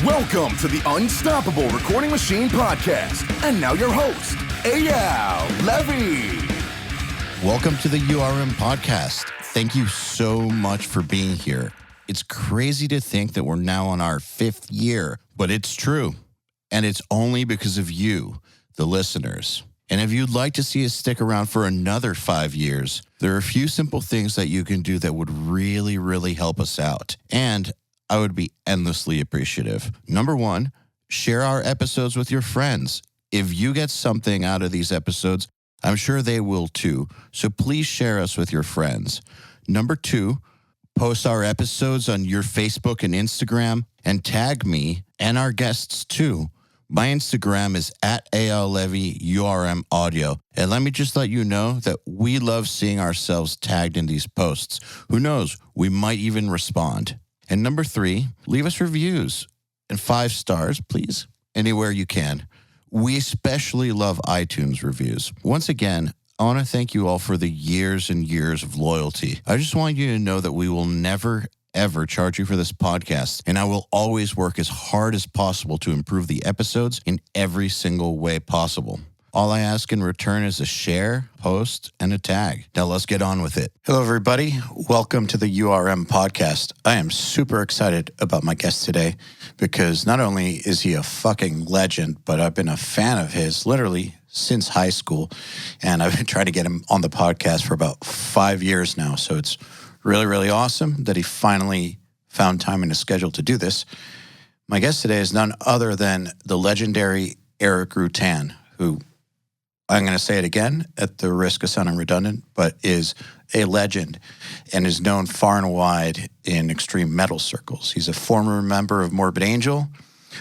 Welcome to the Unstoppable Recording Machine Podcast. And now your host, EYAL Levy. Welcome to the URM Podcast. Thank you so much for being here. It's crazy to think that we're now on our 5th year, but it's true. And it's only because of you, the listeners. And if you'd like to see us stick around for another 5 years, there are a few simple things that you can do that would really, really help us out. And I would be endlessly appreciative. Number 1, share our episodes with your friends. If you get something out of these episodes, I'm sure they will too. So please share us with your friends. Number 2, post our episodes on your Facebook and Instagram and tag me and our guests too. My Instagram is at EYAL Levy URM Audio. And let me just let you know that we love seeing ourselves tagged in these posts. Who knows, we might even respond. And number 3, leave us reviews and 5 stars, please, anywhere you can. We especially love iTunes reviews. Once again, I want to thank you all for the years and years of loyalty. I just want you to know that we will never, ever charge you for this podcast, and I will always work as hard as possible to improve the episodes in every single way possible. All I ask in return is a share, post, and a tag. Now let's get on with it. Hello, everybody. Welcome to the URM Podcast. I am super excited about my guest today because not only is he a fucking legend, but I've been a fan of his literally since high school, and I've been trying to get him on the podcast for about 5 years now. So it's really, really awesome that he finally found time in his schedule to do this. My guest today is none other than the legendary Erik Rutan, who, I'm going to say it again at the risk of sounding redundant, but is a legend and is known far and wide in extreme metal circles. He's a former member of Morbid Angel,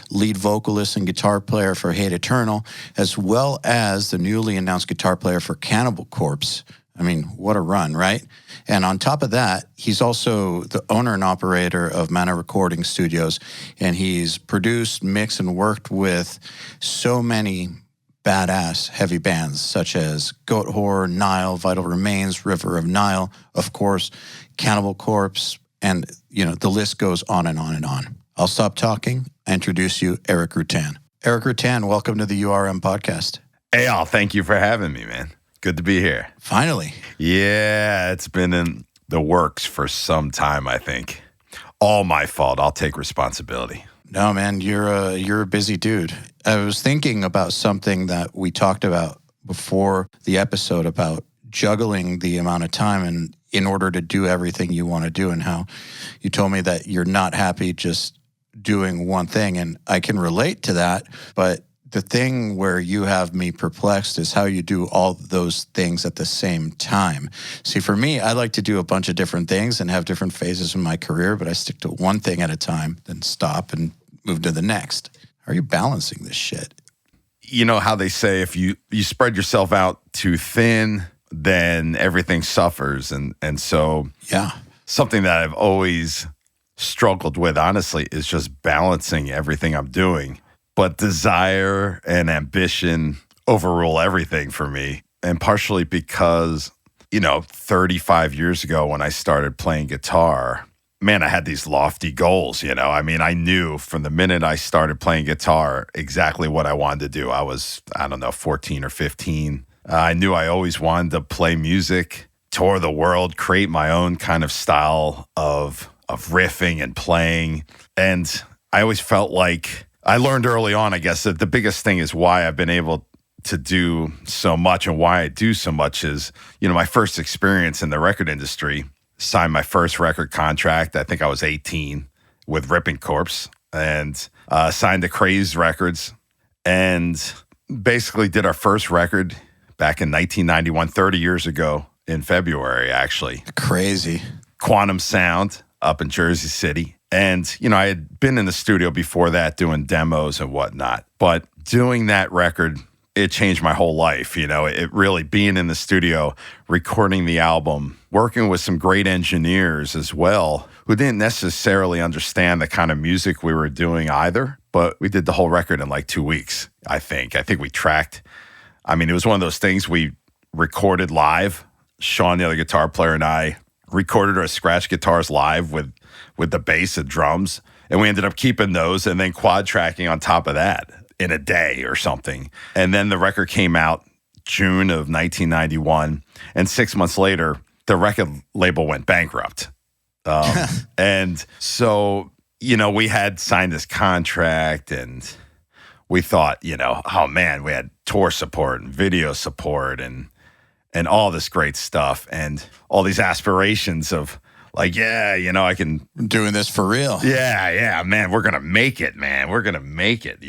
lead vocalist and guitar player for Hate Eternal, as well as the newly announced guitar player for Cannibal Corpse. I mean, what a run, right? And on top of that, he's also the owner and operator of Mana Recording Studios, and he's produced, mixed, and worked with so many badass heavy bands such as Goat Horror, Nile, Vital Remains, River of Nile, of course, Cannibal Corpse, and the list goes on and on and on. I'll stop talking. I introduce you, Erik Rutan. Erik Rutan, welcome to the URM Podcast. EYAL, thank you for having me, man. Good to be here. Finally. Yeah, it's been in the works for some time, I think. All my fault. I'll take responsibility. No, man, you're a busy dude. I was thinking about something that we talked about before the episode about juggling the amount of time and in order to do everything you want to do, and how you told me that you're not happy just doing one thing, and I can relate to that, but the thing where you have me perplexed is how you do all those things at the same time. See, for me, I like to do a bunch of different things and have different phases in my career, but I stick to one thing at a time, then stop and move to the next. How are you balancing this shit? You know how they say if you spread yourself out too thin, then everything suffers. And so yeah, something that I've always struggled with, honestly, is just balancing everything I'm doing. But desire and ambition overrule everything for me. And partially because, 35 years ago when I started playing guitar, man, I had these lofty goals, I mean, I knew from the minute I started playing guitar exactly what I wanted to do. I was, 14 or 15. I knew I always wanted to play music, tour the world, create my own kind of style of riffing and playing. And I always felt like I learned early on, I guess, that the biggest thing is why I've been able to do so much and why I do so much is, my first experience in the record industry. Signed my first record contract, I think I was 18, with Ripping Corpse, and signed to Craze Records, and basically did our first record back in 1991, 30 years ago in February, actually. Crazy. Quantum Sound up in Jersey City. And, I had been in the studio before that doing demos and whatnot, but doing that record, it changed my whole life. It really, being in the studio, recording the album, working with some great engineers as well, who didn't necessarily understand the kind of music we were doing either, but we did the whole record in like 2 weeks, I think. I think we tracked. I mean, it was one of those things we recorded live. Sean, the other guitar player, and I recorded our scratch guitars live with the bass and drums. And we ended up keeping those and then quad tracking on top of that in a day or something. And then the record came out June of 1991. And 6 months later, the record label went bankrupt. And so, we had signed this contract and we thought, oh man, we had tour support and video support and all this great stuff and all these aspirations of like, I can... I'm doing this for real. Yeah, man, we're going to make it, man. We're going to make it,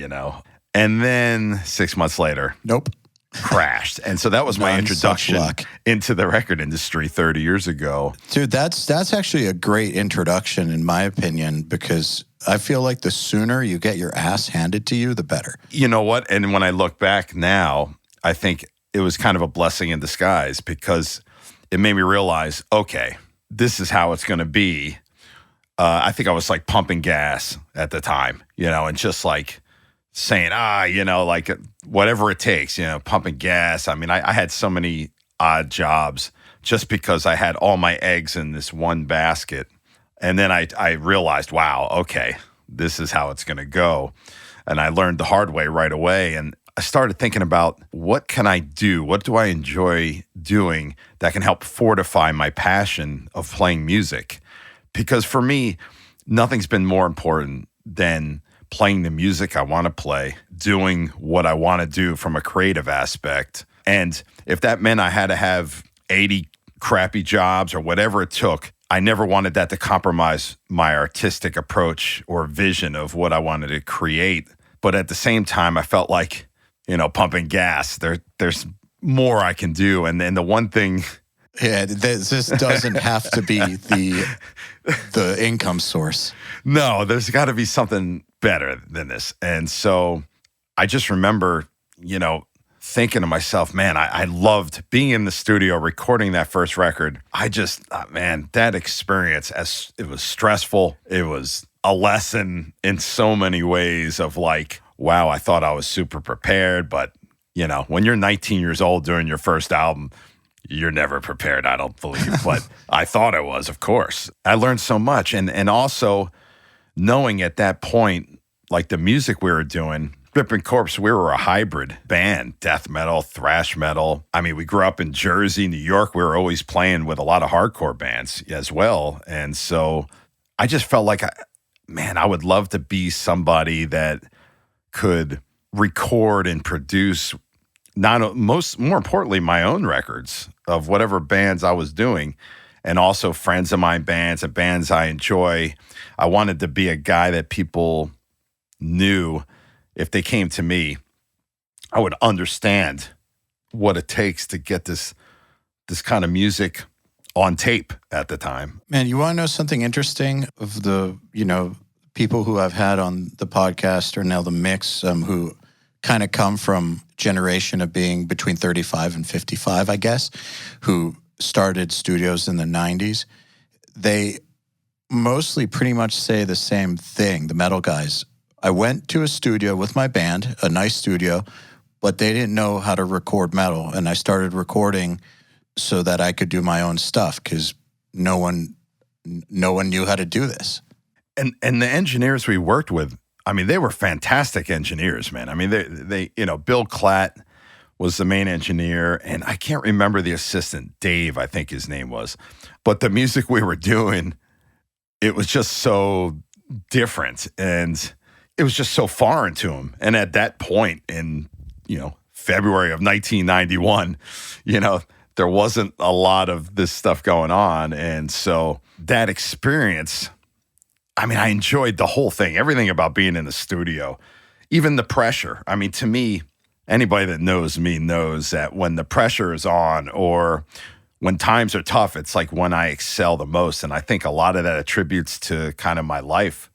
And then 6 months later... Nope. Crashed. And so that was my introduction into the record industry 30 years ago. Dude, that's actually a great introduction in my opinion, because I feel like the sooner you get your ass handed to you, the better. You know what? And when I look back now, I think it was kind of a blessing in disguise because it made me realize, okay, this is how it's going to be. I think I was like pumping gas at the time, and just like saying, like whatever it takes, pumping gas. I mean, I had so many odd jobs just because I had all my eggs in this one basket. And then I realized, wow, okay, this is how it's going to go. And I learned the hard way right away. And I started thinking about what can I do? What do I enjoy doing that can help fortify my passion of playing music? Because for me, nothing's been more important than playing the music I want to play, doing what I want to do from a creative aspect. And if that meant I had to have 80 crappy jobs or whatever it took, I never wanted that to compromise my artistic approach or vision of what I wanted to create. But at the same time, I felt like, pumping gas. There's more I can do. And then the one thing... Yeah, this doesn't have to be the income source. No, there's got to be something better than this. And so I just remember, thinking to myself, man, I loved being in the studio recording that first record. That experience, as it was stressful, it was a lesson in so many ways of like, wow, I thought I was super prepared. But, when you're 19 years old doing your first album, you're never prepared, I don't believe. But I thought I was, of course. I learned so much. And also knowing at that point, like the music we were doing, Cannibal Corpse, we were a hybrid band, death metal, thrash metal. I mean, we grew up in Jersey, New York. We were always playing with a lot of hardcore bands as well. And so I just felt like, I would love to be somebody that could record and produce more importantly, my own records of whatever bands I was doing, and also friends of mine bands and bands I enjoy. I wanted to be a guy that people knew if they came to me, I would understand what it takes to get this kind of music on tape at the time. Man, you want to know something interesting of the, people who I've had on the podcast or now the mix, who kind of come from generation of being between 35 and 55, I guess, who started studios in the 90s. They mostly pretty much say the same thing, the metal guys. I went to a studio with my band, a nice studio, but they didn't know how to record metal. And I started recording so that I could do my own stuff because no one knew how to do this. And the engineers we worked with, I mean, they were fantastic engineers, man. I mean, they Bill Klatt was the main engineer, and I can't remember the assistant, Dave, I think his name was. But the music we were doing, it was just so different, and it was just so foreign to him. And at that point in, February of 1991, there wasn't a lot of this stuff going on. And so that experience, I enjoyed the whole thing, everything about being in the studio, even the pressure. I mean, to me, anybody that knows me knows that when the pressure is on or when times are tough, it's like when I excel the most. And I think a lot of that attributes to kind of my life.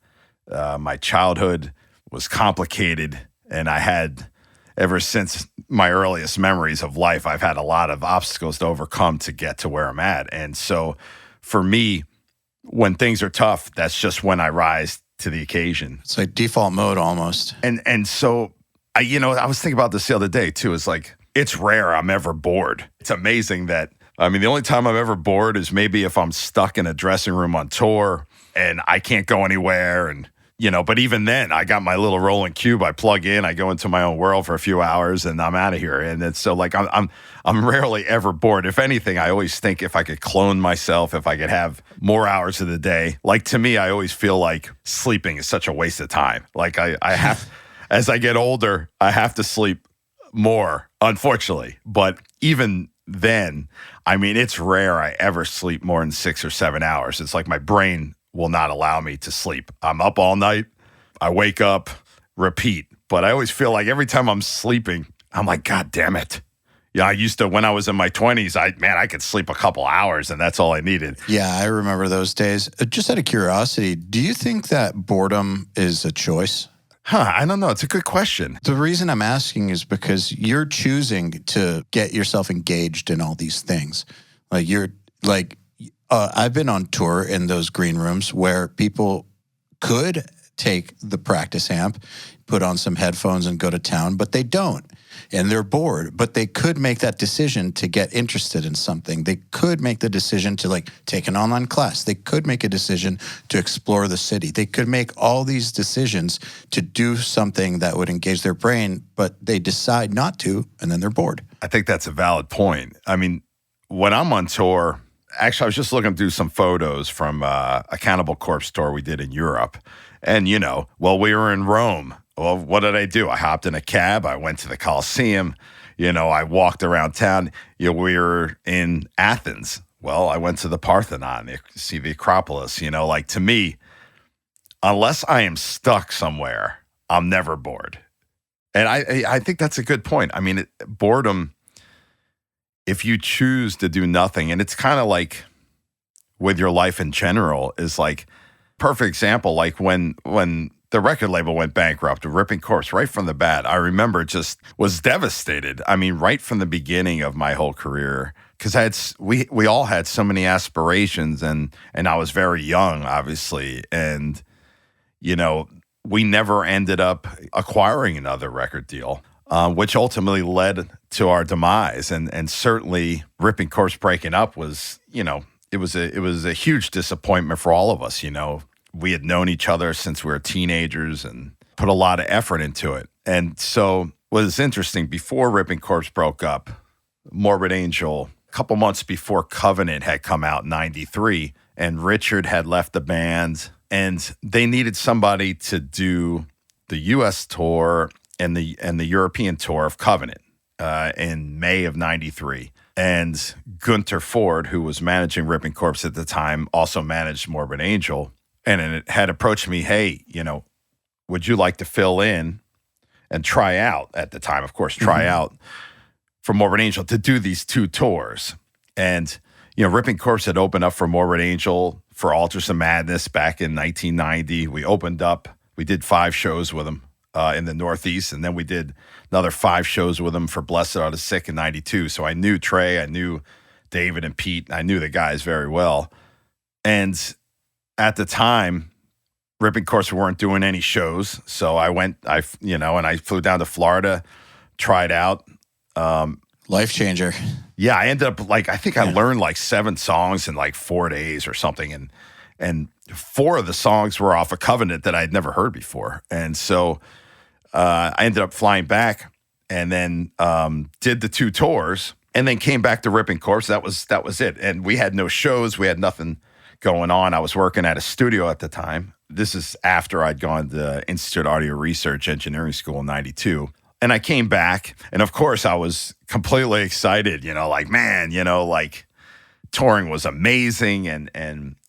My childhood was complicated, and I had, ever since my earliest memories of life, I've had a lot of obstacles to overcome to get to where I'm at. And so for me, when things are tough, that's just when I rise to the occasion. It's like default mode almost. And so I was thinking about this the other day too. It's like, it's rare I'm ever bored. It's amazing that, the only time I'm ever bored is maybe if I'm stuck in a dressing room on tour and I can't go anywhere and But even then, I got my little rolling cube. I plug in, I go into my own world for a few hours, and I'm out of here. And it's so like I'm rarely ever bored. If anything, I always think if I could clone myself, if I could have more hours of the day. Like to me, I always feel like sleeping is such a waste of time. Like I have, as I get older, I have to sleep more, unfortunately. But even then, I mean, it's rare I ever sleep more than 6 or 7 hours. It's like my brain will not allow me to sleep. I'm up all night. I wake up, repeat. But I always feel like every time I'm sleeping, I'm like, God damn it. Yeah, I used to, when I was in my 20s, I could sleep a couple hours and that's all I needed. Yeah, I remember those days. Just out of curiosity, do you think that boredom is a choice? I don't know. It's a good question. The reason I'm asking is because you're choosing to get yourself engaged in all these things. I've been on tour in those green rooms where people could take the practice amp, put on some headphones and go to town, but they don't. And they're bored, but they could make that decision to get interested in something. They could make the decision to take an online class. They could make a decision to explore the city. They could make all these decisions to do something that would engage their brain, but they decide not to, and then they're bored. I think that's a valid point. I mean, when I'm on tour, actually, I was just looking through some photos from a Cannibal Corpse tour we did in Europe. And, we were in Rome. Well, what did I do? I hopped in a cab. I went to the Colosseum. I walked around town. We were in Athens. Well, I went to the Parthenon to see the Acropolis. To me, unless I am stuck somewhere, I'm never bored. And I think that's a good point. I mean, boredom, if you choose to do nothing, and it's kind of like with your life in general, is like perfect example, like when the record label went bankrupt, Ripping Corpse, right from the bat, I remember just was devastated. I mean, right from the beginning of my whole career, because we all had so many aspirations, and I was very young, obviously, and we never ended up acquiring another record deal, which ultimately led to our demise, and certainly Ripping Corpse breaking up was, it was a huge disappointment for all of us. We had known each other since we were teenagers and put a lot of effort into it. And so what was interesting, before Ripping Corpse broke up, Morbid Angel, a couple months before Covenant had come out in 93, and Richard had left the band, and they needed somebody to do the U.S. tour and the European tour of Covenant in May of 93. And Gunter Ford, who was managing Ripping Corpse at the time, also managed Morbid Angel. And it had approached me, hey, would you like to fill in and try out at the time, of course, out for Morbid Angel to do these two tours. And, Ripping Corpse had opened up for Morbid Angel for Altars of Madness back in 1990. We opened up, we did 5 shows with them in the Northeast. And then we did another 5 shows with them for Blessed Are the Sick in 92. So I knew Trey, I knew David and Pete, I knew the guys very well. And at the time, Ripping Corpse weren't doing any shows. So I went, and I flew down to Florida, tried out. Life changer. Yeah, I ended up I think I learned 7 songs in 4 days or something. And 4 of the songs were off a Covenant that I'd never heard before. And so I ended up flying back and then did the 2 tours and then came back to Ripping Corpse. That was it. And we had no shows. We had nothing going on. I was working at a studio at the time. This is after I'd gone to Institute of Audio Research Engineering School in 92. And I came back, and of course I was completely excited, touring was amazing. And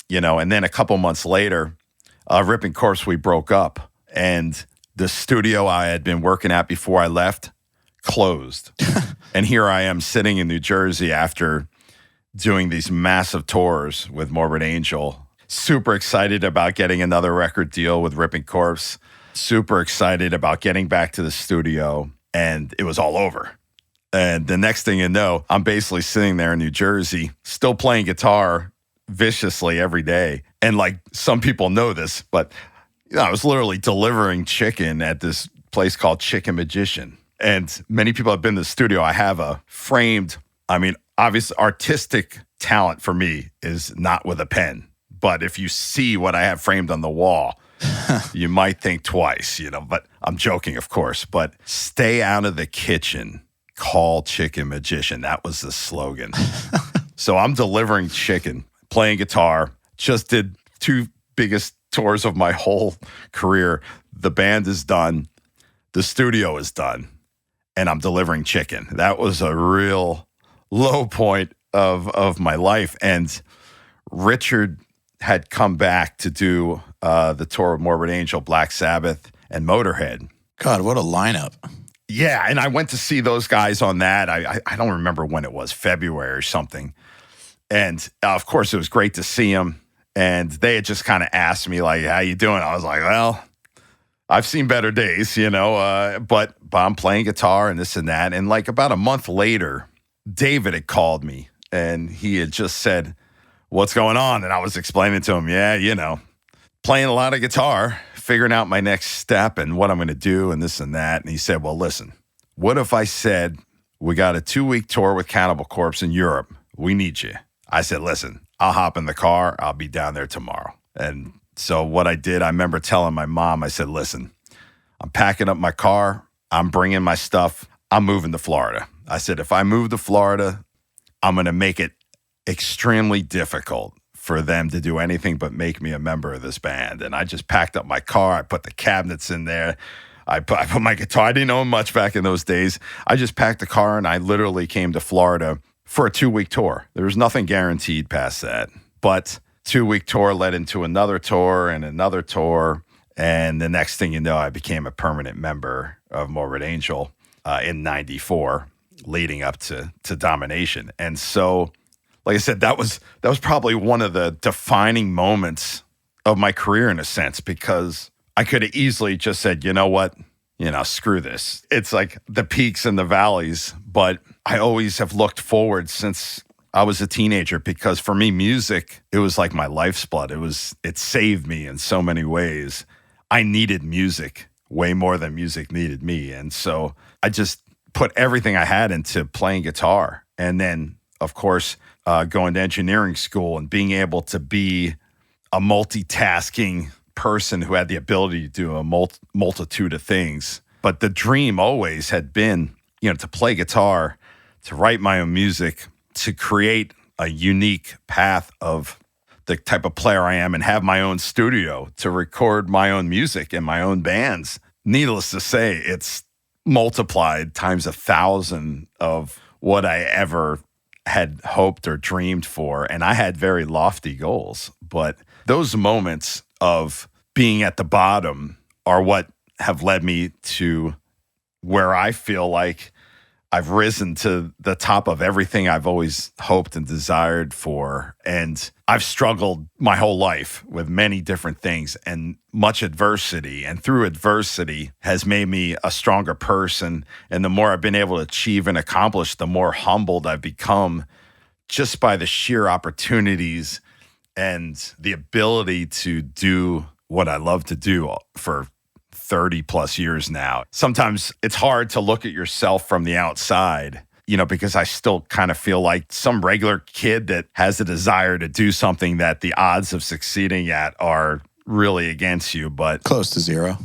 then a couple months later, Ripping Corpse, we broke up, and the studio I had been working at before I left closed. And here I am sitting in New Jersey after doing these massive tours with Morbid Angel, super excited about getting another record deal with Ripping Corpse, super excited about getting back to the studio, and it was all over. And the next thing you know, I'm basically sitting there in New Jersey, still playing guitar viciously every day. And some people know this, but I was literally delivering chicken at this place called Chicken Magician. And many people have been to the studio. I have a framed, obviously, artistic talent for me is not with a pen. But if you see what I have framed on the wall, you might think twice, but I'm joking, of course. But stay out of the kitchen, call Chicken Magician. That was the slogan. So I'm delivering chicken, playing guitar, just did 2 biggest tours of my whole career. The band is done. The studio is done. And I'm delivering chicken. That was a real low point of my life. And Richard had come back to do the tour of Morbid Angel, Black Sabbath, and Motorhead. God, what a lineup. Yeah, and I went to see those guys on that. I don't remember when it was, February or something. And, of course, it was great to see them. And they had just kind of asked me, like, how you doing? I was like, well, I've seen better days, but I'm playing guitar and this and that. And, like, about a month later, David had called me, and he had just said, what's going on? And I was explaining to him, playing a lot of guitar, figuring out my next step and what I'm going to do and this and that. And he said, well, listen, what if I said we got a 2-week tour with Cannibal Corpse in Europe? We need you. I said, listen, I'll hop in the car. I'll be down there tomorrow. And so what I did, I remember telling my mom, I said, listen, I'm packing up my car. I'm bringing my stuff. I'm moving to Florida. I said, if I move to Florida, I'm going to make it extremely difficult for them to do anything but make me a member of this band. And I just packed up my car. I put the cabinets in there. I put my guitar. I didn't own much back in those days. I just packed the car and I literally came to Florida for a 2-week tour. There was nothing guaranteed past that. But 2-week tour led into another tour and another tour. And the next thing you know, I became a permanent member of Morbid Angel in 94, leading up to Domination. And so, like I said, that was probably one of the defining moments of my career in a sense, because I could have easily just said, you know what, screw this. It's like the peaks and the valleys, but I always have looked forward since I was a teenager, because for me, music, it was like my life's blood. It saved me in so many ways. I needed music way more than music needed me. And so I just put everything I had into playing guitar. And then, of course, going to engineering school and being able to be a multitasking person who had the ability to do a multitude of things. But the dream always had been, to play guitar, to write my own music, to create a unique path of the type of player I am and have my own studio to record my own music and my own bands. Needless to say, it's multiplied times 1,000 of what I ever had hoped or dreamed for. And I had very lofty goals, but those moments of being at the bottom are what have led me to where I feel like I've risen to the top of everything I've always hoped and desired for. And I've struggled my whole life with many different things and much adversity. And through adversity has made me a stronger person. And the more I've been able to achieve and accomplish, the more humbled I've become just by the sheer opportunities and the ability to do what I love to do for 30 plus years now. Sometimes it's hard to look at yourself from the outside, because I still kind of feel like some regular kid that has a desire to do something that the odds of succeeding at are really against you, but Close to zero.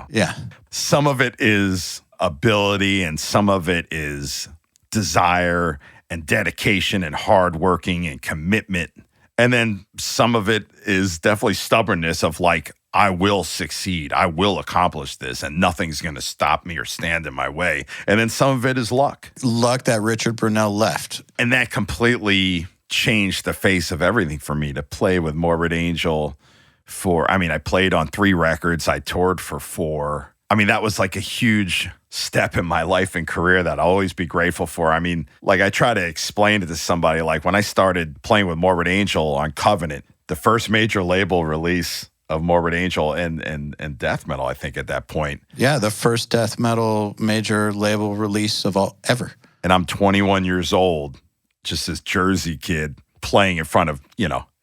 Yeah. Some of it is ability and some of it is desire and dedication and hard working and commitment. And then some of it is definitely stubbornness of like, I will succeed. I will accomplish this and nothing's going to stop me or stand in my way. And then some of it is luck. Luck that Richard Brunel left. And that completely changed the face of everything for me to play with Morbid Angel I played on 3 records. I toured for 4. That was like a huge step in my life and career that I'll always be grateful for. I try to explain it to somebody, like when I started playing with Morbid Angel on Covenant, the first major label release of Morbid Angel and death metal, I think at that point. Yeah, the first death metal major label release of all ever. And I'm 21 years old, just this Jersey kid playing in front of,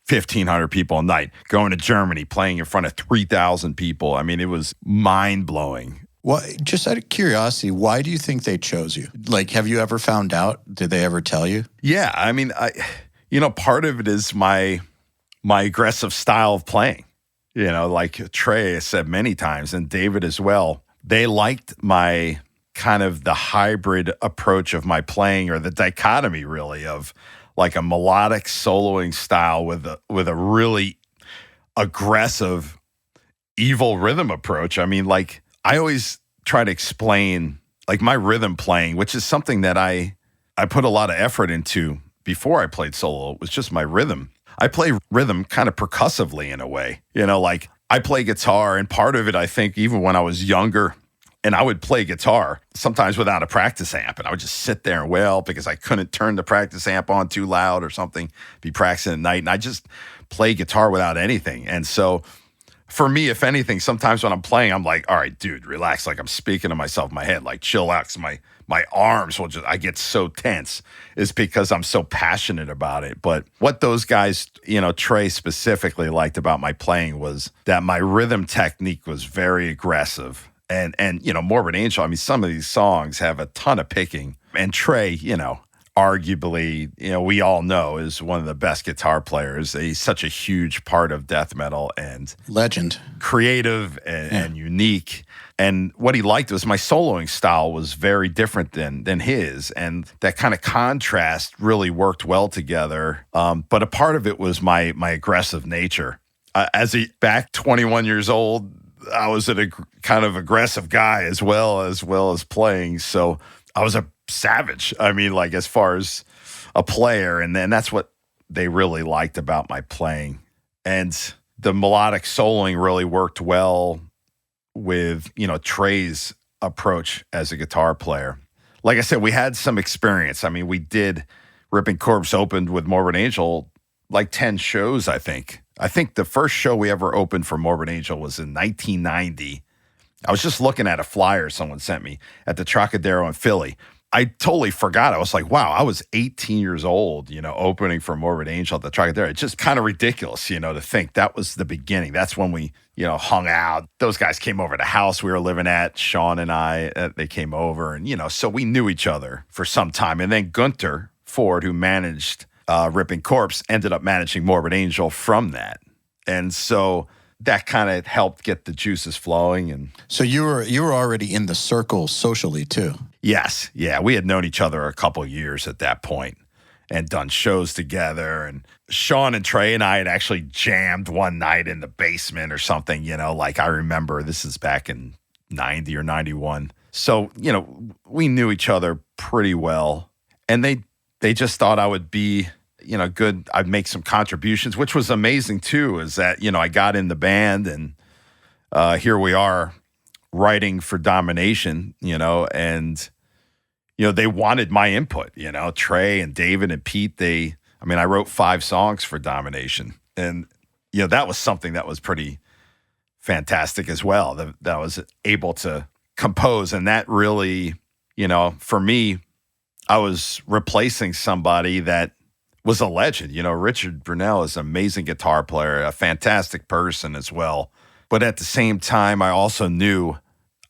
1,500 people a night, going to Germany, playing in front of 3,000 people. It was mind-blowing. Well, just out of curiosity, why do you think they chose you? Like, have you ever found out? Did they ever tell you? Yeah, part of it is my aggressive style of playing. like Trey has said many times, and David as well. They liked my kind of the hybrid approach of my playing, or the dichotomy really of like a melodic soloing style with a really aggressive, evil rhythm approach. I mean, like I always try to explain like my rhythm playing, which is something that I put a lot of effort into before I played solo. It was just my rhythm. I play rhythm kind of percussively in a way, like I play guitar, and part of it, I think, even when I was younger, and I would play guitar sometimes without a practice amp, and I would just sit there and wail because I couldn't turn the practice amp on too loud or something, be practicing at night, and I just play guitar without anything. And so for me, if anything, sometimes when I'm playing, I'm like, all right, dude, relax. Like I'm speaking to myself in my head, like chill out. 'Cause my arms will I get so tense is because I'm so passionate about it. But what those guys, Trey specifically liked about my playing was that my rhythm technique was very aggressive. And Morbid Angel, I mean, some of these songs have a ton of picking. And Trey, arguably, we all know is one of the best guitar players. He's such a huge part of death metal and legend, creative and unique. And what he liked was my soloing style was very different than his. And that kind of contrast really worked well together. But a part of it was my aggressive nature. Back 21 years old, I was a kind of aggressive guy as well as playing. So I was a savage. I mean, like as far as a player, and then that's what they really liked about my playing. And the melodic soloing really worked well with, Trey's approach as a guitar player. Like I said, we had some experience. I mean, we did Ripping Corpse opened with Morbid Angel like 10 shows, I think. I think the first show we ever opened for Morbid Angel was in 1990. I was just looking at a flyer someone sent me at the Trocadero in Philly. I totally forgot. I was like, wow, I was 18 years old, opening for Morbid Angel at the Trocadero. It's just kind of ridiculous, to think that was the beginning. That's when we, hung out. Those guys came over to the house we were living at, Sean and I, they came over and, so we knew each other for some time. And then Gunter Ford, who managed Ripping Corpse, ended up managing Morbid Angel from that. And so that kind of helped get the juices flowing. And so you were already in the circle socially too. Yes. Yeah. We had known each other a couple of years at that point and done shows together. And Sean and Trey and I had actually jammed one night in the basement or something, like I remember this is back in 90 or 91. So, we knew each other pretty well. And they just thought I would be, good. I'd make some contributions, which was amazing too, is that, I got in the band and here we are writing for Domination, and, they wanted my input, Trey and David and Pete, I wrote 5 songs for Domination, and, that was something that was pretty fantastic as well, that I was able to compose. And that really, for me, I was replacing somebody that was a legend. Richard Brunel is an amazing guitar player, a fantastic person as well. But at the same time, I also knew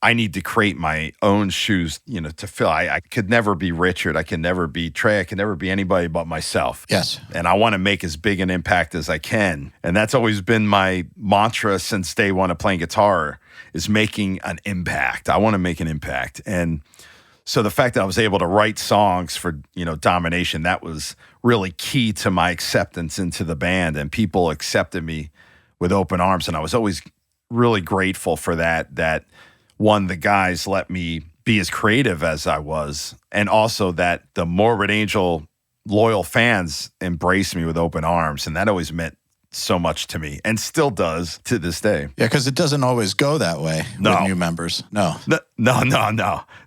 I need to create my own shoes, to fill. I could never be Richard. I can never be Trey. I can never be anybody but myself. Yes. And I want to make as big an impact as I can. And that's always been my mantra since day one of playing guitar, is making an impact. I want to make an impact. And so the fact that I was able to write songs for, Domination, that was really key to my acceptance into the band. And people accepted me with open arms. And I was always really grateful for that one, the guys let me be as creative as I was. And also that the Morbid Angel loyal fans embraced me with open arms. And that always meant so much to me, and still does to this day. Yeah, because it doesn't always go that way with new members. No, not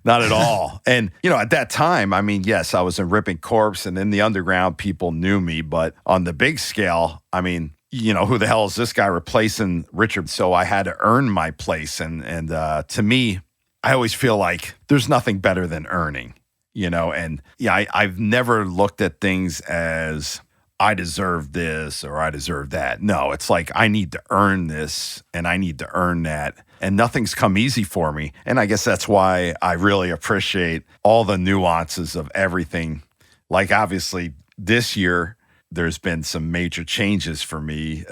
at all. And, at that time, yes, I was in Ripping Corpse, and in the underground, people knew me. But on the big scale, who the hell is this guy replacing Richard? So I had to earn my place. And to me, I always feel like there's nothing better than earning, and I've never looked at things as I deserve this or I deserve that. No, it's like I need to earn this and I need to earn that. And nothing's come easy for me. And I guess that's why I really appreciate all the nuances of everything. Like obviously this year, there's been some major changes for me.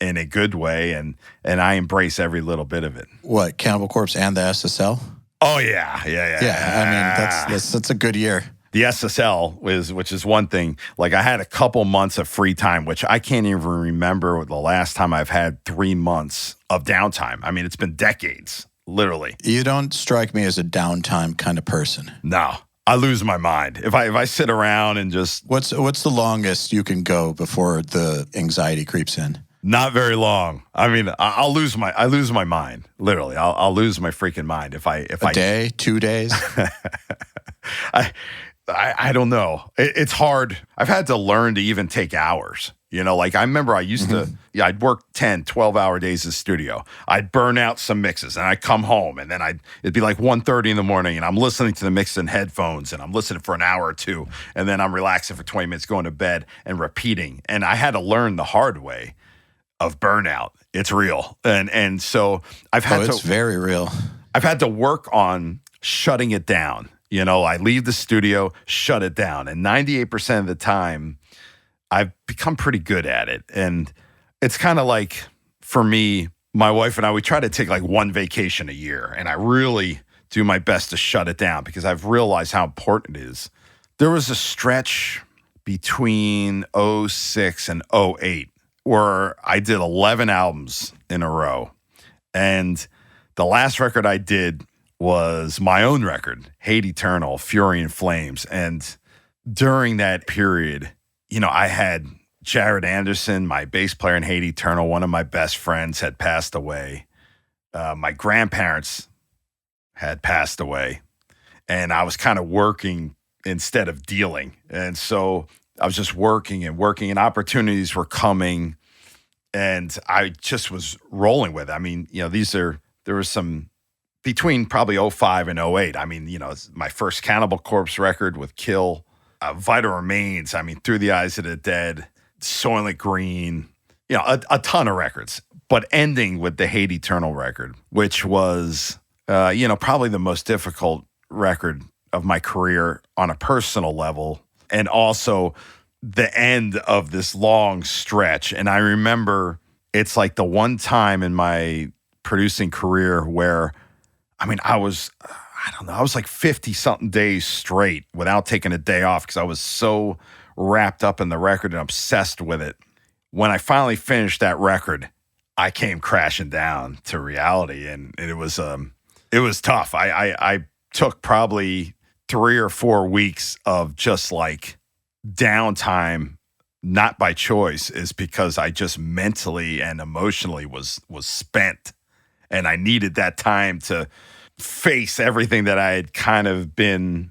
in a good way, and I embrace every little bit of it. What, Cannibal Corpse and the SSL? Oh yeah. Yeah, I mean, that's a good year. The SSL which is one thing. Like, I had a couple months of free time, which I can't even remember the last time I've had 3 months of downtime. I mean, it's been decades, literally. You don't strike me as a downtime kind of person. No, I lose my mind if I sit around and just. What's the longest you can go before the anxiety creeps in? Not very long. I mean, I lose my mind. Literally, I'll lose my freaking mind if I. A day, 2 days. I don't know. It's hard. I've had to learn to even take hours. You know, like I remember I used to, I'd work 10, 12-hour days in the studio. I'd burn out some mixes and I'd come home and then it'd be like 1:30 in the morning and I'm listening to the mix in headphones and I'm listening for an hour or two and then I'm relaxing for 20 minutes, going to bed and repeating. And I had to learn the hard way of burnout. It's real. And so I've had it's very real. I've had to work on shutting it down. You know, I leave the studio, shut it down. And 98% of the time, I've become pretty good at it. And it's kind of like, for me, my wife and I, we try to take like one vacation a year. And I really do my best to shut it down because I've realized how important it is. There was a stretch between 06 and 08 where I did 11 albums in a row. And the last record I did was my own record, Hate Eternal, Fury and Flames. And during that period, you know, I had Jared Anderson, my bass player in Hate Eternal, one of my best friends, had passed away. My grandparents had passed away. And I was kind of working instead of dealing. And so I was just working, and opportunities were coming. And I just was rolling with it. I mean, you know, there was some between probably 05 and 08. I mean, you know, my first Cannibal Corpse record with Kill, Vital Remains, I mean, Through the Eyes of the Dead, Soylent Green, you know, a ton of records. But ending with the Hate Eternal record, which was, you know, probably the most difficult record of my career on a personal level, and also the end of this long stretch. And I remember it's like the one time in my producing career where, I mean, I was like 50-something days straight without taking a day off because I was so wrapped up in the record and obsessed with it. When I finally finished that record, I came crashing down to reality, and it was tough. I took probably 3 or 4 weeks of just like downtime, not by choice, is because I just mentally and emotionally was spent. And I needed that time to face everything that I had kind of been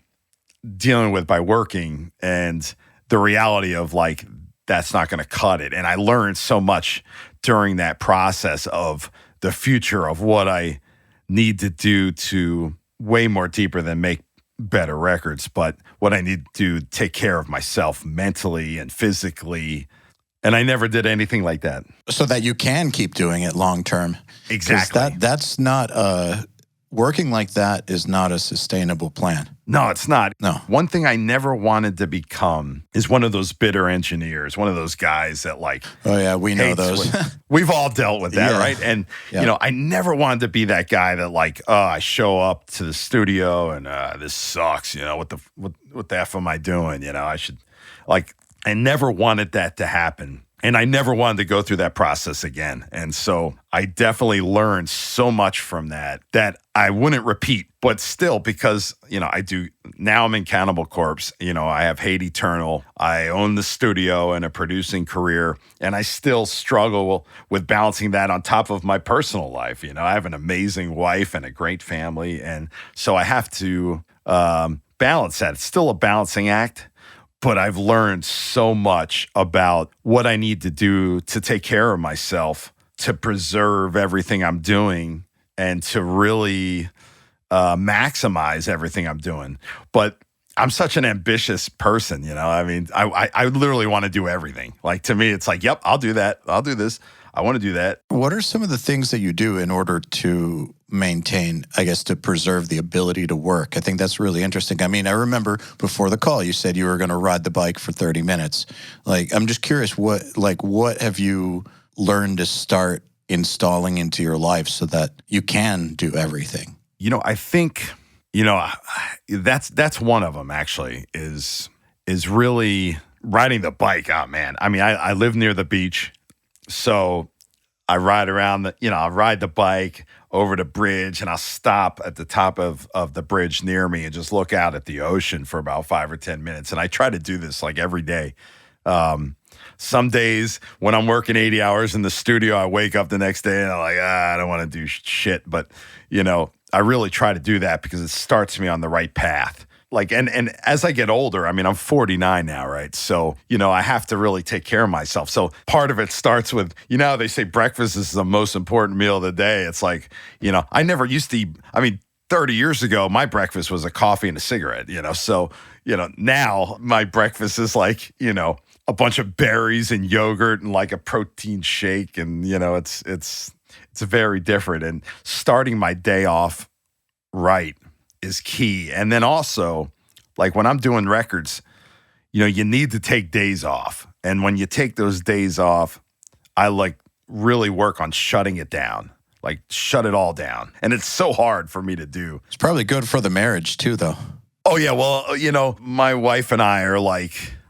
dealing with by working, and the reality of like, that's not going to cut it. And I learned so much during that process of the future of what I need to do to way more deeper than make better records, but what I need to do, take care of myself mentally and physically. And I never did anything like that. So that you can keep doing it long term. Exactly. That's not working like that is not a sustainable plan. No, it's not. No. One thing I never wanted to become is one of those bitter engineers, one of those guys that like. Oh yeah, we know those. We've all dealt with that, Yeah. right? And you know, I never wanted to be that guy that like, I show up to the studio and this sucks. You know, what the F am I doing? You know, I never wanted that to happen. And I never wanted to go through that process again. And so I definitely learned so much from that I wouldn't repeat. But still, because, you know, now I'm in Cannibal Corpse. You know, I have Hate Eternal. I own the studio and a producing career. And I still struggle with balancing that on top of my personal life. You know, I have an amazing wife and a great family. And so I have to balance that. It's still a balancing act. But I've learned so much about what I need to do to take care of myself, to preserve everything I'm doing, and to really maximize everything I'm doing. But I'm such an ambitious person, you know. I mean, I literally want to do everything. Like, to me, it's like, yep, I'll do that. I'll do this. I want to do that. What are some of the things that you do in order to maintain, I guess, to preserve the ability to work? I think that's really interesting. I mean, I remember before the call, you said you were going to ride the bike for 30 minutes. Like, I'm just curious, what have you learn to start installing into your life so that you can do everything? I think, that's one of them actually is really riding the bike. Oh man. I mean, I live near the beach, so I ride around I'll ride the bike over the bridge and I'll stop at the top of the bridge near me and just look out at the ocean for about 5 or 10 minutes. And I try to do this like every day. Some days when I'm working 80 hours in the studio, I wake up the next day and I'm like, I don't want to do shit. But, I really try to do that because it starts me on the right path. Like, and as I get older, I mean, I'm 49 now, right? So, I have to really take care of myself. So part of it starts with, how they say breakfast is the most important meal of the day. It's like, I never used to eat, 30 years ago, my breakfast was a coffee and a cigarette, So, now my breakfast is like, a bunch of berries and yogurt and like a protein shake. And, it's very different. And starting my day off right is key. And then also, like when I'm doing records, you need to take days off. And when you take those days off, I like really work on shutting it down, like shut it all down. And it's so hard for me to do. It's probably good for the marriage too, though. Oh yeah. Well, my wife and I are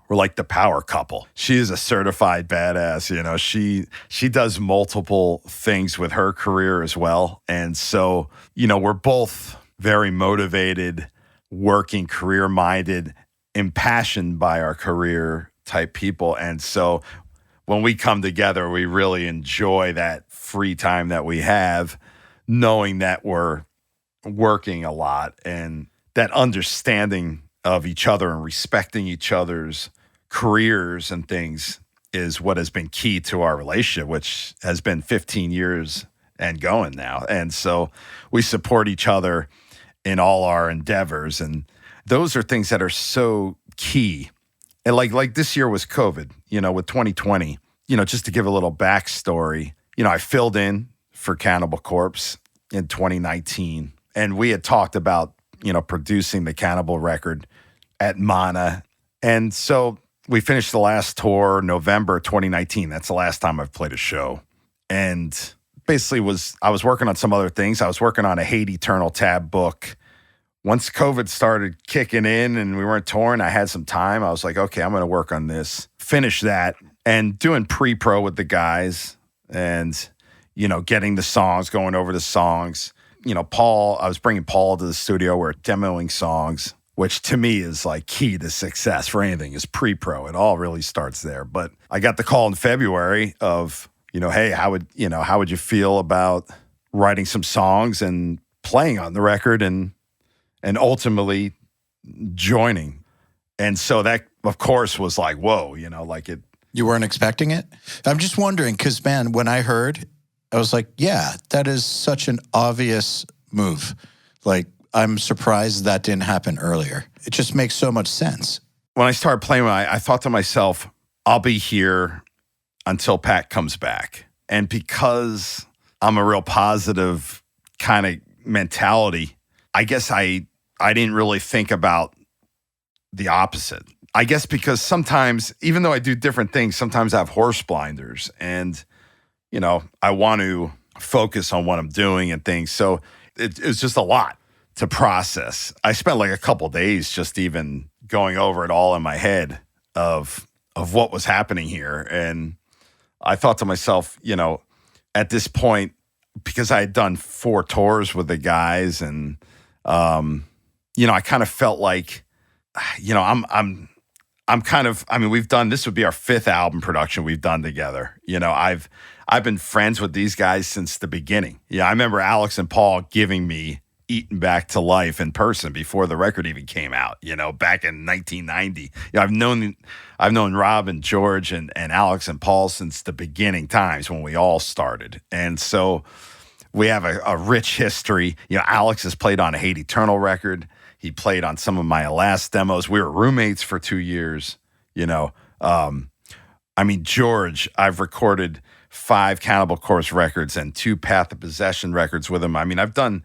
we're like the power couple. She is a certified badass. She does multiple things with her career as well. And so, we're both very motivated, working, career-minded, impassioned by our career type people. And so when we come together, we really enjoy that free time that we have, knowing that we're working a lot, and that understanding of each other and respecting each other's careers and things is what has been key to our relationship, which has been 15 years and going now. And so we support each other in all our endeavors. And those are things that are so key. And like this year was COVID, with 2020, just to give a little backstory, I filled in for Cannibal Corpse in 2019. And we had talked about, producing the Cannibal record at Mana. And so we finished the last tour November 2019. That's the last time I've played a show. And basically I was working on some other things. I was working on a Hate Eternal tab book. Once COVID started kicking in and we weren't touring, I had some time. I was like, okay, I'm going to work on this, finish that, and doing pre-pro with the guys and, getting the songs, going over the songs. I was bringing Paul to the studio. We're demoing songs, which to me is like key to success for anything is pre-pro. It all really starts there. But I got the call in February of, hey, how would you feel about writing some songs and playing on the record and ultimately joining. And so that, of course, was like, whoa, it. You weren't expecting it? I'm just wondering, because, man, when I heard, I was like, yeah, that is such an obvious move. Like, I'm surprised that didn't happen earlier. It just makes so much sense. When I started playing, I thought to myself, I'll be here until Pat comes back. And because I'm a real positive kind of mentality, I guess I didn't really think about the opposite. I guess because sometimes, even though I do different things, sometimes I have horse blinders and, I want to focus on what I'm doing and things. So it's just a lot to process. I spent like a couple days just even going over it all in my head of what was happening here. And I thought to myself, at this point, because I had done 4 tours with the guys and, I kind of felt like, I'm kind of, we've done, this would be our 5th album production we've done together. I've been friends with these guys since the beginning. Yeah, I remember Alex and Paul giving me Eaten Back to Life in person before the record even came out, back in 1990. I've known Rob and George and Alex and Paul since the beginning times when we all started. And so we have a rich history. Alex has played on a Hate Eternal record. He played on some of my last demos. We were roommates for 2 years, George, I've recorded 5 Cannibal Corpse records and 2 Path of Possession records with him. I've done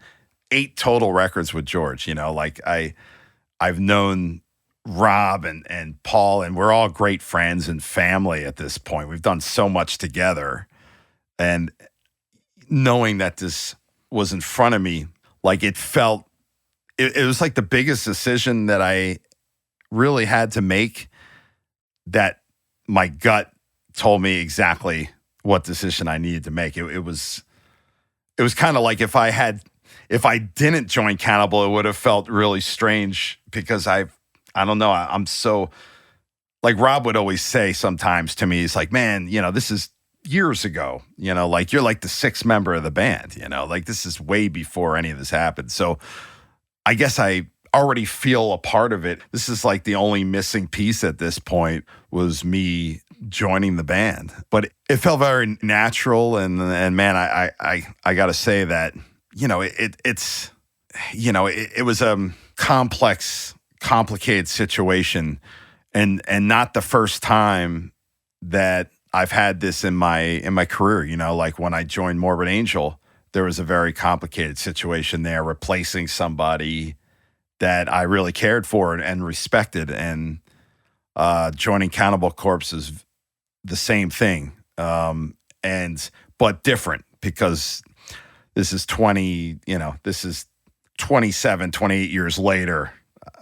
8 total records with George, I've known Rob and Paul, and we're all great friends and family at this point. We've done so much together. And knowing that this was in front of me, like it was like the biggest decision that I really had to make, that my gut told me exactly what decision I needed to make. It was kind of like if I didn't join Cannibal, it would have felt really strange, because I don't know, I'm so, like Rob would always say sometimes to me, he's like, man, this is years ago, like you're like the sixth member of the band, like this is way before any of this happened. So I guess I already feel a part of it. This is like the only missing piece at this point was me joining the band. But it felt very natural, and man, I got to say that it was a complex, complicated situation, and not the first time that I've had this in my career. Like when I joined Morbid Angel, there was a very complicated situation there, replacing somebody that I really cared for and respected, and joining Cannibal Corpse is the same thing, but different, because this is 27, 28 years later,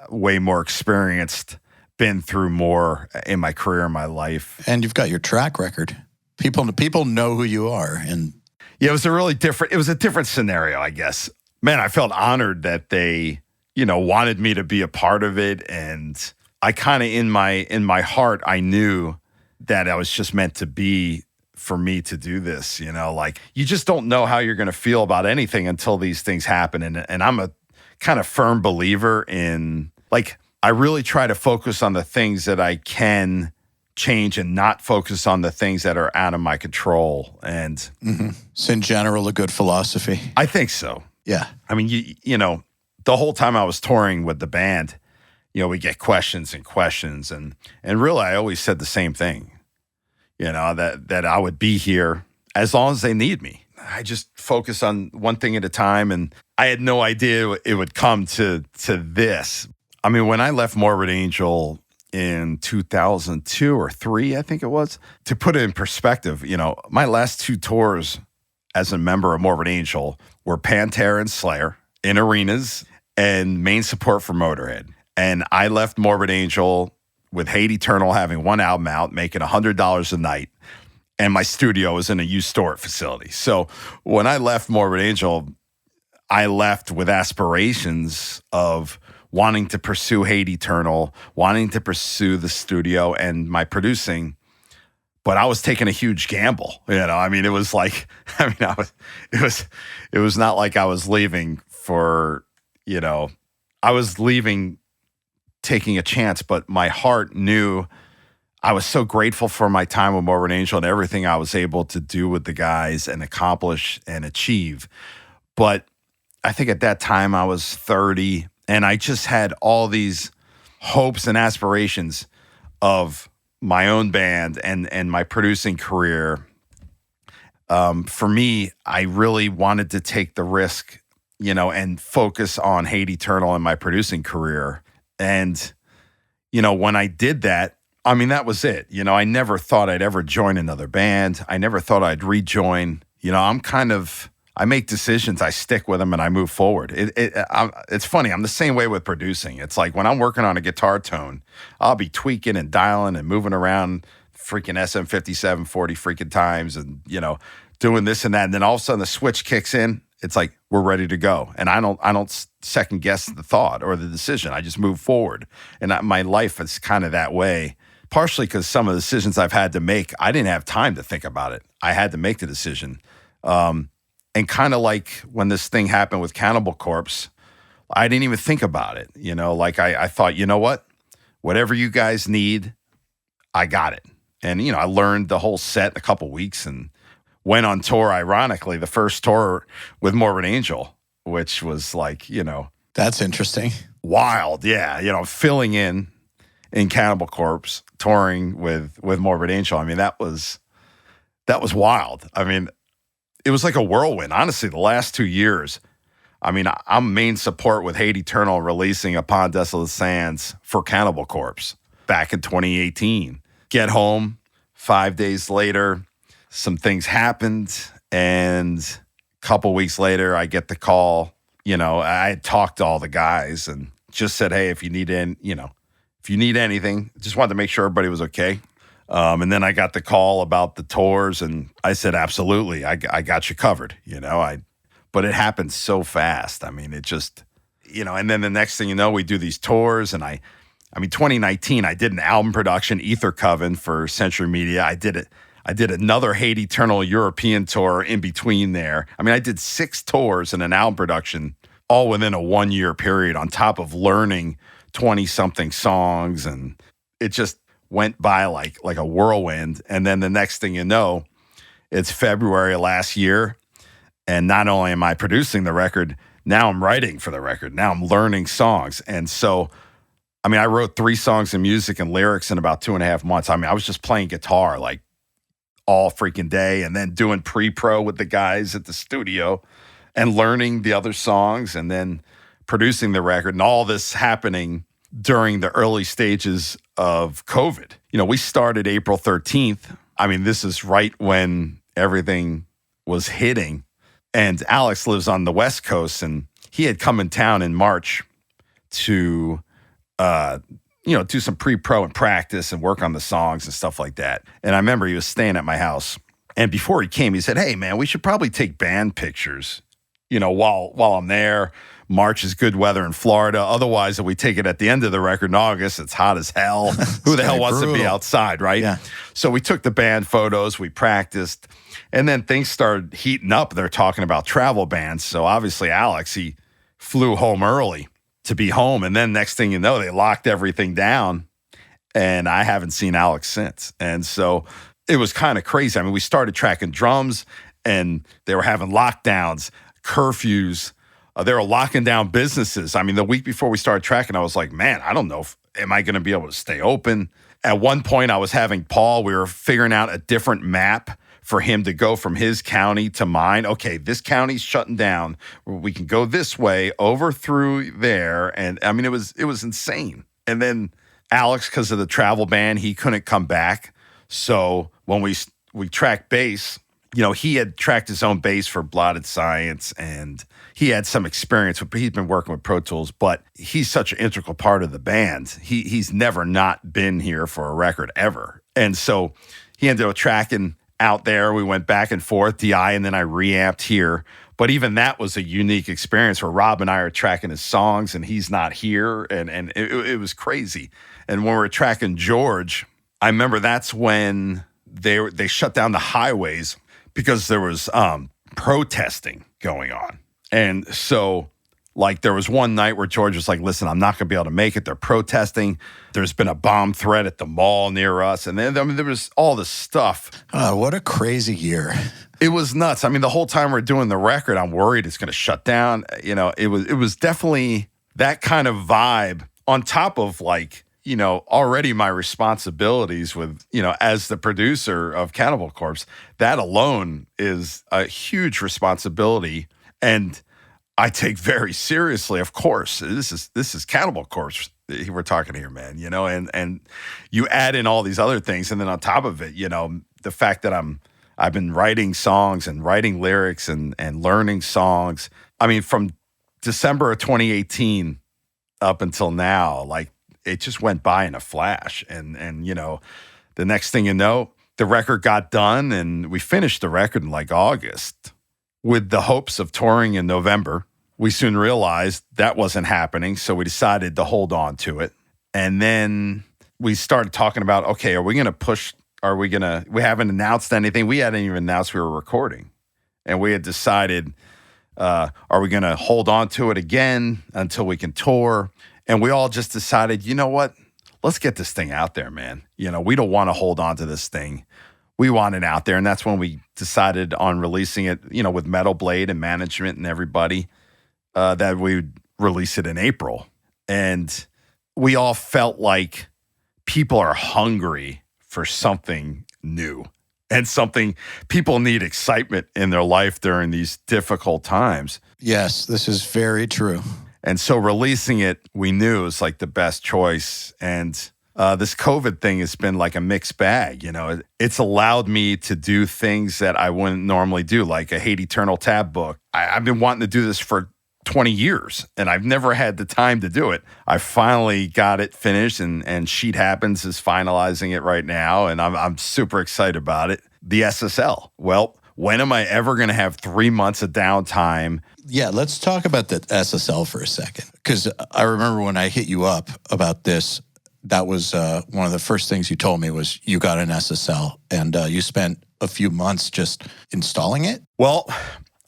way more experienced, been through more in my career, in my life. And you've got your track record. People know who you are. And yeah, it was a different scenario, I guess. Man, I felt honored that they, wanted me to be a part of it. And I kind of, in my heart, I knew that I was just meant to be for me to do this, like you just don't know how you're going to feel about anything until these things happen. And I'm a kind of firm believer in, like, I really try to focus on the things that I can change and not focus on the things that are out of my control. And it's in general a good philosophy. I think so. Yeah. I mean, the whole time I was touring with the band, we get questions and questions. And really, I always said the same thing, that I would be here as long as they need me. I just focus on one thing at a time. And I had no idea it would come to this. I mean, when I left Morbid Angel in 2002 or 3, I think it was, to put it in perspective, my last 2 tours as a member of Morbid Angel were Pantera and Slayer in arenas and main support for Motorhead. And I left Morbid Angel with Hate Eternal having 1 album out, making $100 a night. And my studio was in a used storage facility. So when I left Morbid Angel, I left with aspirations of wanting to pursue Hate Eternal, wanting to pursue the studio and my producing, but I was taking a huge gamble. I mean, it was like, it was not like I was leaving for, I was leaving taking a chance, but my heart knew. I was so grateful for my time with Morbid Angel and everything I was able to do with the guys and accomplish and achieve. But I think at that time I was 30, and I just had all these hopes and aspirations of my own band and my producing career. For me, I really wanted to take the risk, and focus on Hate Eternal and my producing career. And, when I did that, I mean, that was it. I never thought I'd ever join another band. I never thought I'd rejoin. I make decisions, I stick with them, and I move forward. It's funny. I'm the same way with producing. It's like when I'm working on a guitar tone, I'll be tweaking and dialing and moving around freaking SM57 40 freaking times and, doing this and that. And then all of a sudden the switch kicks in. It's like, we're ready to go. And I don't second guess the thought or the decision. I just move forward. And my life is kind of that way, partially because some of the decisions I've had to make, I didn't have time to think about it. I had to make the decision. And kind of like when this thing happened with Cannibal Corpse, I didn't even think about it. Like I thought, you know what? Whatever you guys need, I got it. And, I learned the whole set in a couple weeks and went on tour, ironically, the first tour with Morbid Angel, which was like, That's interesting. Wild. Yeah. Filling in Cannibal Corpse, touring with Morbid Angel. I mean, that was wild. I mean, it was like a whirlwind. Honestly, the last 2 years, I mean, I'm main support with Hate Eternal releasing Upon Desolate Sands for Cannibal Corpse back in 2018. Get home 5 days later, some things happened, and a couple weeks later, I get the call. I had talked to all the guys and just said, hey, if you need anything, just wanted to make sure everybody was okay. And then I got the call about the tours, and I said, absolutely, I got you covered, but it happened so fast. I mean, it just, and then the next thing you know, we do these tours, and 2019, I did an album production, Ether Coven, for Century Media. I did another Hate Eternal European tour in between there. I did 6 tours and an album production all within a 1-year period on top of learning 20-something songs. And it just went by like a whirlwind. And then the next thing you know, it's February of last year. And not only am I producing the record, now I'm writing for the record. Now I'm learning songs. And so, I wrote 3 songs of music and lyrics in about 2.5 months. I was just playing guitar like all freaking day, and then doing pre-pro with the guys at the studio and learning the other songs, and then producing the record, and all this happening during the early stages of COVID. We started April 13th. This is right when everything was hitting. And Alex lives on the West Coast, and he had come in town in March to do some pre-pro and practice and work on the songs and stuff like that. And I remember he was staying at my house. And before he came, he said, hey, man, we should probably take band pictures, while I'm there. March is good weather in Florida. Otherwise, if we take it at the end of the record in August, it's hot as hell. Who the hell wants to be outside, right? Yeah. So we took the band photos, we practiced, and then things started heating up. They're talking about travel bans. So obviously, Alex, he flew home early to be home. And then next thing you know, they locked everything down, and I haven't seen Alex since. And so it was kind of crazy. We started tracking drums, and they were having lockdowns, curfews. They were locking down businesses. The week before we started tracking, I was like, man, I don't know am I going to be able to stay open? At one point, I was having Paul, we were figuring out a different map for him to go from his county to mine. Okay, this county's shutting down. We can go this way over through there. And it was insane. And then Alex, because of the travel ban, he couldn't come back. So when we tracked bass, he had tracked his own bass for Blotted Science, and he had some experience. He's been working with Pro Tools, but he's such an integral part of the band. He's never not been here for a record ever. And so he ended up tracking out there. We went back and forth, DI, and then I reamped here. But even that was a unique experience where Rob and I are tracking his songs and he's not here. And it was crazy. And when we were tracking George, I remember that's when they shut down the highways because there was protesting going on. And so there was one night where George was like, listen, I'm not going to be able to make it. They're protesting. There's been a bomb threat at the mall near us. And then there was all this stuff. Oh, what a crazy year. It was nuts. The whole time we're doing the record, I'm worried it's going to shut down. It was definitely that kind of vibe on top of already my responsibilities with, as the producer of Cannibal Corpse. That alone is a huge responsibility. And I take very seriously, of course. This is Cannibal Corpse we're talking here, man, and you add in all these other things. And then on top of it, the fact that I've been writing songs and writing lyrics and learning songs. From December of 2018 up until now, it just went by in a flash. And the next thing you know, the record got done, and we finished the record in August with the hopes of touring in November. We soon realized that wasn't happening, so we decided to hold on to it. And then we started talking about, okay, are we going to push? We haven't announced anything. We hadn't even announced we were recording. And we had decided, are we going to hold on to it again until we can tour? And we all just decided, you know what? Let's get this thing out there, man. We don't want to hold on to this thing. We want it out there. And that's when we decided on releasing it, with Metal Blade and management and everybody, that we would release it in April. And we all felt like people are hungry for something new and something. People need excitement in their life during these difficult times. Yes, this is very true. And so releasing it, we knew was the best choice. And this COVID thing has been like a mixed bag. It's allowed me to do things that I wouldn't normally do, like a Hate Eternal tab book. I've been wanting to do this for 20 years, and I've never had the time to do it. I finally got it finished, and Sheet Happens is finalizing it right now, and I'm super excited about it. The SSL. Well, when am I ever going to have 3 months of downtime? Yeah, let's talk about the SSL for a second, because I remember when I hit you up about this, that was one of the first things you told me was you got an SSL, and you spent a few months just installing it? Well,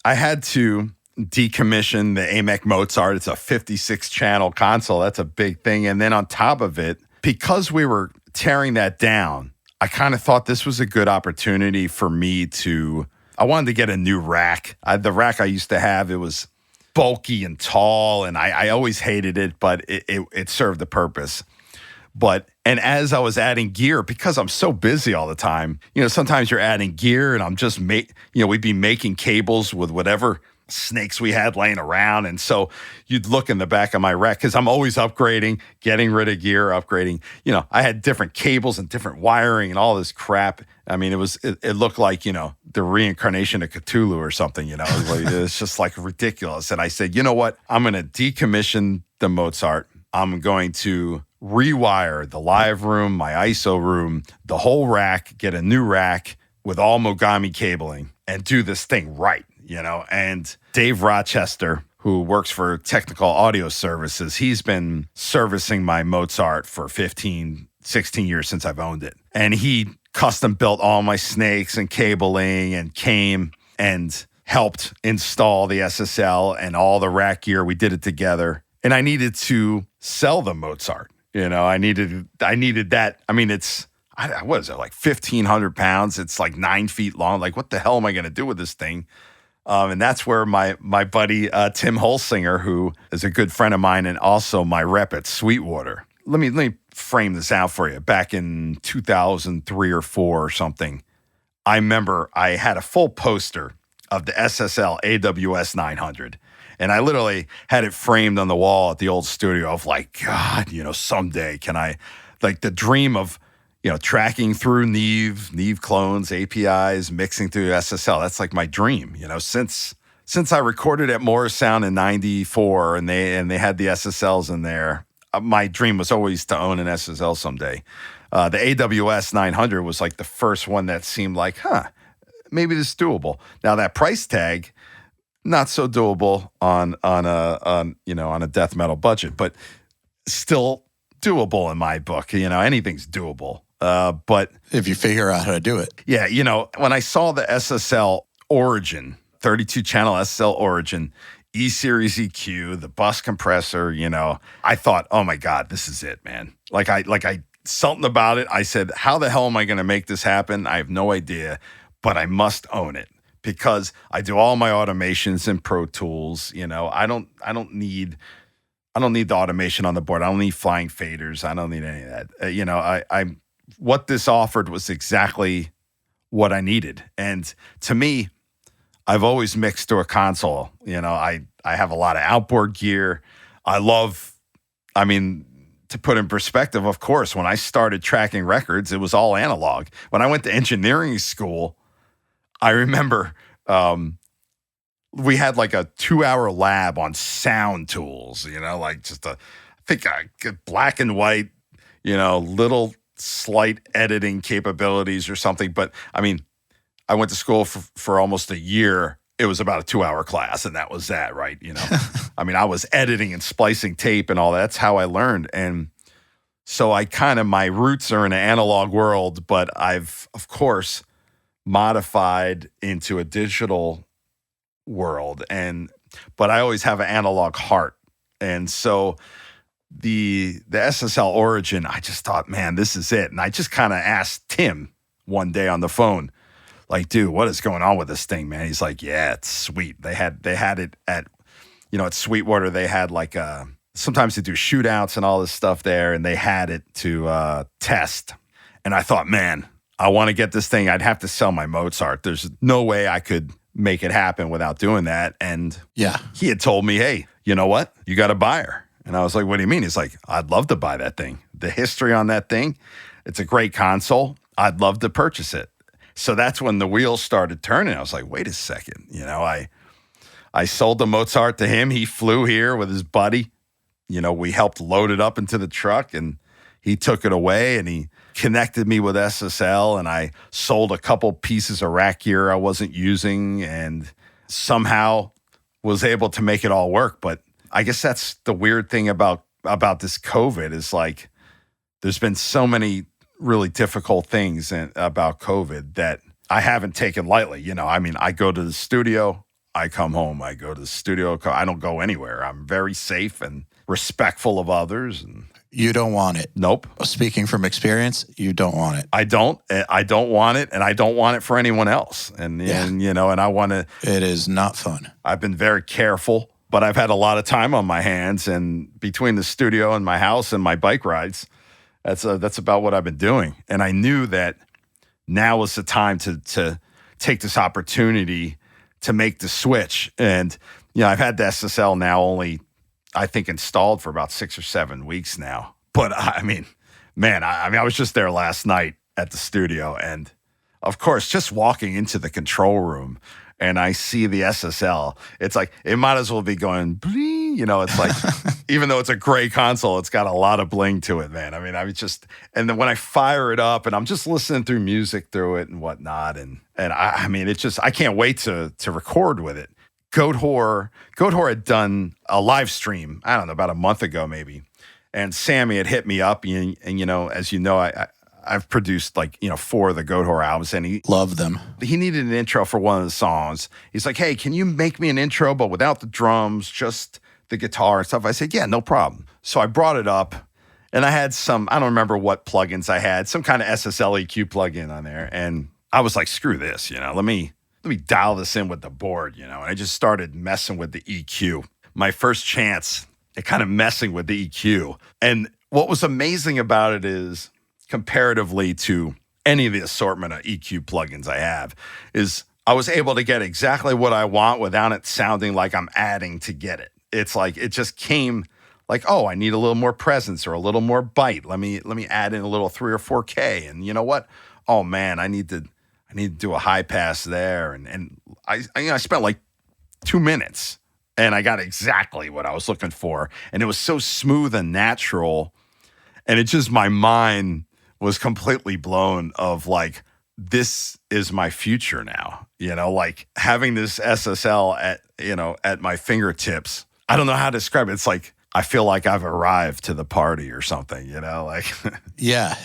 I had to decommission the AMEC Mozart. It's a 56-channel console. That's a big thing. And then on top of it, because we were tearing that down, I kind of thought this was a good opportunity for me I wanted to get a new rack. The rack I used to have, it was bulky and tall, and I always hated it, but it served the purpose. And as I was adding gear, because I'm so busy all the time, sometimes you're adding gear, and I'm just we'd be making cables with whatever snakes we had laying around. And so you'd look in the back of my rack, because I'm always upgrading, getting rid of gear, upgrading. I had different cables and different wiring and all this crap. I mean, it looked like, the reincarnation of Cthulhu or something, it's just like ridiculous. And I said, you know what? I'm going to decommission the Mozart. I'm going to rewire the live room, my ISO room, the whole rack, get a new rack with all Mogami cabling, and do this thing right. And Dave Rochester, who works for Technical Audio Services, he's been servicing my Mozart for 15, 16 years since I've owned it. And he custom built all my snakes and cabling, and came and helped install the SSL and all the rack gear. We did it together. And I needed to sell the Mozart. I needed that. I mean, what is it, like 1,500 pounds? It's like 9 feet long. Like, what the hell am I going to do with this thing? And that's where my buddy Tim Holsinger, who is a good friend of mine and also my rep at Sweetwater. Let me frame this out for you. Back in 2003 or 4 or something, I remember I had a full poster of the SSL AWS 900. And I literally had it framed on the wall at the old studio of like, God, someday can I, like the dream of, tracking through Neve clones, APIs, mixing through SSL. That's like my dream, since I recorded at Morrisound in 94 and they had the SSLs in there. My dream was always to own an SSL someday. The AWS 900 was like the first one that seemed like, maybe this is doable. Now that price tag, not so doable on a death metal budget, but still doable in my book. Anything's doable. But if you figure out how to do it. Yeah, when I saw the SSL Origin, 32-channel SSL Origin, E-Series EQ, the bus compressor, I thought, oh my God, this is it, man. Something about it. I said, how the hell am I going to make this happen? I have no idea, but I must own it. Because I do all my automations in Pro Tools, I don't need the automation on the board. I don't need flying faders. I don't need any of that. What this offered was exactly what I needed. And to me, I've always mixed to a console. I have a lot of outboard gear. To put in perspective, of course, when I started tracking records, it was all analog. When I went to engineering school, I remember we had like a 2-hour lab on sound tools, I think black and white, little slight editing capabilities or something. But I went to school for almost a year. It was about a 2-hour class, and that was that, right? I was editing and splicing tape and all that. That's how I learned. And so my roots are in an analog world, but I've, of course, modified into a digital world, but I always have an analog heart. And so the SSL Origin, I just thought, man, this is it. And I just kind of asked Tim one day on the phone, like, dude, what is going on with this thing, man? He's like, yeah, it's sweet. They had it at Sweetwater. They had sometimes they do shootouts and all this stuff there, and they had it to test. And I thought, man, I want to get this thing. I'd have to sell my Mozart. There's no way I could make it happen without doing that. And yeah, he had told me, hey, you know what? You got a buyer. And I was like, what do you mean? He's like, I'd love to buy that thing. the history on that thing. It's a great console. I'd love to purchase it. So that's when the wheels started turning. I was like, wait a second. I sold the Mozart to him. He flew here with his buddy. We helped load it up into the truck, and he took it away, and he connected me with SSL, and I sold a couple pieces of rack gear I wasn't using and somehow was able to make it all work. But I guess that's the weird thing about this COVID is like there's been so many really difficult things about COVID that I haven't taken lightly. I go to the studio, I come home, I go to the studio, I don't go anywhere. I'm very safe and respectful of others. And you don't want it. Nope. Speaking from experience, you don't want it. I don't want it, and I don't want it for anyone else. And I want to. It is not fun. I've been very careful, but I've had a lot of time on my hands, and between the studio and my house and my bike rides, that's about what I've been doing. And I knew that now was the time to take this opportunity to make the switch. And I've had the SSL now only, I think, installed for about 6 or 7 weeks now. But I was just there last night at the studio, and of course, just walking into the control room and I see the SSL, it's like, it might as well be going bling. It's like, even though it's a gray console, it's got a lot of bling to it, man. And then when I fire it up and I'm just listening through music through it and whatnot, and I can't wait to record with it. Goat Whore had done a live stream, I don't know, about a month ago maybe. And Sammy had hit me up, and as you know, I've produced 4 of the Goat Whore albums, and he love them. He needed an intro for one of the songs. He's like, hey, can you make me an intro, but without the drums, just the guitar and stuff? I said, yeah, no problem. So I brought it up, and I had I don't remember what plugins I had, some kind of SSL EQ plugin on there. And I was like, screw this, let me dial this in with the board, and I just started messing with the EQ. My first chance at kind of messing with the EQ. And what was amazing about it is, comparatively to any of the assortment of EQ plugins I have, is I was able to get exactly what I want without it sounding like I'm adding to get it. It's like, it just came like, oh, I need a little more presence or a little more bite. Let me add in a little 3 or 4K. And you know what? Oh man, I need to do a high pass there. And I spent like 2 minutes and I got exactly what I was looking for. And it was so smooth and natural. And it just, my mind was completely blown of like, this is my future now, like having this SSL at my fingertips. I don't know how to describe it. It's like, I feel like I've arrived to the party or something, like. Yeah.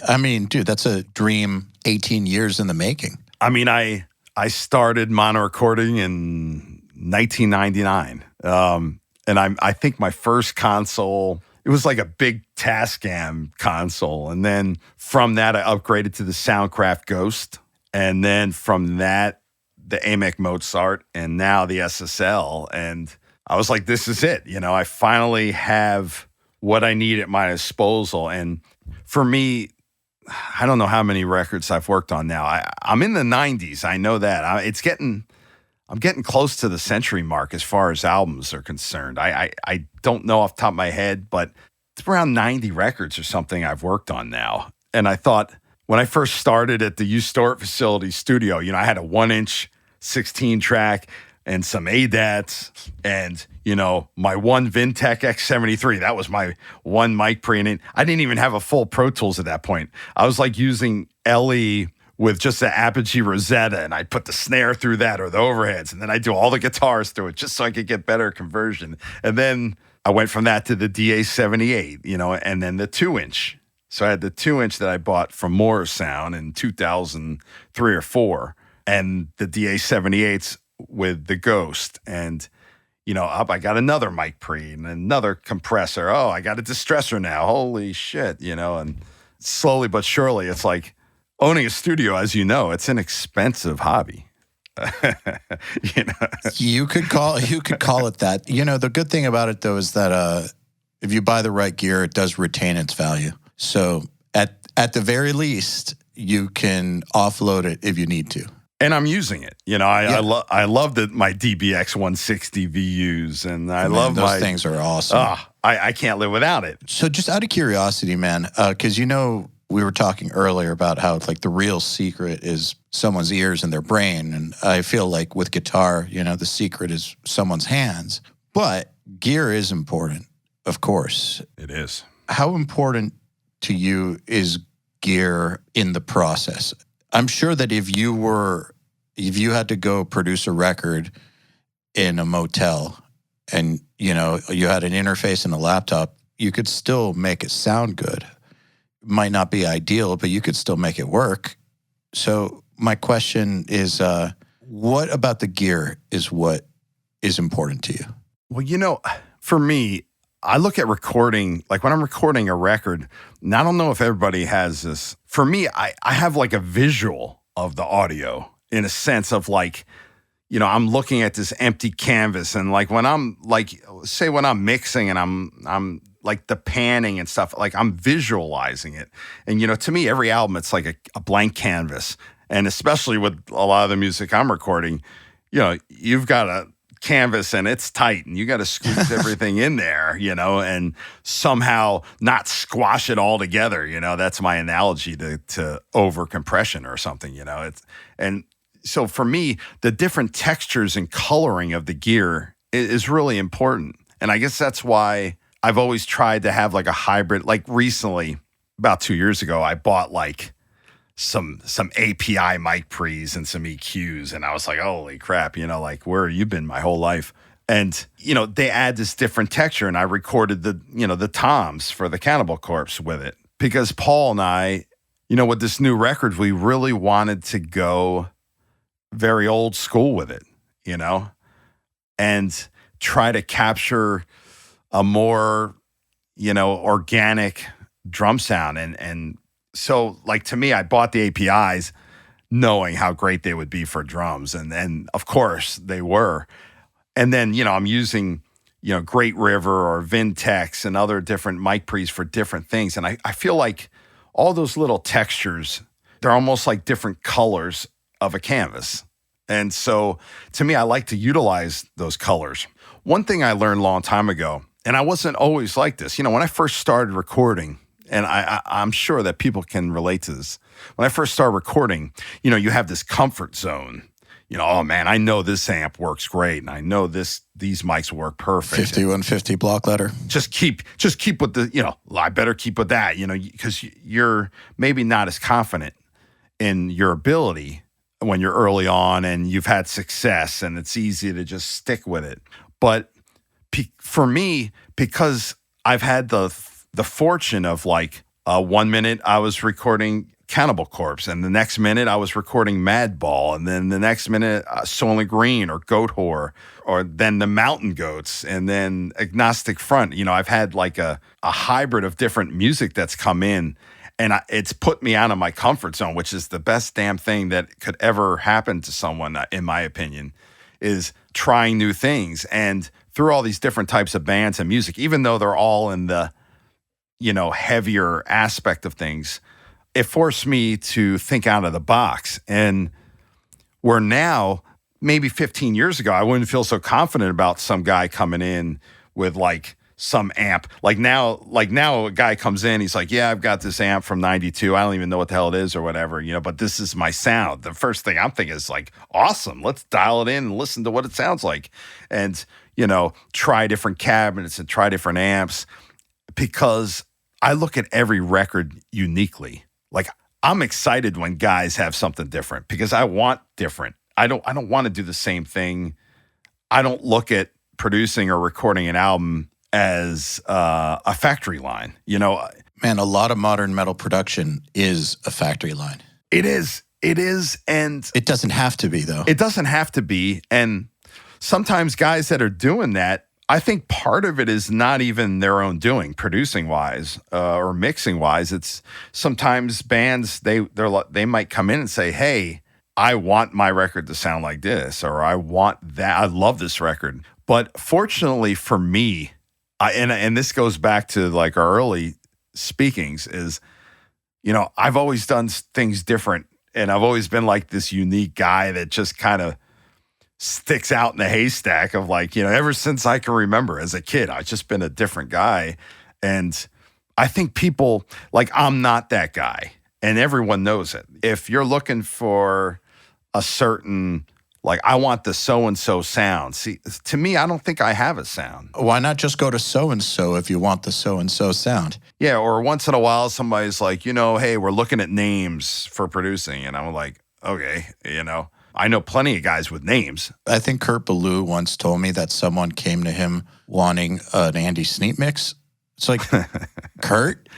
Dude, that's a dream 18 years in the making. I started mono recording in 1999. And I think my first console, it was like a big Tascam console. And then from that, I upgraded to the Soundcraft Ghost. And then from that, the AMEC Mozart, and now the SSL. And I was like, this is it. I finally have what I need at my disposal. And for me, I don't know how many records I've worked on now. I'm in the 90s. I know that. I'm getting close to the century mark as far as albums are concerned. I don't know off the top of my head, but it's around 90 records or something I've worked on now. And I thought, when I first started at the U Stort Facility studio, I had a 1-inch 16-track and some ADATs and, my one Vintech X73. That was my one mic pre. And I didn't even have a full Pro Tools at that point. I was like using LE with just the Apogee Rosetta, and I'd put the snare through that or the overheads, and then I'd do all the guitars through it just so I could get better conversion. And then I went from that to the DA78, and then the 2-inch. So I had the 2-inch that I bought from Moore Sound in 2003 or 4, and the DA78s with the Ghost. And, I got another mic pre and another compressor. Oh, I got a distressor now. Holy shit, and slowly but surely, it's like owning a studio, as you know, it's an expensive hobby. You could call it that. The good thing about it, though, is that if you buy the right gear, it does retain its value. So at the very least, you can offload it if you need to. And I'm using it. I love my DBX 160 VUs, and I love those things are awesome. I can't live without it. So just out of curiosity, man, because we were talking earlier about how like the real secret is someone's ears and their brain, and I feel like with guitar, the secret is someone's hands. But gear is important, of course. It is. How important to you is gear in the process? I'm sure that if you had to go produce a record in a motel and, you had an interface and a laptop, you could still make it sound good. It might not be ideal, but you could still make it work. So my question is, what about the gear is what is important to you? Well, for me, I look at recording, like when I'm recording a record, and I don't know if everybody has this. For me, I have like a visual of the audio in a sense of like, I'm looking at this empty canvas, and like when I'm like, say when I'm mixing and I'm like the panning and stuff, like I'm visualizing it. And, to me, every album, it's like a blank canvas. And especially with a lot of the music I'm recording, you've got a canvas and it's tight and you got to squeeze everything in there, and somehow not squash it all together. That's my analogy to over compression or something, and so for me, the different textures and coloring of the gear is really important. And I guess that's why I've always tried to have like a hybrid. Like recently, about 2 years ago, I bought like some API mic pre's and some EQs. And I was like, holy crap, like where have you been my whole life? And, they add this different texture, and I recorded the toms for the Cannibal Corpse with it because Paul and I, with this new record, we really wanted to go very old school with it, and try to capture a more, organic drum sound. And so like, to me, I bought the APIs knowing how great they would be for drums. And of course they were. And then, I'm using, Great River or Vintex and other different mic pre's for different things. And I feel like all those little textures, they're almost like different colors of a canvas. And so to me, I like to utilize those colors. One thing I learned a long time ago, and I wasn't always like this, when I first started recording, and I'm sure that people can relate to this. When I first started recording, you have this comfort zone. Oh man, I know this amp works great, and I know these mics work perfect. 5150 block letter. Just keep with the, I better keep with that, because you're maybe not as confident in your ability when you're early on and you've had success, and it's easy to just stick with it. But for me, because I've had the fortune of like 1 minute I was recording Cannibal Corpse, and the next minute I was recording Madball, and then the next minute Soylent Green or Goat Whore, or then the Mountain Goats, and then Agnostic Front. I've had like a hybrid of different music that's come in, and it's put me out of my comfort zone, which is the best damn thing that could ever happen to someone, in my opinion, is trying new things. And through all these different types of bands and music, even though they're all in the, heavier aspect of things, it forced me to think out of the box. And where now, maybe 15 years ago, I wouldn't feel so confident about some guy coming in with like some amp. Like now a guy comes in, he's like, yeah, I've got this amp from 92. I don't even know what the hell it is or whatever, but this is my sound. The first thing I'm thinking is like, awesome, let's dial it in and listen to what it sounds like. And, try different cabinets and try different amps, because I look at every record uniquely. Like, I'm excited when guys have something different because I want different. I don't want to do the same thing. I don't look at producing or recording an album as a factory line. Man, a lot of modern metal production is a factory line. It is. And it doesn't have to be, though. It doesn't have to be. And sometimes guys that are doing that, I think part of it is not even their own doing, producing wise or mixing wise. It's sometimes bands, they might come in and say, hey, I want my record to sound like this, or I want that. I love this record. But fortunately for me, and this goes back to like our early speakings, is, I've always done things different And I've always been like this unique guy that just kind of sticks out in the haystack of like, ever since I can remember as a kid, I've just been a different guy. And I think people, like, I'm not that guy. And everyone knows it. If you're looking for a certain, like, I want the so-and-so sound. See, to me, I don't think I have a sound. Why not just go to so-and-so if you want the so-and-so sound? Yeah, or once in a while, somebody's like, hey, we're looking at names for producing. And I'm like, okay, I know plenty of guys with names. I think Kurt Ballou once told me that someone came to him wanting an Andy Sneap mix. It's like, Kurt?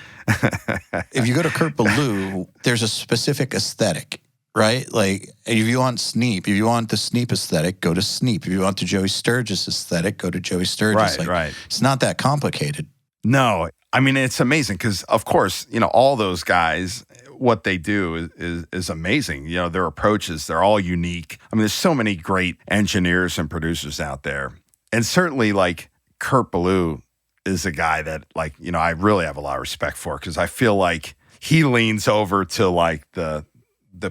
If you go to Kurt Ballou, there's a specific aesthetic, right? Like, if you want Sneap, if you want the Sneap aesthetic, go to Sneap. If you want the Joey Sturgis aesthetic, go to Joey Sturgis. Right. It's not that complicated. No, I mean, it's amazing because, of course, all those guys, what they do is amazing. Their approaches, they're all unique. I mean, there's so many great engineers and producers out there. And certainly, like, Kurt Ballou is a guy that, like, I really have a lot of respect for because I feel like he leans over to, like, the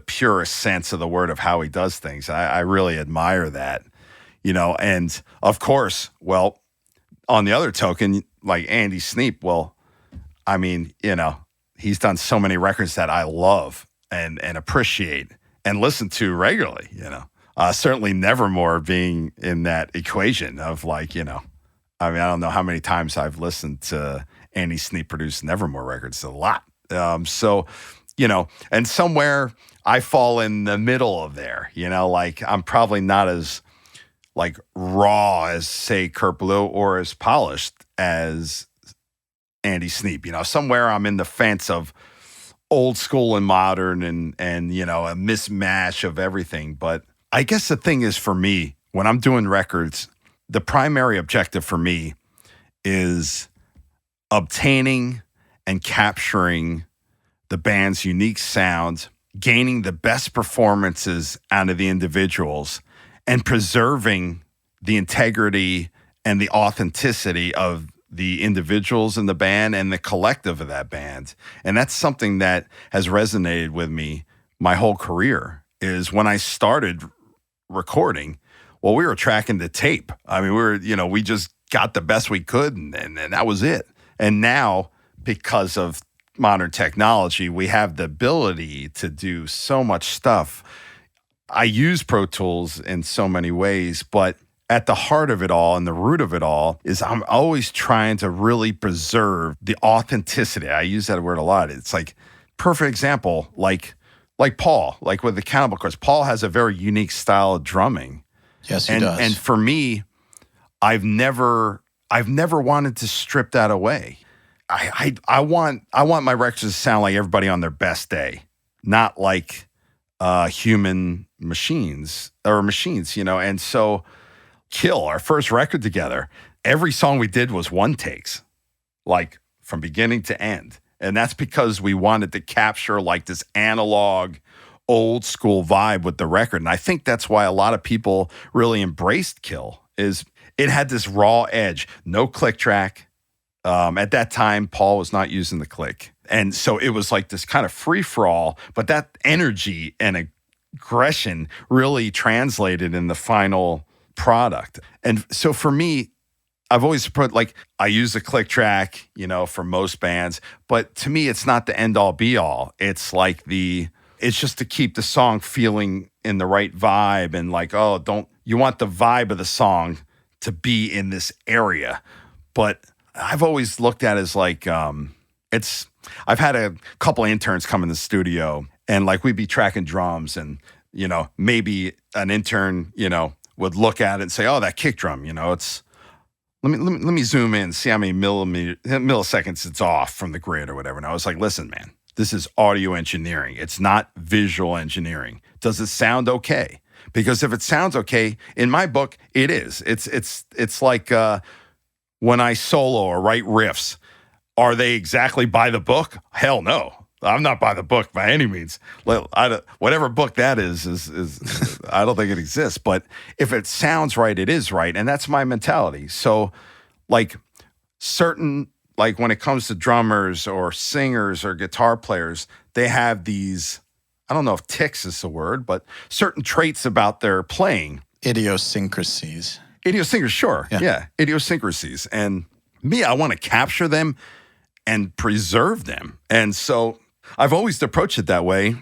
purest sense of the word of how he does things. I really admire that, and of course, well, on the other token, like Andy Sneap, well, I mean, he's done so many records that I love and appreciate and listen to regularly, certainly Nevermore being in that equation of like, I mean, I don't know how many times I've listened to Andy Sneap produce Nevermore records, a lot. So, and somewhere I fall in the middle of there, like I'm probably not as like raw as, say, Kurt Ballou or as polished as Andy Sneap. Somewhere I'm in the fence of old school and modern and a mismatch of everything. But I guess the thing is, for me, when I'm doing records, the primary objective for me is obtaining and capturing the band's unique sound, gaining the best performances out of the individuals, and preserving the integrity and the authenticity of the individuals in the band and the collective of that band. And that's something that has resonated with me my whole career, is when I started recording, well, we were tracking the tape. I mean, we just got the best we could, and that was it. And now, because of modern technology, we have the ability to do so much stuff. I use Pro Tools in so many ways, but at the heart of it all and the root of it all is I'm always trying to really preserve the authenticity. I use that word a lot. It's like, perfect example, like Paul, like with the Cannibal Corpse. Paul has a very unique style of drumming. Yes, he does. And for me, I've never wanted to strip that away. I want my records to sound like everybody on their best day, not like human machines. And so Kill, our first record together, every song we did was one takes, like from beginning to end. And that's because we wanted to capture like this analog, old school vibe with the record. And I think that's why a lot of people really embraced Kill, is it had this raw edge, no click track. At that time, Paul was not using the click. And so it was like this kind of free-for-all, but that energy and aggression really translated in the final product. And so for me, I've always put, like, I use the click track, for most bands, but to me, it's not the end-all be-all. It's like it's just to keep the song feeling in the right vibe, and like, you want the vibe of the song to be in this area. But I've always looked at it as like, I've had a couple of interns come in the studio, and like we'd be tracking drums, and maybe an intern would look at it and say, "Oh, that kick drum, it's let me zoom in, see how many milliseconds it's off from the grid or whatever." And I was like, "Listen, man, this is audio engineering. It's not visual engineering. Does it sound okay? Because if it sounds okay, in my book, it is. It's like when I solo or write riffs, are they exactly by the book? Hell no. I'm not by the book by any means. Whatever book that is I don't think it exists. But if it sounds right, it is right. And that's my mentality. So like when it comes to drummers or singers or guitar players, they have these, I don't know if tics is the word, but certain traits about their playing. Idiosyncrasies. Idiosyncrasies, sure. Yeah. Idiosyncrasies. And me, I want to capture them and preserve them. And so I've always approached it that way.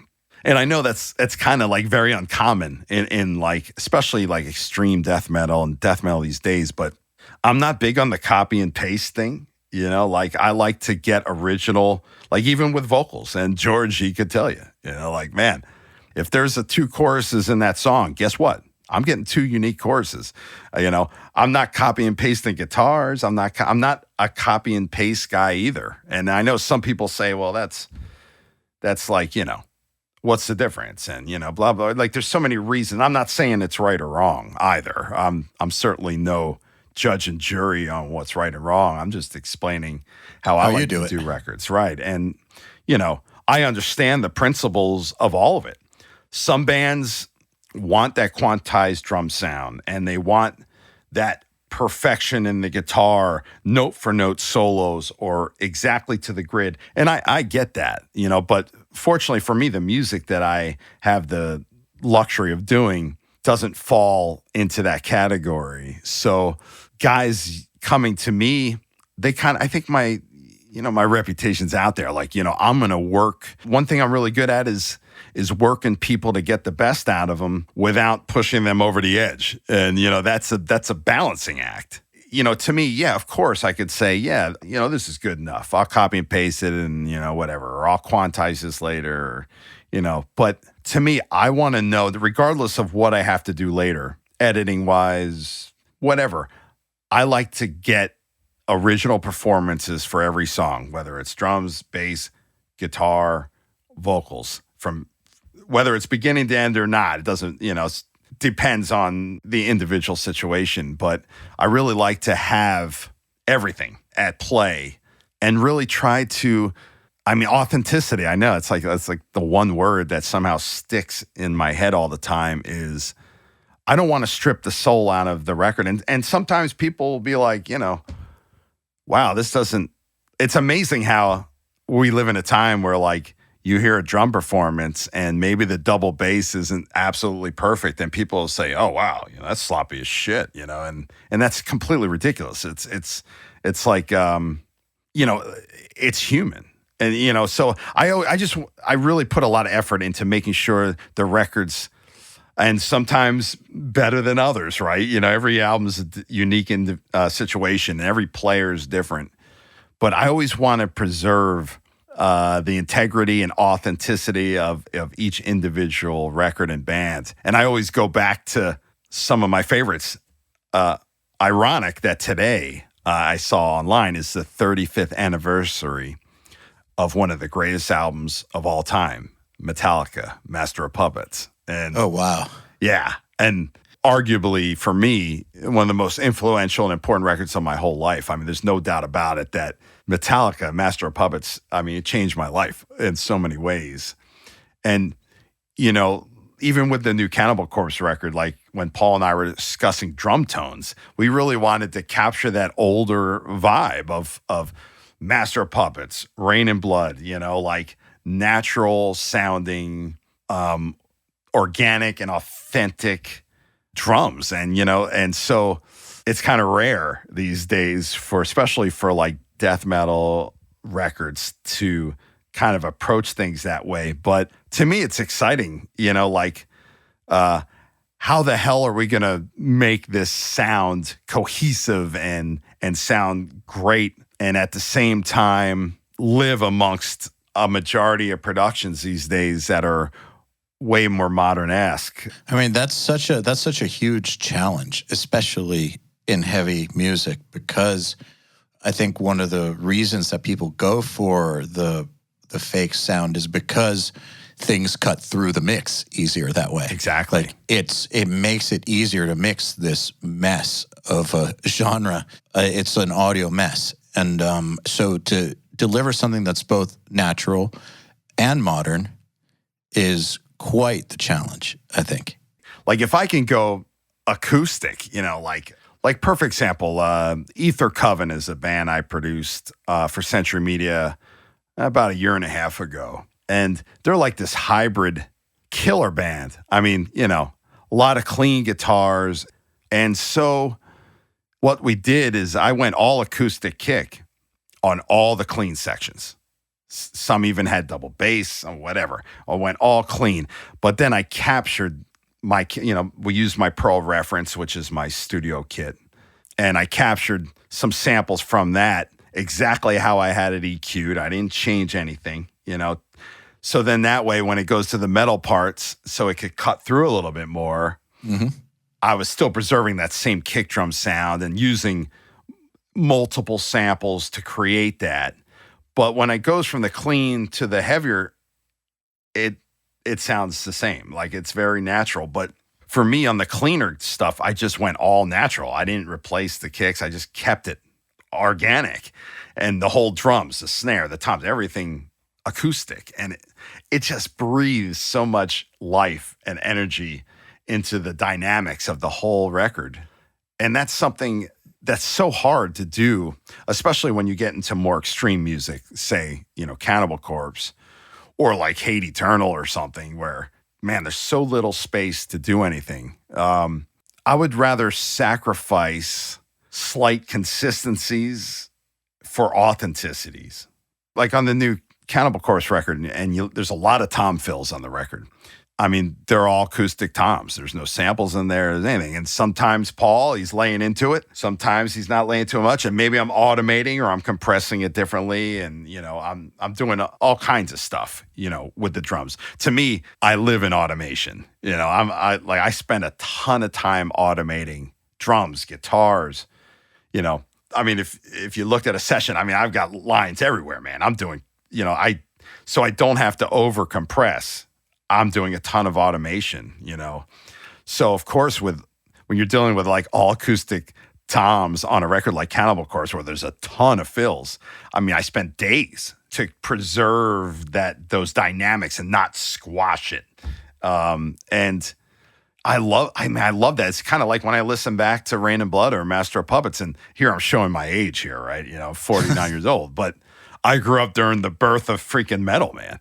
And I know that's kind of like very uncommon in like, especially like extreme death metal and death metal these days. But I'm not big on the copy and paste thing. You know, like I like to get original, like even with vocals. And George, he could tell you, you know, like, man, if there's 2 choruses in that song, guess what? I'm getting 2 unique choruses. You know, I'm not copy and pasting guitars. I'm not a copy and paste guy either. And I know some people say, well, that's like, you know, what's the difference? And, you know, blah, blah. Like there's so many reasons. I'm not saying it's right or wrong either. I'm certainly no judge and jury on what's right and wrong. I'm just explaining how I like to do records. Right. And, you know, I understand the principles of all of it. Some bands want that quantized drum sound and they want that perfection in the guitar, note for note solos or exactly to the grid. And I get that, you know, but fortunately for me, the music that I have the luxury of doing doesn't fall into that category. So guys coming to me, they I think my reputation's out there. Like, you know, I'm going to work. One thing I'm really good at is working people to get the best out of them without pushing them over the edge. And, you know, that's a balancing act. You know, to me, yeah, of course I could say, yeah, you know, this is good enough. I'll copy and paste it and, you know, whatever, or I'll quantize this later, or, you know, but to me, I want to know that regardless of what I have to do later, editing wise, whatever, I like to get original performances for every song, whether it's drums, bass, guitar, vocals, from whether it's beginning to end or not. It doesn't, you know, depends on the individual situation. But I really like to have everything at play and really try to, I mean, authenticity. I know that's like the one word that somehow sticks in my head all the time is I don't want to strip the soul out of the record. And sometimes people will be like, you know, wow, it's amazing how we live in a time where like you hear a drum performance and maybe the double bass isn't absolutely perfect. And people will say, oh, wow, you know, that's sloppy as shit, you know, and that's completely ridiculous. It's like, you know, it's human. And, you know, so I really put a lot of effort into making sure the records, and sometimes better than others, right? You know, every album is a unique situation. Every player is different. But I always want to preserve the integrity and authenticity of each individual record and band. And I always go back to some of my favorites. Ironic that today I saw online is the 35th anniversary of one of the greatest albums of all time, Metallica, Master of Puppets. And oh, wow. Yeah. And arguably, for me, one of the most influential and important records of my whole life. I mean, there's no doubt about it that Metallica, Master of Puppets, I mean, it changed my life in so many ways. And, you know, even with the new Cannibal Corpse record, like when Paul and I were discussing drum tones, we really wanted to capture that older vibe of Master of Puppets, Rain and Blood, you know, like natural sounding, organic and authentic drums. And, you know, and so it's kind of rare these days especially for like death metal records to kind of approach things that way. But to me, it's exciting, you know, like, how the hell are we going to make this sound cohesive and sound great and at the same time live amongst a majority of productions these days that are way more modern-esque? I mean, that's such a huge challenge, especially in heavy music, because I think one of the reasons that people go for the fake sound is because things cut through the mix easier that way. Exactly. Like it makes it easier to mix this mess of a genre. It's an audio mess. And so to deliver something that's both natural and modern is quite the challenge, I think. Like if I can go acoustic, you know, like perfect example, Ether Coven is a band I produced for Century Media about a year and a half ago. And they're like this hybrid killer band. I mean, a lot of clean guitars. And so what we did is I went all acoustic kick on all the clean sections. Some even had double bass or whatever. I went all clean. But then I captured we used my Pearl reference, which is my studio kit. And I captured some samples from that, exactly how I had it EQ'd. I didn't change anything, So then that way, when it goes to the metal parts, so it could cut through a little bit more, I was still preserving that same kick drum sound and using multiple samples to create that. But when it goes from the clean to the heavier, it sounds the same. Like, it's very natural. But for me, on the cleaner stuff, I just went all natural. I didn't replace the kicks. I just kept it organic. And the whole drums, the snare, the toms, everything acoustic. And it just breathes so much life and energy into the dynamics of the whole record. And that's something that's so hard to do, especially when you get into more extreme music, say, Cannibal Corpse, or like Hate Eternal or something, where, man, there's so little space to do anything. I would rather sacrifice slight consistencies for authenticities. Like on the new Cannibal Corpse record, and there's a lot of tom fills on the record. I mean, they're all acoustic toms. There's no samples in there, there's anything. And sometimes Paul, he's laying into it. Sometimes he's not laying too much. And maybe I'm automating or I'm compressing it differently. And, I'm doing all kinds of stuff, with the drums. To me, I live in automation. I spend a ton of time automating drums, guitars, I mean, if you looked at a session, I mean, I've got lines everywhere, man. I'm doing, so I don't have to over compress. I'm doing a ton of automation, So of course, when you're dealing with like all acoustic toms on a record like Cannibal Corpse, where there's a ton of fills, I mean, I spent days to preserve those dynamics and not squash it. And I love that. It's kind of like when I listen back to Rain and Blood or Master of Puppets, and here I'm showing my age here, right? 49 years old, but I grew up during the birth of freaking metal, man.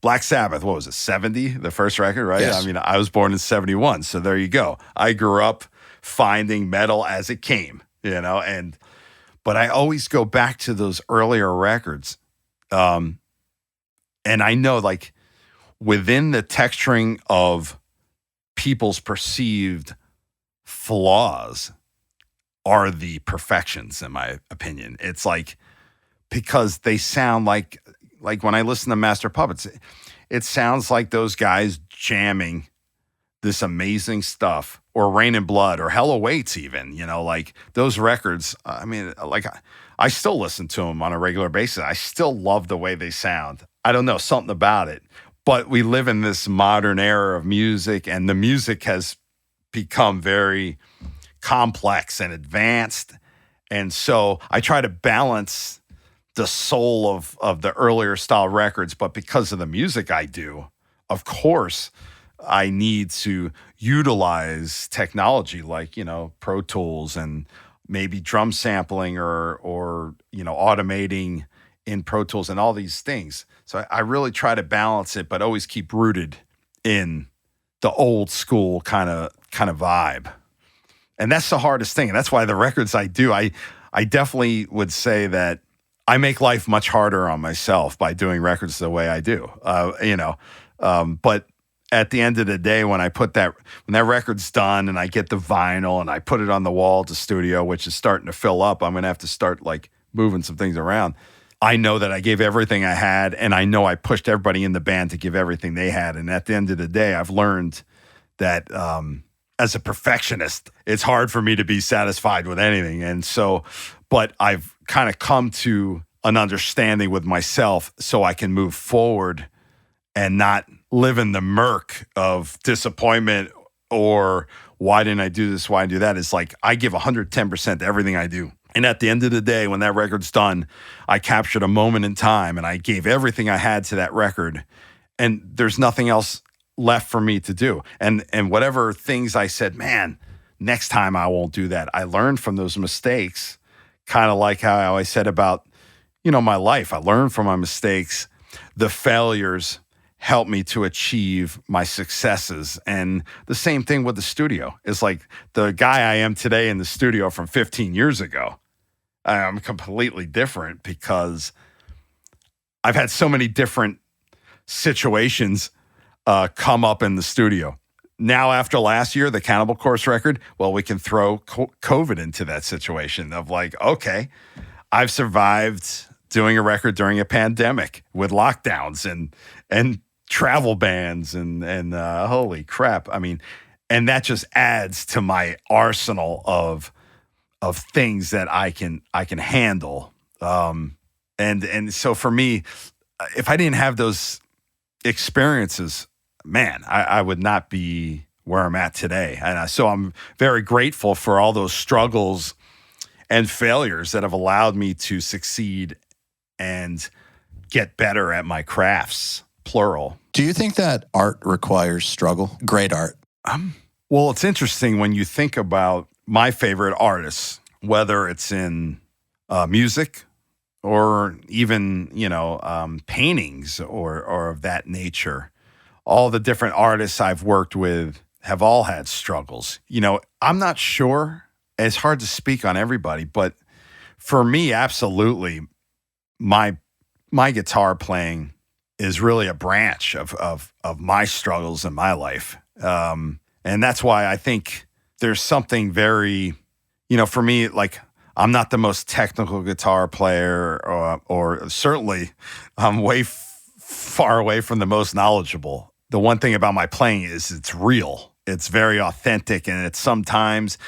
Black Sabbath, what was it, 70, the first record, right? Yes. I mean, I was born in 71, so there you go. I grew up finding metal as it came, but I always go back to those earlier records. And I know, like, within the texturing of people's perceived flaws are the perfections, in my opinion. It's like, because they sound like when I listen to Master Puppets, it sounds like those guys jamming this amazing stuff, or Rain and Blood, or Hell Awaits even, like those records. I mean, like, I still listen to them on a regular basis. I still love the way they sound. I don't know, something about it. But we live in this modern era of music, and the music has become very complex and advanced. And so I try to balance the soul of the earlier style records, but because of the music I do, of course, I need to utilize technology like, Pro Tools and maybe drum sampling or automating in Pro Tools and all these things. So I really try to balance it, but always keep rooted in the old school kind of vibe. And that's the hardest thing. And that's why the records I do, I definitely would say that I make life much harder on myself by doing records the way I do, but at the end of the day, when that record's done and I get the vinyl and I put it on the wall at the studio, which is starting to fill up, I'm going to have to start like moving some things around. I know that I gave everything I had, and I know I pushed everybody in the band to give everything they had. And at the end of the day, I've learned that, as a perfectionist, it's hard for me to be satisfied with anything. And so, but I've kind of come to an understanding with myself so I can move forward and not live in the murk of disappointment or why didn't I do this? Why didn't I do that? It's like I give 110% to everything I do. And at the end of the day, when that record's done, I captured a moment in time and I gave everything I had to that record. And there's nothing else left for me to do. And whatever things I said, man, next time I won't do that. I learned from those mistakes, kind of like how I said about, my life. I learned from my mistakes. The failures helped me to achieve my successes. And the same thing with the studio. It's like the guy I am today in the studio from 15 years ago, I'm completely different because I've had so many different situations come up in the studio. Now, after last year, the Cannibal Corpse record, well, we can throw COVID into that situation of like, okay, I've survived doing a record during a pandemic with lockdowns and travel bans and holy crap. I mean, and that just adds to my arsenal of things that I can handle. And so for me, if I didn't have those experiences, man, I would not be where I'm at today. And so I'm very grateful for all those struggles and failures that have allowed me to succeed and get better at my crafts, plural. Do you think that art requires struggle? Great art. Well, it's interesting when you think about my favorite artists, whether it's in music or even, paintings or of that nature. All the different artists I've worked with have all had struggles. I'm not sure. It's hard to speak on everybody, but for me, absolutely, my guitar playing is really a branch of my struggles in my life. And that's why I think there's something very, for me, like I'm not the most technical guitar player or certainly I'm way far away from the most knowledgeable. The one thing about my playing is it's real. It's very authentic. And it's sometimes,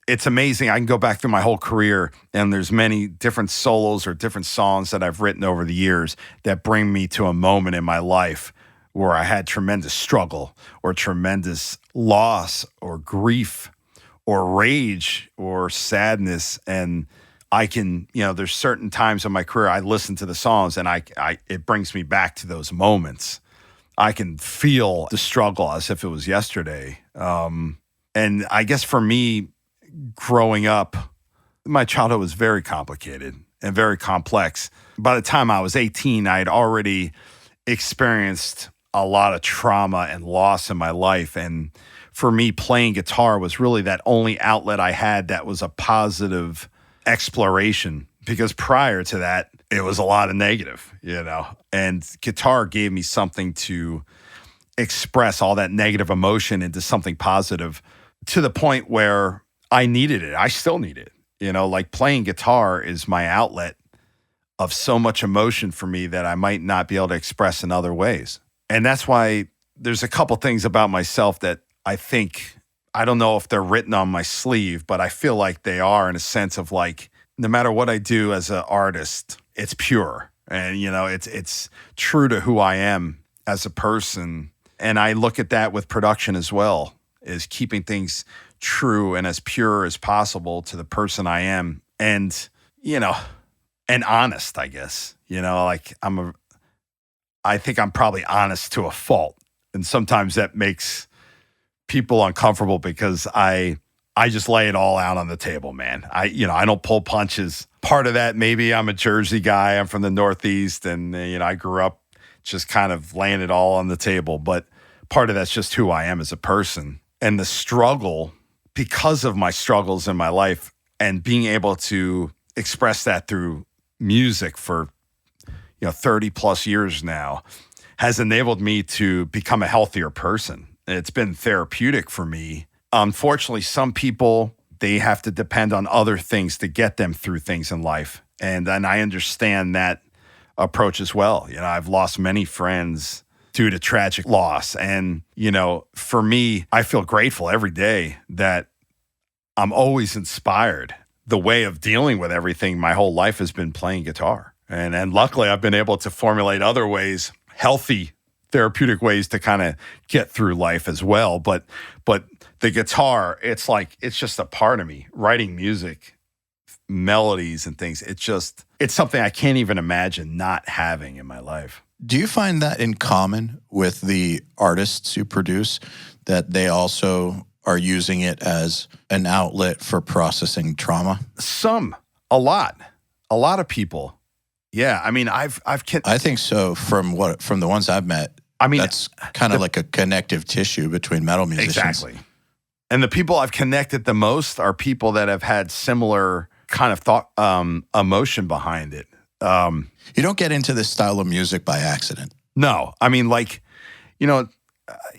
it's amazing. I can go back through my whole career and there's many different solos or different songs that I've written over the years that bring me to a moment in my life where I had tremendous struggle or tremendous loss or grief or rage or sadness. And I can, there's certain times in my career I listen to the songs and it brings me back to those moments. I can feel the struggle as if it was yesterday. And I guess for me, growing up, my childhood was very complicated and very complex. By the time I was 18, I had already experienced a lot of trauma and loss in my life. And for me, playing guitar was really that only outlet I had that was a positive exploration. Because prior to that, it was a lot of negative, and guitar gave me something to express all that negative emotion into something positive to the point where I needed it. I still need it, like playing guitar is my outlet of so much emotion for me that I might not be able to express in other ways. And that's why there's a couple things about myself that I think, I don't know if they're written on my sleeve, but I feel like they are in a sense of like, no matter what I do as an artist, it's pure. And, it's true to who I am as a person. And I look at that with production as well, is keeping things true and as pure as possible to the person I am. And, and honest, I guess, like I think I'm probably honest to a fault. And sometimes that makes people uncomfortable because I just lay it all out on the table, man. I don't pull punches. Part of that, maybe I'm a Jersey guy. I'm from the Northeast and, I grew up just kind of laying it all on the table. But part of that's just who I am as a person. And the struggle, because of my struggles in my life and being able to express that through music for, 30 plus years now, has enabled me to become a healthier person. It's been therapeutic for me. Unfortunately, some people, they have to depend on other things to get them through things in life. And I understand that approach as well. I've lost many friends due to tragic loss. And, for me, I feel grateful every day that I'm always inspired. The way of dealing with everything my whole life has been playing guitar. And luckily, I've been able to formulate other ways, healthy, therapeutic ways to kind of get through life as well. But the guitar, it's just a part of me. Writing music, melodies and things, it's something I can't even imagine not having in my life. Do you find that in common with the artists you produce, that they also are using it as an outlet for processing trauma? A lot of people, Yeah. I mean, I think so. From the ones I've met, I mean, that's kind of like a connective tissue between metal musicians. Exactly. And the people I've connected the most are people that have had similar kind of thought, emotion behind it. You don't get into this style of music by accident. No. I mean, like, you know,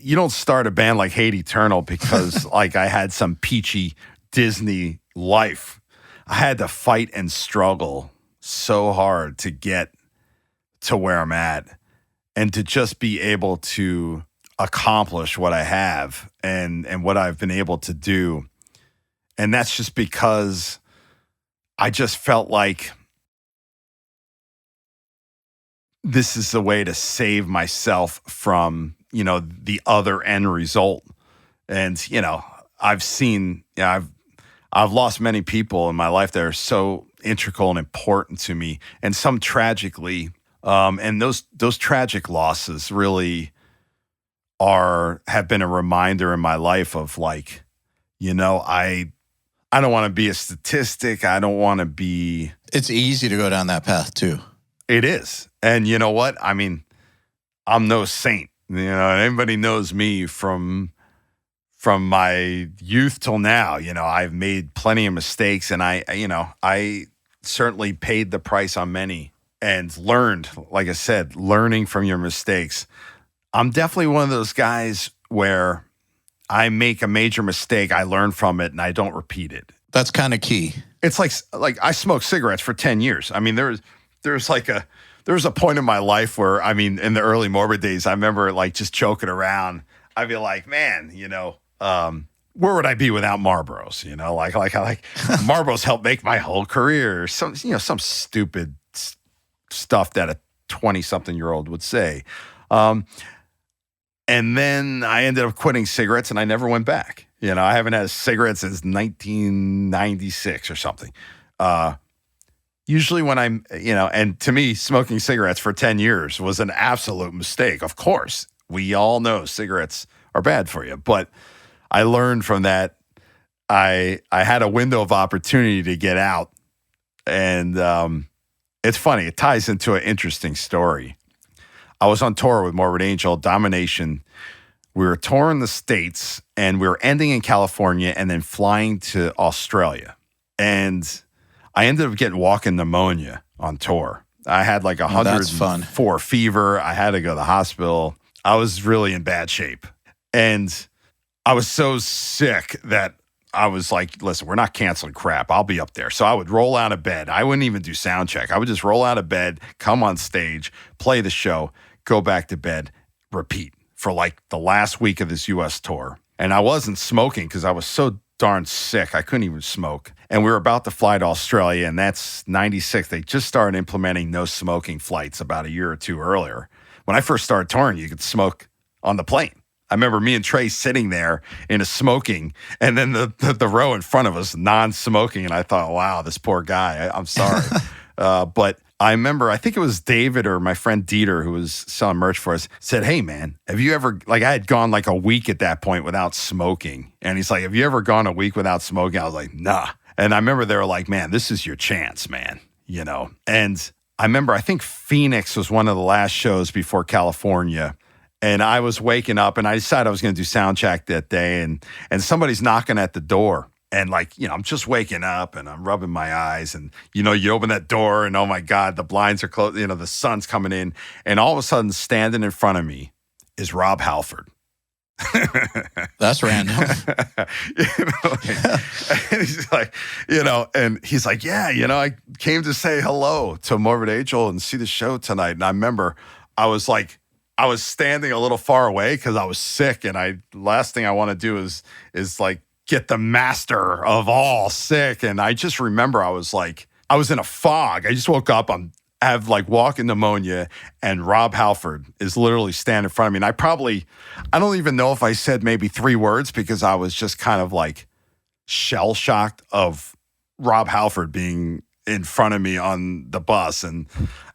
you don't start a band like Hate Eternal because like I had some peachy Disney life. I had to fight and struggle so hard to get to where I'm at and to just be able to accomplish what I have and what I've been able to do. And that's just because I just felt like this is a way to save myself from, you know, the other end result. And, you know, I've lost many people in my life that are so integral and important to me, and some tragically. And those tragic losses really have been a reminder in my life of like, you know, I don't want to be a statistic. I don't want to be. It's easy to go down that path too. It is. And you know what? I mean, I'm no saint. You know, and anybody knows me from my youth till now. You know, I've made plenty of mistakes, and I certainly paid the price on many and learned, like I said, learning from your mistakes. I'm definitely one of those guys where I make a major mistake, I learn from it, and I don't repeat it. That's kind of key. It's like I smoked cigarettes for 10 years. I mean, there was a point in my life where, I mean, in the early Morbid days, I remember like just joking around. I'd be like, man, you know, where would I be without Marlboros? You know, like Marlboros helped make my whole career. Some stupid stuff that a 20-something-year-old would say. And then I ended up quitting cigarettes, and I never went back. You know, I haven't had a cigarette since 1996 or something. Usually when I'm, you know, and to me, smoking cigarettes for 10 years was an absolute mistake. Of course, we all know cigarettes are bad for you, but I learned from that. I had a window of opportunity to get out, and it's funny. It ties into an interesting story. I was on tour with Morbid Angel, Domination. We were touring the States, and we were ending in California and then flying to Australia. And I ended up getting walking pneumonia on tour. I had like 104 fever. I had to go to the hospital. I was really in bad shape. And I was so sick that I was like, listen, we're not canceling crap. I'll be up there. So I would roll out of bed. I wouldn't even do sound check. I would just roll out of bed, come on stage, play the show, go back to bed, repeat for like the last week of this U.S. tour. And I wasn't smoking because I was so darn sick. I couldn't even smoke. And we were about to fly to Australia, and that's 96. They just started implementing no smoking flights about a year or two earlier. When I first started touring, you could smoke on the plane. I remember me and Trey sitting there in a smoking, and then the row in front of us non-smoking, and I thought, wow, this poor guy. I'm sorry. But I remember, I think it was David or my friend Dieter, who was selling merch for us, said, hey, man, have you ever, like I had gone like a week at that point without smoking. And he's like, have you ever gone a week without smoking? I was like, nah. And I remember they were like, man, this is your chance, man, you know. And I remember, I think Phoenix was one of the last shows before California. And I was waking up, and I decided I was going to do sound check that day. And somebody's knocking at the door. And like, you know, I'm just waking up and I'm rubbing my eyes, and, you know, you open that door and, oh my God, the blinds are closed, you know, the sun's coming in, and all of a sudden standing in front of me is Rob Halford. That's random. You know, and he's like, you know, and he's like, yeah, you know, I came to say hello to Morbid Angel and see the show tonight. And I remember I was standing a little far away because I was sick, and last thing I want to do is like get the master of all sick. And I just remember I was in a fog. I just woke up. I have like walking pneumonia, and Rob Halford is literally standing in front of me. And I don't even know if I said maybe 3 words, because I was just kind of like shell shocked of Rob Halford being in front of me on the bus. And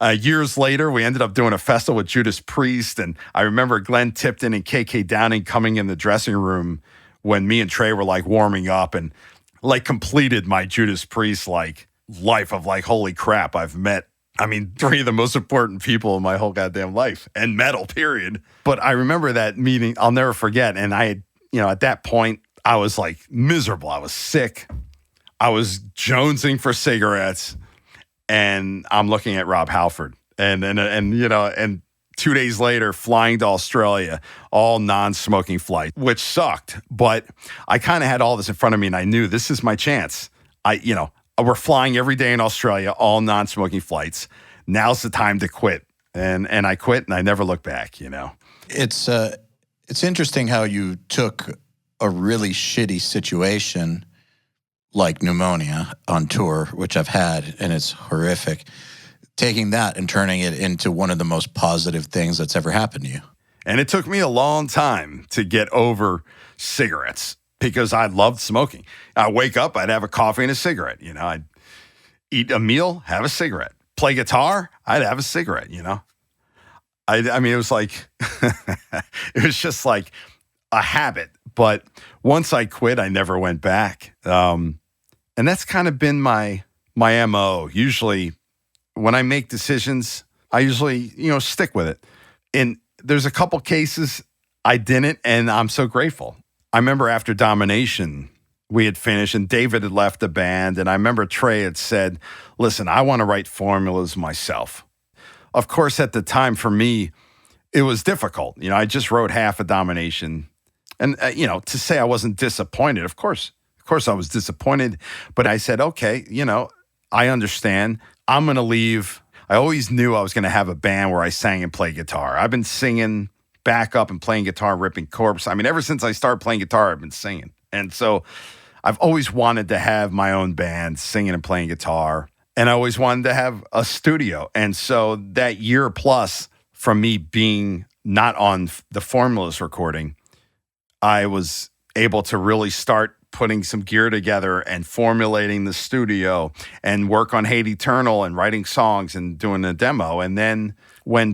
years later, we ended up doing a festival with Judas Priest. And I remember Glenn Tipton and KK Downing coming in the dressing room when me and Trey were like warming up, and like completed my Judas Priest like life of like, holy crap, I've met I mean, three of the most important people in my whole goddamn life, and metal, period. But I remember that meeting. I'll never forget. And I had, at that point, I was like miserable. I was sick. I was jonesing for cigarettes. And I'm looking at Rob Halford. And 2 days later, flying to Australia, all non-smoking flight, which sucked. But I kind of had all this in front of me, and I knew this is my chance. We're flying every day in Australia, all non-smoking flights. Now's the time to quit. And I quit, and I never looked back, It's interesting how you took a really shitty situation like pneumonia on tour, which I've had, and it's horrific, taking that and turning it into one of the most positive things that's ever happened to you. And it took me a long time to get over cigarettes because I loved smoking. I'd wake up, I'd have a coffee and a cigarette. I'd eat a meal, have a cigarette. Play guitar, I'd have a cigarette, I mean, it was like, it was just like a habit. But once I quit, I never went back. And that's kind of been my MO. Usually, when I make decisions, I usually, stick with it. And there's a couple cases I didn't, and I'm so grateful. I remember after Domination, we had finished, and David had left the band, and I remember Trey had said, listen, I want to write formulas myself. Of course, at the time, for me, it was difficult. I just wrote half of Domination. And, to say I wasn't disappointed, of course I was disappointed. But I said, okay, I understand. I'm going to leave. I always knew I was going to have a band where I sang and played guitar. I've been singing backup and playing guitar, ripping Corpse. I mean, ever since I started playing guitar, I've been singing. And so I've always wanted to have my own band, singing and playing guitar. And I always wanted to have a studio. And so that year plus from me being not on the Formulas recording, I was able to really start putting some gear together and formulating the studio and work on Hate Eternal and writing songs and doing a demo. And then when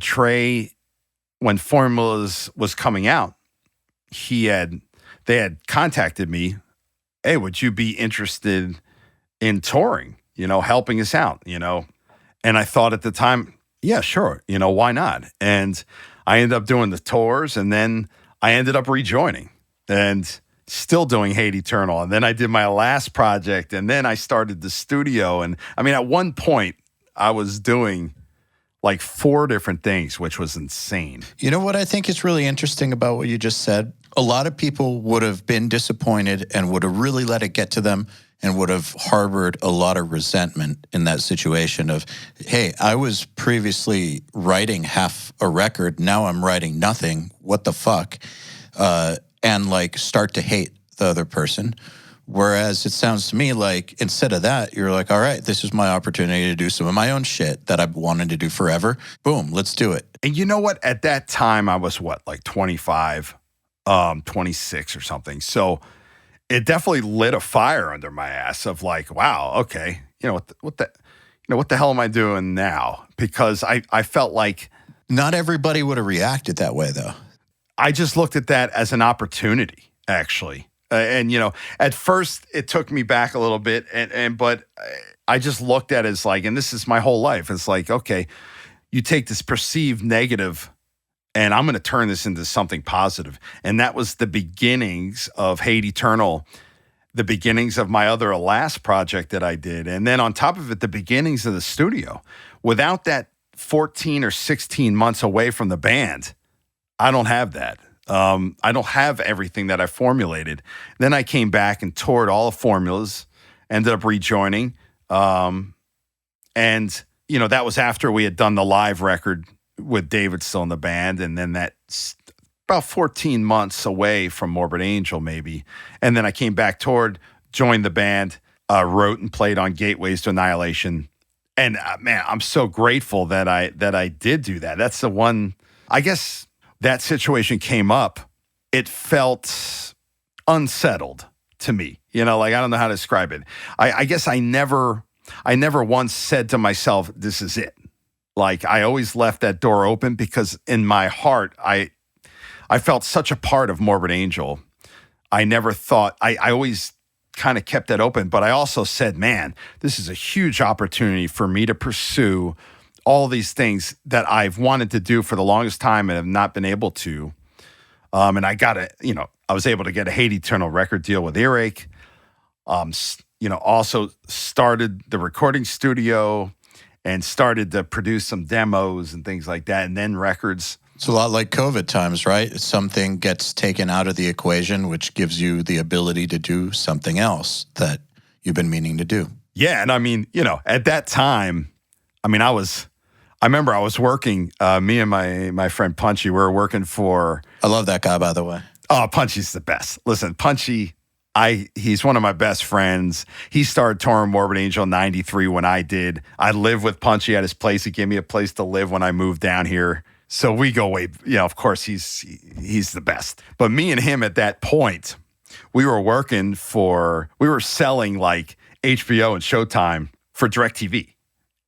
Formulas was coming out, they had contacted me, hey, would you be interested in touring, helping us out, And I thought at the time, yeah, sure, why not? And I ended up doing the tours, and then I ended up rejoining and still doing Hate Eternal. And then I did my last project, and then I started the studio. And I mean, at one point, I was doing like 4 different things, which was insane. You know what I think is really interesting about what you just said? A lot of people would have been disappointed and would have really let it get to them and would have harbored a lot of resentment in that situation of, hey, I was previously writing half a record, now I'm writing nothing, what the fuck? And like start to hate the other person. Whereas it sounds to me like instead of that, you're like, all right, this is my opportunity to do some of my own shit that I've wanted to do forever. Boom, let's do it. And you know what? At that time, I was like 25, 26 or something. So it definitely lit a fire under my ass of like, wow, okay, what the hell am I doing now? Because I felt like not everybody would have reacted that way, though. I just looked at that as an opportunity, actually. And at first it took me back a little bit, but I just looked at it as like, and this is my whole life. It's like, okay, you take this perceived negative, and I'm going to turn this into something positive. And that was the beginnings of Hate Eternal, the beginnings of my other last project that I did, and then on top of it, the beginnings of the studio. Without that 14 or 16 months away from the band, I don't have that. I don't have everything that I formulated. Then I came back and toured all the Formulas, ended up rejoining. And, that was after we had done the live record with David still in the band. And then that's about 14 months away from Morbid Angel, maybe. And then I came back, toured, joined the band, wrote and played on Gateways to Annihilation. And man, I'm so grateful that I did do that. That's the one, I guess. That situation came up, it felt unsettled to me. I don't know how to describe it. I guess I never once said to myself, this is it. Like, I always left that door open because in my heart, I felt such a part of Morbid Angel. I never thought, I always kind of kept that open, but I also said, man, this is a huge opportunity for me to pursue all these things that I've wanted to do for the longest time and have not been able to. And I was able to get a Hate Eternal record deal with Erik. Also started the recording studio and started to produce some demos and things like that, and then records. It's a lot like COVID times, right? Something gets taken out of the equation, which gives you the ability to do something else that you've been meaning to do. Yeah, and I mean, at that time, I remember I was working, me and my friend Punchy, we were working for... I love that guy, by the way. Oh, Punchy's the best. Listen, Punchy, he's one of my best friends. He started touring Morbid Angel in 93 when I did. I lived with Punchy at his place. He gave me a place to live when I moved down here. So we go way, of course, he's the best. But me and him at that point, we were selling like HBO and Showtime for DirecTV.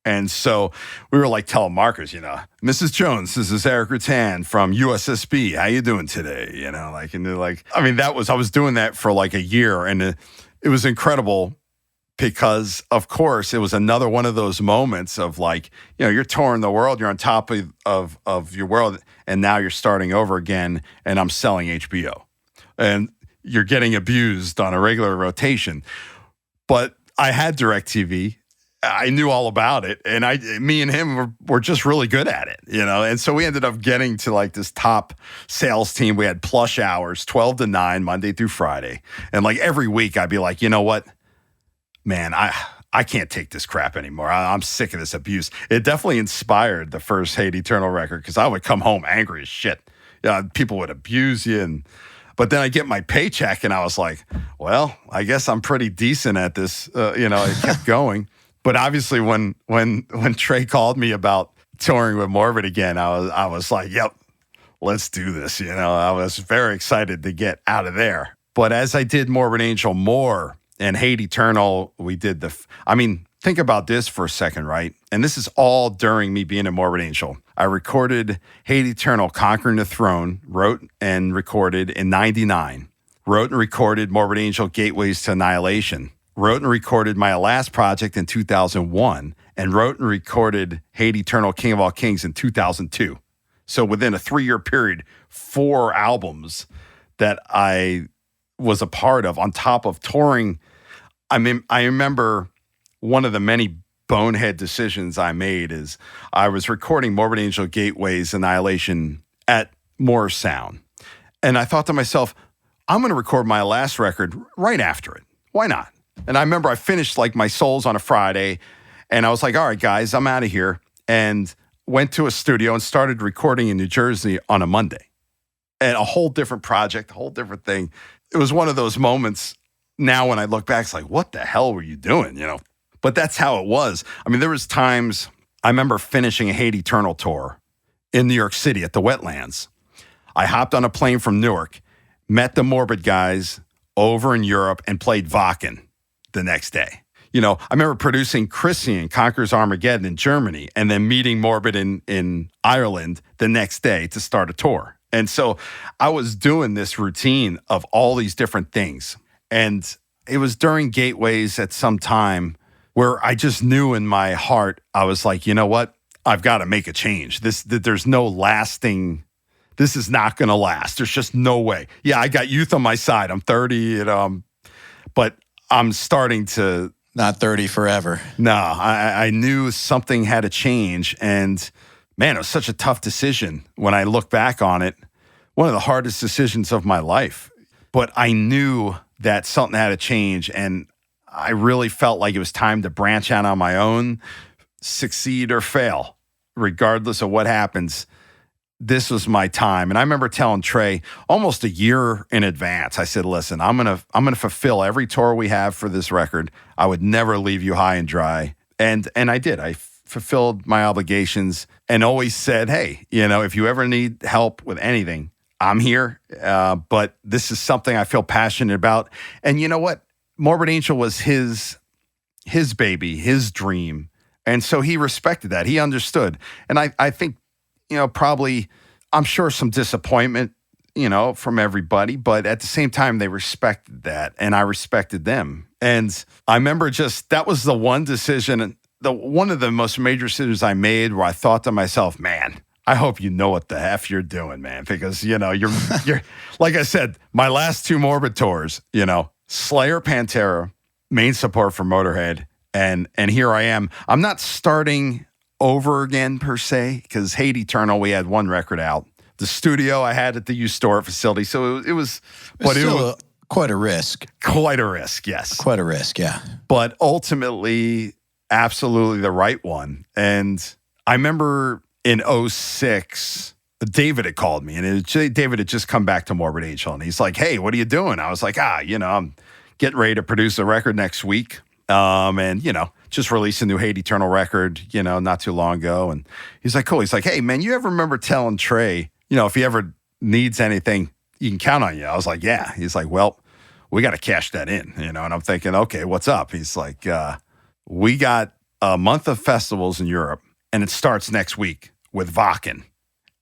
And so we were like telemarketers, Mrs. Jones, this is Erik Rutan from USSB. How you doing today? I was doing that for like a year, and it was incredible because, of course, it was another one of those moments of like, you're touring the world, you're on top of your world, and now you're starting over again, and I'm selling HBO. And you're getting abused on a regular rotation. But I had DirecTV. I knew all about it, and me and him were just really good at it, And so we ended up getting to like this top sales team. We had plush hours, 12 to 9, Monday through Friday. And like every week I'd be like, you know what, man, I can't take this crap anymore. I'm sick of this abuse. It definitely inspired the first Hate Eternal record because I would come home angry as shit. People would abuse you, but then I get my paycheck and I was like, well, I guess I'm pretty decent at this. It kept going. But obviously, when Trey called me about touring with Morbid again, I was like, "Yep, let's do this." I was very excited to get out of there. But as I did Morbid Angel more and Hate Eternal, we did think about this for a second, right? And this is all during me being in Morbid Angel. I recorded Hate Eternal, Conquering the Throne, wrote and recorded in '99. Wrote and recorded Morbid Angel, Gateways to Annihilation. Wrote and recorded my last project in 2001, and wrote and recorded Hate Eternal, King of All Kings in 2002. So within a 3-year period, 4 albums that I was a part of on top of touring. I remember one of the many bonehead decisions I made is I was recording Morbid Angel, Gateways, Annihilation at Morrisound. And I thought to myself, I'm going to record my last record right after it. Why not? And I remember I finished like my Souls on a Friday, and I was like, all right, guys, I'm out of here. And went to a studio and started recording in New Jersey on a Monday. And a whole different project, a whole different thing. It was one of those moments now when I look back, it's like, what the hell were you doing, But that's how it was. There was times, I remember finishing a Hate Eternal tour in New York City at the Wetlands. I hopped on a plane from Newark, met the Morbid guys over in Europe, and played Wacken the next day. I remember producing Christian Conquers Armageddon in Germany and then meeting Morbid in Ireland the next day to start a tour. And so I was doing this routine of all these different things. And it was during Gateways at some time where I just knew in my heart, I was like, you know what? I've got to make a change. There's no lasting, this is not going to last. There's just no way. Yeah, I got youth on my side. I'm 30, but I'm starting to... Not 30 forever. No, I knew something had to change. And man, it was such a tough decision when I look back on it. One of the hardest decisions of my life. But I knew that something had to change. And I really felt like it was time to branch out on my own, succeed or fail, regardless of what happens. This was my time. And I remember telling Trey almost a year in advance, I said, listen, I'm gonna fulfill every tour we have for this record. I would never leave you high and dry. And I did. I fulfilled my obligations and always said, hey, if you ever need help with anything, I'm here. But this is something I feel passionate about. And you know what? Morbid Angel was his baby, his dream. And so he respected that. He understood. And I think, probably, I'm sure some disappointment, from everybody, but at the same time, they respected that and I respected them. And I remember that was the one decision one of the most major decisions I made where I thought to myself, man, I hope you know what the F you're doing, man. Because, you're like I said, my last 2 Morbid tours, Slayer, Pantera, main support for Motorhead. And here I am. I'm not starting over again per se, because Hate Eternal, we had 1 record out. The studio I had at the U Store facility. So it was quite a risk. Quite a risk, yes. Quite a risk, yeah. But ultimately, absolutely the right one. And I remember in 2006, David had called me, and David had just come back to Morbid Angel, and he's like, hey, what are you doing? I was like, I'm getting ready to produce a record next week. And, just released a new Hate Eternal record, not too long ago. And he's like, cool. He's like, hey, man, you ever remember telling Trey, if he ever needs anything, you can count on you? I was like, yeah. He's like, well, we got to cash that in, and I'm thinking, okay, what's up? He's like, we got a month of festivals in Europe, and it starts next week with Wacken.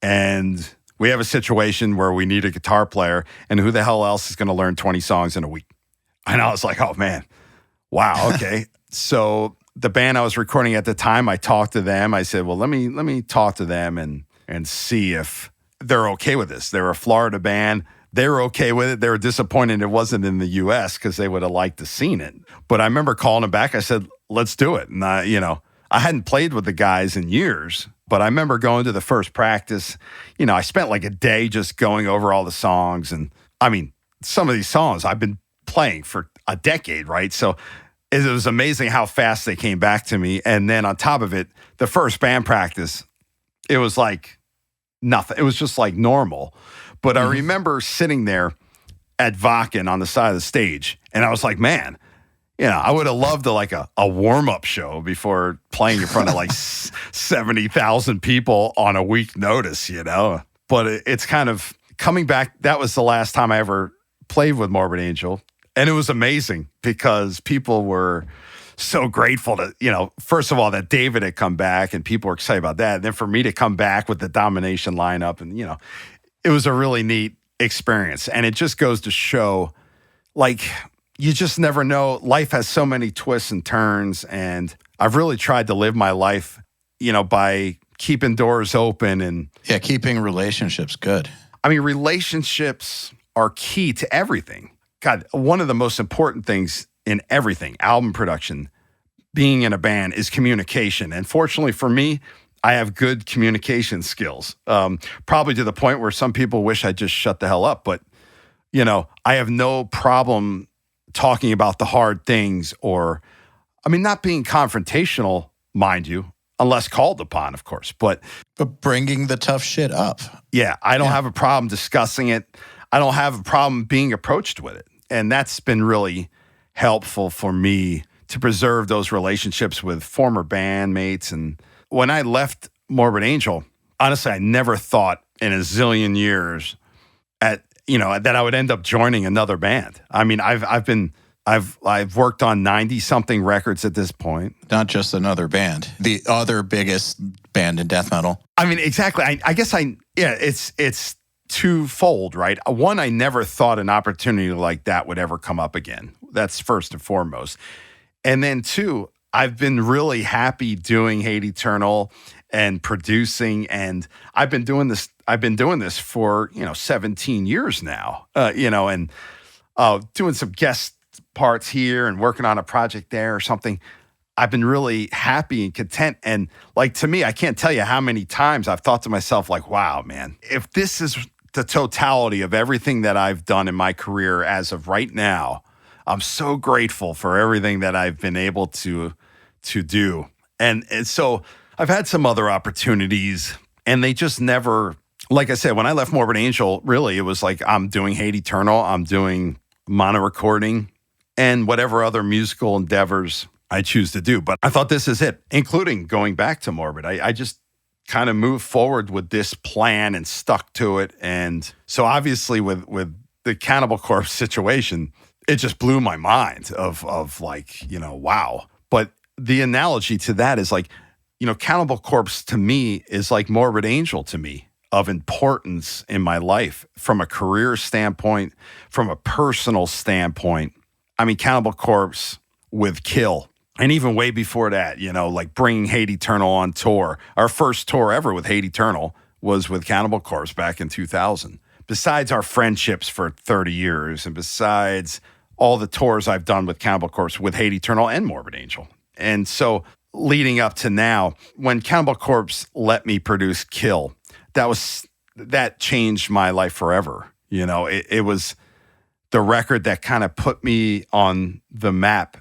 And we have a situation where we need a guitar player, and who the hell else is going to learn 20 songs in a week? And I was like, oh, man, wow, okay. So the band I was recording at the time, I talked to them. I said, well, let me talk to them and see if they're okay with this. They're a Florida band. They were okay with it. They were disappointed it wasn't in the U.S. because they would have liked to seen it. But I remember calling them back. I said, let's do it. And I hadn't played with the guys in years, but I remember going to the first practice. I spent like a day just going over all the songs. And I mean, some of these songs I've been playing for a decade, right? So it was amazing how fast they came back to me. And then on top of it, the first band practice, it was like nothing. It was just like normal. But I remember sitting there at Wacken on the side of the stage, and I was like, man, I would have loved a warm-up show before playing in front of like 70,000 people on a week notice, But it's kind of coming back. That was the last time I ever played with Morbid Angel. And it was amazing because people were so grateful to, first of all, that David had come back and people were excited about that. And then for me to come back with the Domination lineup and, it was a really neat experience. And it just goes to show, you just never know. Life has so many twists and turns. And I've really tried to live my life, by keeping doors open and... Yeah, keeping relationships good. I mean, relationships are key to everything. God, one of the most important things in everything, album production, being in a band, is communication. And fortunately for me, I have good communication skills, probably to the point where some people wish I'd just shut the hell up. But, I have no problem talking about the hard things not being confrontational, mind you, unless called upon, of course. But bringing the tough shit up. Yeah, I don't have a problem discussing it. I don't have a problem being approached with it. And that's been really helpful for me to preserve those relationships with former bandmates. And when I left Morbid Angel, honestly, I never thought in a zillion years that I would end up joining another band. I mean, I've worked on 90-something records at this point. Not just another band, the other biggest band in death metal. I mean, exactly. I guess it's twofold, right? One, I never thought an opportunity like that would ever come up again. That's first and foremost. And then two, I've been really happy doing Hate Eternal and producing, and I've been doing this for 17 years now. And doing some guest parts here and working on a project there or something. I've been really happy and content. And to me, I can't tell you how many times I've thought to myself, wow, man, if this is the totality of everything that I've done in my career as of right now, I'm so grateful for everything that I've been able to do. And so I've had some other opportunities, and they just never, like I said, when I left Morbid Angel, really, it was like I'm doing Hate Eternal, I'm doing mono recording, and whatever other musical endeavors I choose to do. But I thought this is it, including going back to Morbid. I just kind of moved forward with this plan and stuck to it. And so obviously with the Cannibal Corpse situation, it just blew my mind of wow. But the analogy to that is Cannibal Corpse to me is like Morbid Angel to me, of importance in my life from a career standpoint, from a personal standpoint. I mean, Cannibal Corpse with Kill. And even way before that, like bringing Hate Eternal on tour. Our first tour ever with Hate Eternal was with Cannibal Corpse back in 2000. Besides our friendships for 30 years and besides all the tours I've done with Cannibal Corpse with Hate Eternal and Morbid Angel. And so leading up to now, when Cannibal Corpse let me produce Kill, that changed my life forever. It was the record that kind of put me on the map.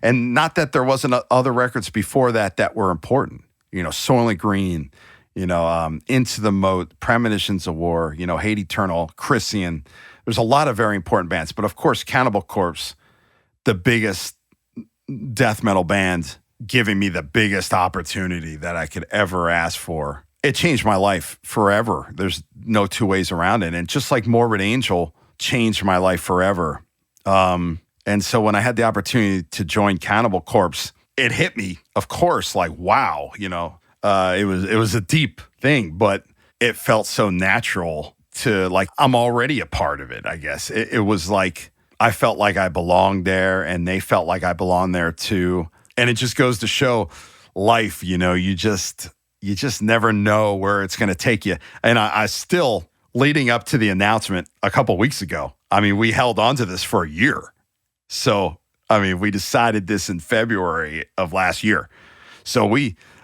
And not that there wasn't other records before that were important. Soylent Green, Into the Moat, Premonitions of War, Hate Eternal, Christian. There's a lot of very important bands. But of course, Cannibal Corpse, the biggest death metal band, giving me the biggest opportunity that I could ever ask for. It changed my life forever. There's no two ways around it. And just like Morbid Angel changed my life forever. And so when I had the opportunity to join Cannibal Corpse, it hit me, of course, like, wow, it was a deep thing, but it felt so natural to, like, I'm already a part of it, I guess. It was like, I felt like I belonged there and they felt like I belonged there too. And it just goes to show life, you just never know where it's going to take you. And I still, leading up to the announcement a couple weeks ago, we held on to this for a year. So, we decided this in February of last year. So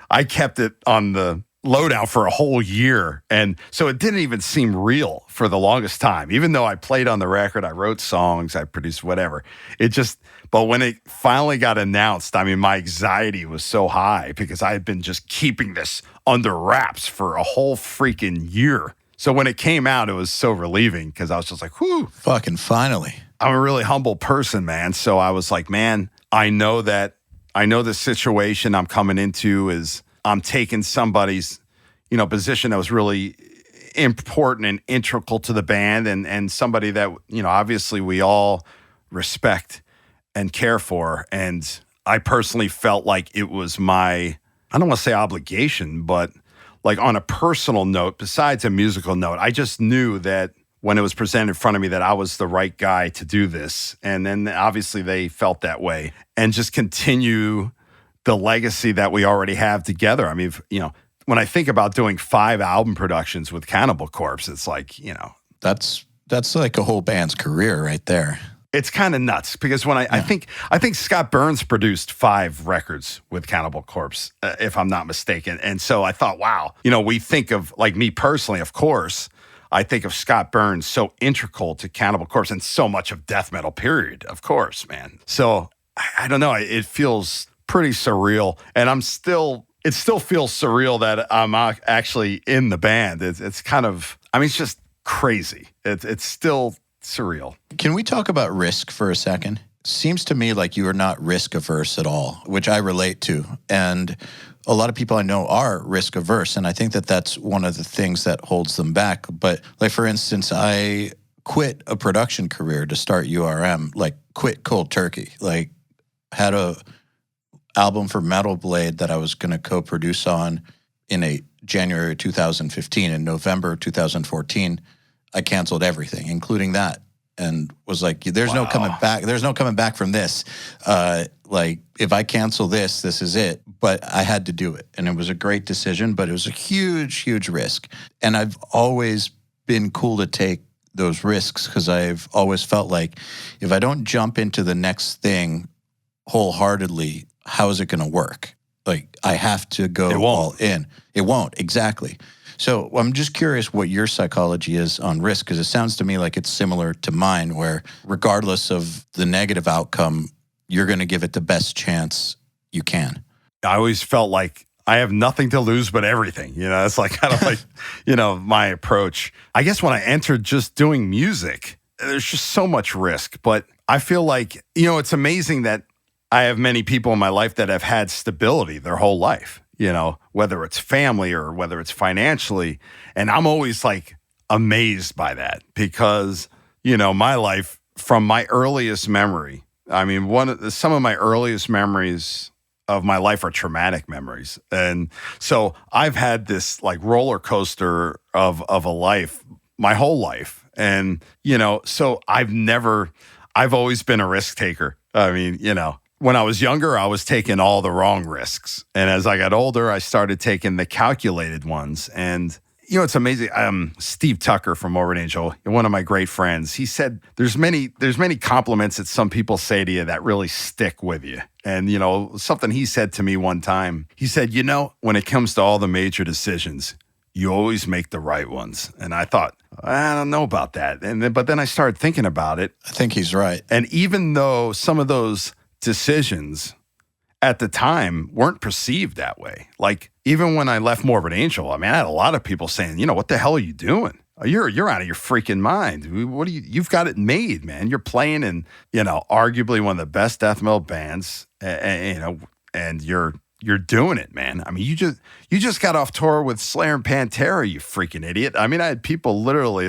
I kept it on the lowdown for a whole year. And so it didn't even seem real for the longest time. Even though I played on the record, I wrote songs, I produced whatever. But when it finally got announced, my anxiety was so high because I had been just keeping this under wraps for a whole freaking year. So when it came out, it was so relieving because I was just like, whew. Fucking finally. I'm a really humble person, man. So I was like, man, I know the situation I'm coming into is I'm taking somebody's, position that was really important and integral to the band and somebody that, obviously we all respect and care for. And I personally felt like it was I don't want to say obligation, but like on a personal note, besides a musical note, I just knew that when it was presented in front of me that I was the right guy to do this. And then obviously they felt that way and just continue the legacy that we already have together. When I think about doing 5 album productions with Cannibal Corpse, it's like, That's like a whole band's career right there. It's kind of nuts because when I think Scott Burns produced 5 records with Cannibal Corpse, if I'm not mistaken. And so I thought, wow, we think of, like, me personally, of course, I think of Scott Burns so integral to Cannibal Corpse and so much of death metal, period, of course, man. So I don't know, it feels pretty surreal. And it still feels surreal that I'm actually in the band. It's kind of, it's just crazy. It's still surreal. Can we talk about risk for a second? Seems to me like you are not risk averse at all, which I relate to. And a lot of people I know are risk averse. And I think that that's one of the things that holds them back. But like, for instance, I quit a production career to start URM, like quit cold turkey, like had a album for Metal Blade that I was going to co-produce on in January 2015. In November 2014, I canceled everything, including that, and was like, there's no coming back. There's no coming back from this. Like, if I cancel this is it. But I had to do it. And it was a great decision, but it was a huge, huge risk. And I've always been cool to take those risks because I've always felt like if I don't jump into the next thing wholeheartedly, how is it going to work? Like, I have to go all in. It won't, exactly. So I'm just curious what your psychology is on risk, because it sounds to me like it's similar to mine, where regardless of the negative outcome, you're going to give it the best chance you can. I always felt like I have nothing to lose but everything. It's like kind of like, my approach. I guess when I entered just doing music, there's just so much risk. But I feel like, it's amazing that I have many people in my life that have had stability their whole life. Whether it's family or whether it's financially. And I'm always like amazed by that because, my life from my earliest memory, some of my earliest memories of my life are traumatic memories. And so I've had this like roller coaster of a life, my whole life. And, so I've always been a risk taker. when I was younger, I was taking all the wrong risks. And as I got older, I started taking the calculated ones. And, it's amazing. Steve Tucker from Morbid Angel, one of my great friends, he said, there's many compliments that some people say to you that really stick with you. And, something he said to me one time, he said, when it comes to all the major decisions, you always make the right ones. And I thought, I don't know about that. But then I started thinking about it. I think he's right. And even though some of those decisions at the time weren't perceived that way, like even when I left Morbid Angel, I had a lot of people saying, what the hell are you doing? You're out of your freaking mind. You've got it made, man. You're playing in, arguably one of the best death metal bands, and you're doing it, man. You just got off tour with Slayer and Pantera, you freaking idiot. I had people literally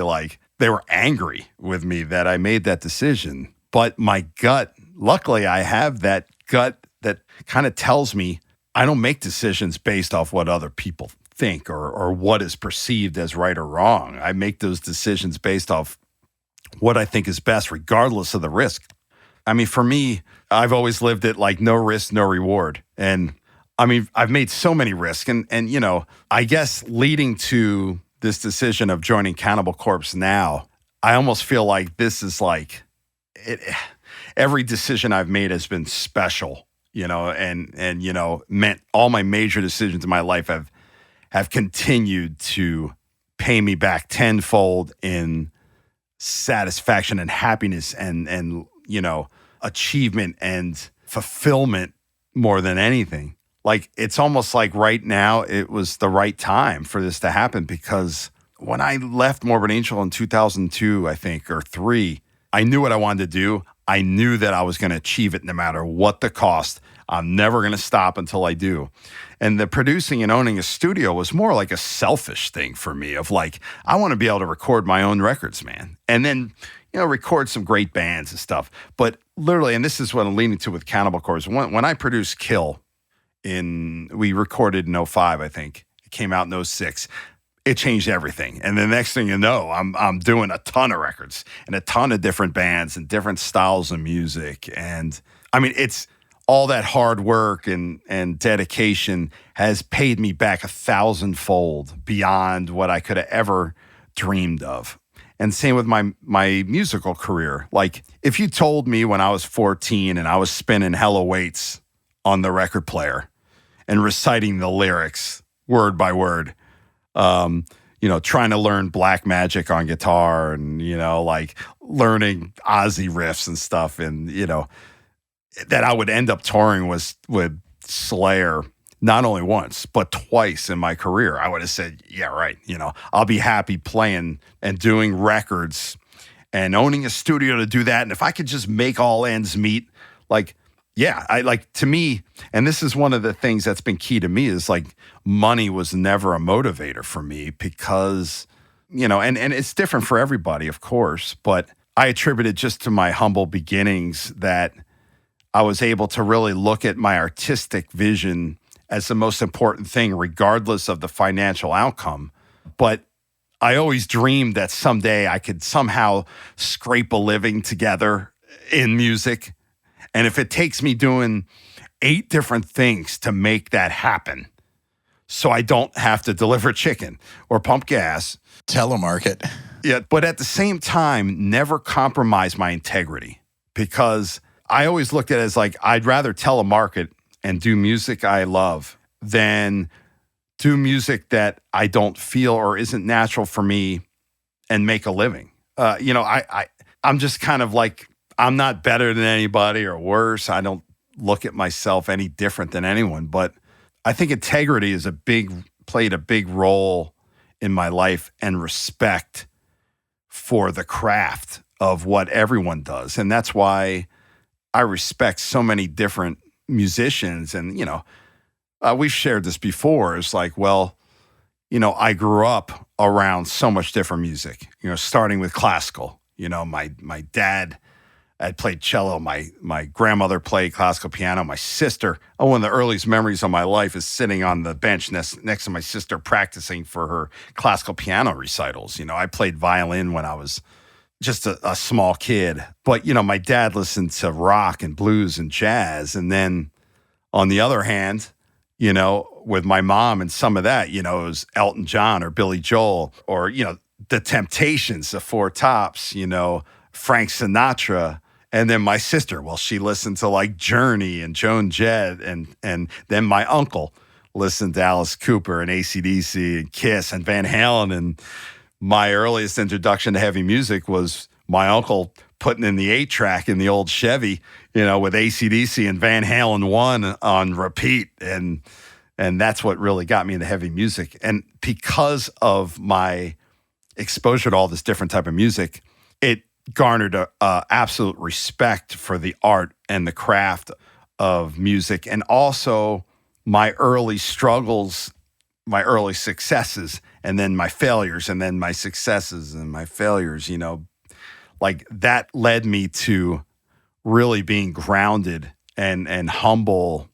they were angry with me that I made that decision. But my gut, luckily I have that gut that kind of tells me I don't make decisions based off what other people think or what is perceived as right or wrong. I make those decisions based off what I think is best, regardless of the risk. For me, I've always lived it like no risk, no reward. And I've made so many risks. And I guess leading to this decision of joining Cannibal Corpse now, I almost feel like this is like it. Every decision I've made has been special, and meant all my major decisions in my life have continued to pay me back tenfold in satisfaction and happiness and achievement and fulfillment more than anything. Like, it's almost like right now it was the right time for this to happen, because when I left Morbid Angel in 2002, I think, or 3, I knew what I wanted to do. I knew that I was going to achieve it no matter what the cost. I'm never going to stop until I do. And the producing and owning a studio was more like a selfish thing for me of like, I want to be able to record my own records, man. And then, record some great bands and stuff. But literally, and this is what I'm leaning to with Cannibal Corpse, when I produced Kill, we recorded in 05, I think. It came out in 06. It changed everything. And the next thing you know, I'm doing a ton of records and a ton of different bands and different styles of music. And it's all that hard work and dedication has paid me back 1,000-fold beyond what I could have ever dreamed of. And same with my musical career. Like, if you told me when I was 14 and I was spinning Hello Waits on the record player and reciting the lyrics word by word, trying to learn Black Magic on guitar and, learning Ozzy riffs and stuff. And, that I would end up touring with Slayer, not only once, but twice in my career, I would have said, yeah, right. I'll be happy playing and doing records and owning a studio to do that. And if I could just make all ends meet, to me, and this is one of the things that's been key to me, is like money was never a motivator for me because, and it's different for everybody, of course, but I attribute it just to my humble beginnings that I was able to really look at my artistic vision as the most important thing, regardless of the financial outcome. But I always dreamed that someday I could somehow scrape a living together in music. And if it takes me doing 8 different things to make that happen, so I don't have to deliver chicken or pump gas. Telemarket. Yeah, but at the same time, never compromise my integrity, because I always looked at it as like, I'd rather telemarket and do music I love than do music that I don't feel or isn't natural for me and make a living. I'm just kind of like, I'm not better than anybody or worse. I don't look at myself any different than anyone, but I think integrity is played a big role in my life, and respect for the craft of what everyone does. And that's why I respect so many different musicians. And, we've shared this before. It's like, well, I grew up around so much different music, starting with classical. My dad had played cello. My grandmother played classical piano. My sister, one of the earliest memories of my life is sitting on the bench next to my sister practicing for her classical piano recitals. I played violin when I was just a small kid. But, my dad listened to rock and blues and jazz. And then on the other hand, with my mom and some of that, it was Elton John or Billy Joel or, the Temptations, the Four Tops, Frank Sinatra. And then my sister, well, she listened to like Journey and Joan Jett. And then my uncle listened to Alice Cooper and AC/DC and Kiss and Van Halen. And my earliest introduction to heavy music was my uncle putting in the 8-track in the old Chevy, with AC/DC and Van Halen 1 on repeat. And that's what really got me into heavy music. And because of my exposure to all this different type of music, it garnered a absolute respect for the art and the craft of music. And also my early struggles, my early successes, and then my failures, and then my successes and my failures, like that led me to really being grounded and humble,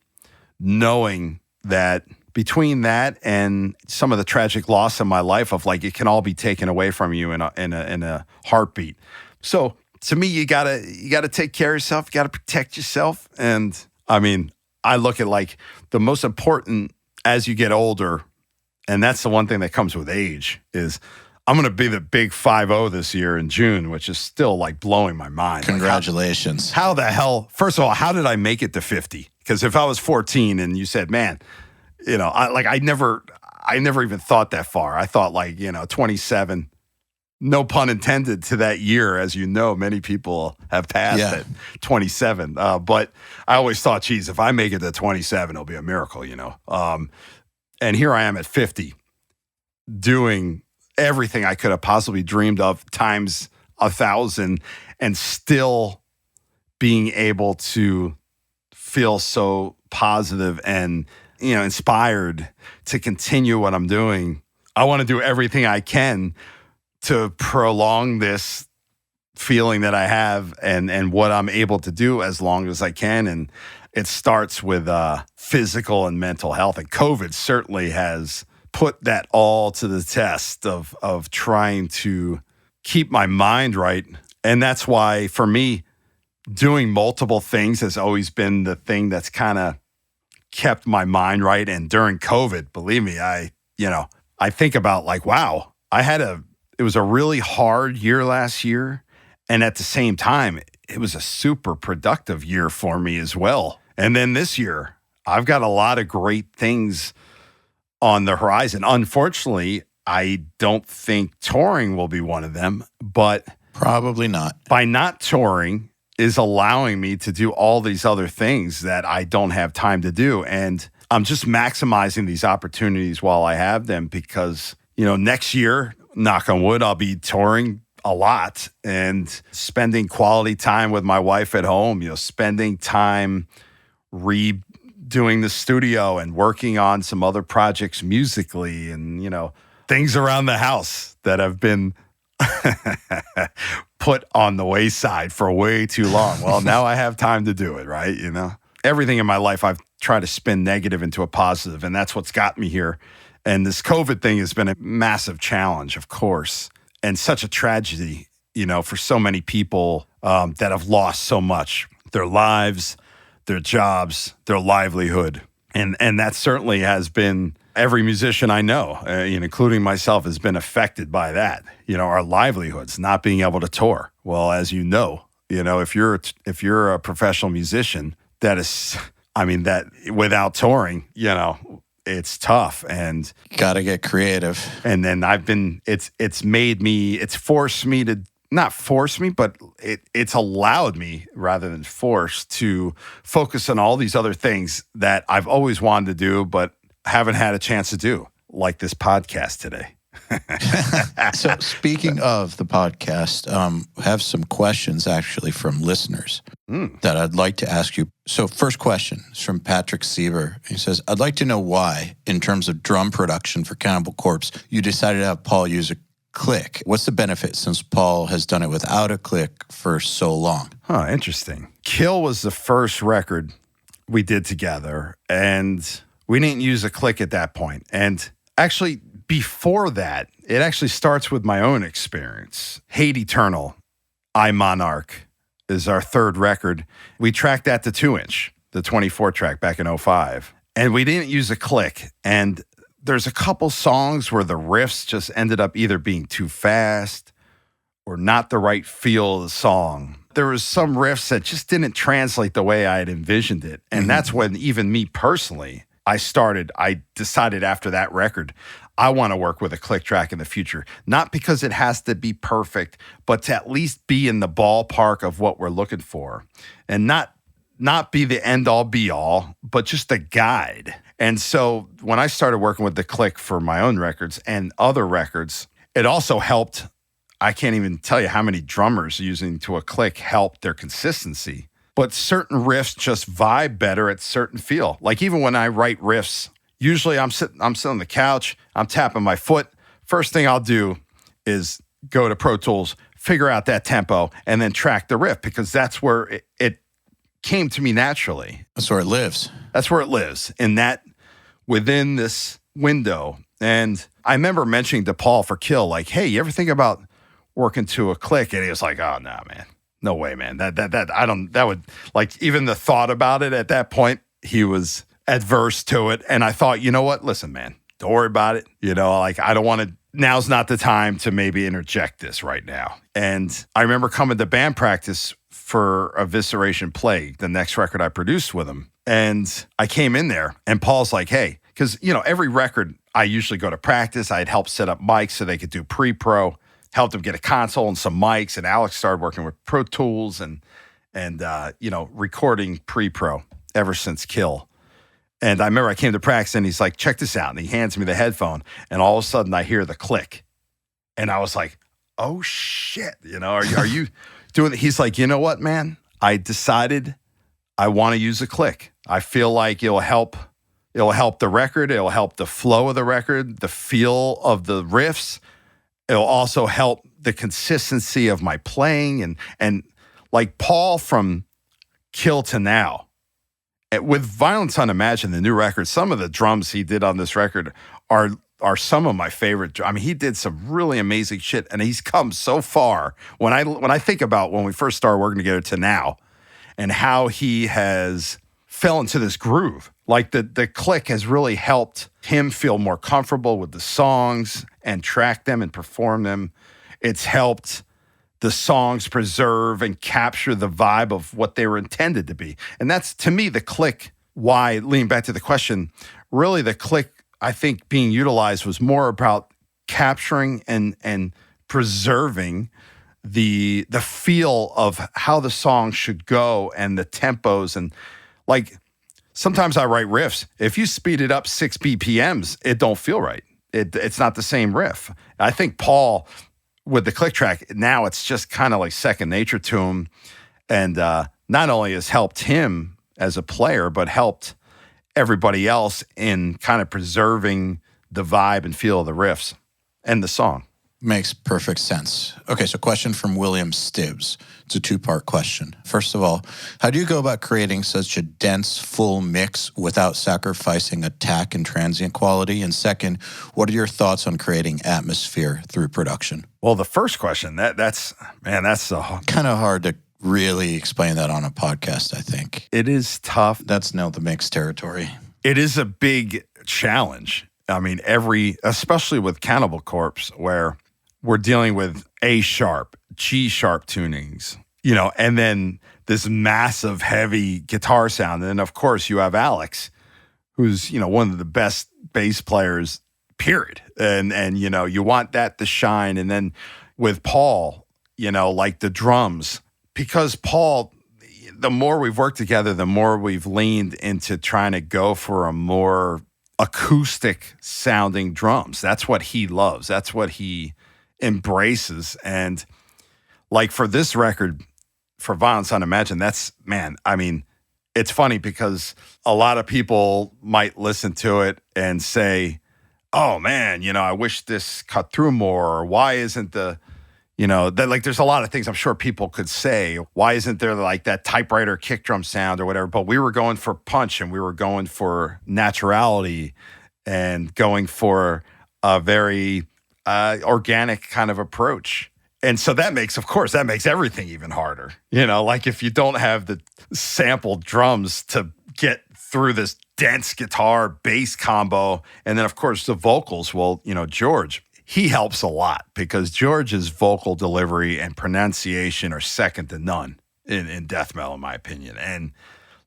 knowing that between that and some of the tragic loss in my life of like, it can all be taken away from you in a heartbeat. So to me, you gotta take care of yourself. You gotta protect yourself. And I mean, I look at like the most important as you get older, and that's the one thing that comes with age, is I'm going to be the big 5-0 this year in June, which is still like blowing my mind. Congratulations. Like how the hell, first of all, how did I make it to 50? Because if I was 14 and you said, man, I never even thought that far. I thought 27, no pun intended to that year. As you know, many people have passed at 27. But I always thought, geez, if I make it to 27, it'll be a miracle, And here I am at 50 doing everything I could have possibly dreamed of times 1,000 and still being able to feel so positive and, inspired to continue what I'm doing. I want to do everything I can to prolong this feeling that I have and what I'm able to do as long as I can. And it starts with physical and mental health. And COVID certainly has put that all to the test of trying to keep my mind right. And that's why, for me, doing multiple things has always been the thing that's kind of kept my mind right. And during COVID, believe me, I think about like, wow, it was a really hard year last year. And at the same time, it was a super productive year for me as well. And then this year, I've got a lot of great things on the horizon. Unfortunately, I don't think touring will be one of them, but probably not. By not touring is allowing me to do all these other things that I don't have time to do. And I'm just maximizing these opportunities while I have them because, next year, knock on wood, I'll be touring a lot and spending quality time with my wife at home, spending time redoing the studio and working on some other projects musically and, things around the house that have been put on the wayside for way too long. Well, now I have time to do it, right? Everything in my life, I've tried to spin negative into a positive, and that's what's got me here. And this COVID thing has been a massive challenge, of course, and such a tragedy, for so many people that have lost so much, their lives, their jobs, their livelihood. And that certainly has been, every musician I know, including myself, has been affected by that. Our livelihoods, not being able to tour. Well, as you know, if you're a professional musician, that without touring, it's tough and gotta get creative. And then it's forced me to, not force me, but it's allowed me rather than forced to focus on all these other things that I've always wanted to do, but haven't had a chance to do, like this podcast today. So speaking of the podcast, I have some questions actually from listeners that I'd like to ask you. So first question is from Patrick Sieber. He says, I'd like to know why, in terms of drum production for Cannibal Corpse, you decided to have Paul use a click. What's the benefit since Paul has done it without a click for so long? Huh, interesting. Kill was the first record we did together, and we didn't use a click at that point. And actually, before that, it actually starts with my own experience. Hate Eternal I Monarch is our third record. We tracked that to 2-inch, the 24 track back in 2005. And we didn't use a click. And there's a couple songs where the riffs just ended up either being too fast or not the right feel of the song. There was some riffs that just didn't translate the way I had envisioned it. And that's when even me personally, I decided after that record, I want to work with a click track in the future. Not because it has to be perfect, but to at least be in the ballpark of what we're looking for. And not be the end all be all, but just a guide. And so when I started working with the click for my own records and other records, it also helped. I can't even tell you how many drummers using to a click helped their consistency. But certain riffs just vibe better at certain feel. Like even when I write riffs, usually I'm sitting on the couch, I'm tapping my foot. First thing I'll do is go to Pro Tools, figure out that tempo, and then track the riff because that's where it came to me naturally. That's where it lives. That's where it lives, within this window. And I remember mentioning to Paul for Kill, like, hey, you ever think about working to a click? And he was like, oh, no, man. No way, man. That would, like, even the thought about it at that point, he was adverse to it. And I thought, you know what? Listen, man, don't worry about it. Like, I don't want to, now's not the time to maybe interject this right now. And I remember coming to band practice for Evisceration Plague, the next record I produced with him. And I came in there and Paul's like, hey, because, every record I usually go to practice. I'd help set up mics so they could do pre-pro, helped them get a console and some mics. And Alex started working with Pro Tools and recording pre-pro ever since Kill. And I remember I came to practice and he's like, check this out. And he hands me the headphone and all of a sudden I hear the click. And I was like, oh shit, are you doing it? He's like, you know what, man? I decided I want to use a click. I feel like it'll help the record. It'll help the flow of the record, the feel of the riffs. It'll also help the consistency of my playing. And like Paul from Kill to Now, with Violence Unimagined, the new record, some of the drums he did on this record are some of my favorite. I mean, he did some really amazing shit, and he's come so far. When I think about when we first started working together to now, and how he has fell into this groove, like the click has really helped him feel more comfortable with the songs and track them and perform them. It's helped the songs preserve and capture the vibe of what they were intended to be. And that's, to me, the click, why, leaning back to the question, really the click, I think, being utilized was more about capturing and preserving the feel of how the song should go and the tempos. And like, sometimes I write riffs. If you speed it up 6 BPMs, it don't feel right. It's not the same riff. I think Paul, with the click track, now it's just kind of like second nature to him. And not only has helped him as a player, but helped everybody else in kind of preserving the vibe and feel of the riffs and the song. Makes perfect sense. Okay, so question from William Stibbs. It's a two-part question. First of all, how do you go about creating such a dense, full mix without sacrificing attack and transient quality? And second, what are your thoughts on creating atmosphere through production? Well, the first question, that's kind of hard to really explain that on a podcast, I think. It is tough. That's now the mix territory. It is a big challenge. I mean, especially with Cannibal Corpse, where we're dealing with A sharp, G sharp tunings, and then this massive heavy guitar sound. And then of course you have Alex, who's, one of the best bass players, period. And you want that to shine. And then with Paul, like the drums, because Paul, the more we've worked together, the more we've leaned into trying to go for a more acoustic sounding drums. That's what he loves. That's what he embraces. And like for this record, for Violence Unimagined, it's funny because a lot of people might listen to it and say, oh man, I wish this cut through more, or why isn't there's a lot of things I'm sure people could say. Why isn't there like that typewriter kick drum sound or whatever? But we were going for punch and we were going for naturality and going for a very organic kind of approach. And so that makes everything even harder. Like if you don't have the sampled drums to get through this dense guitar bass combo. And then of course the vocals, George, he helps a lot because George's vocal delivery and pronunciation are second to none in death metal, in my opinion. And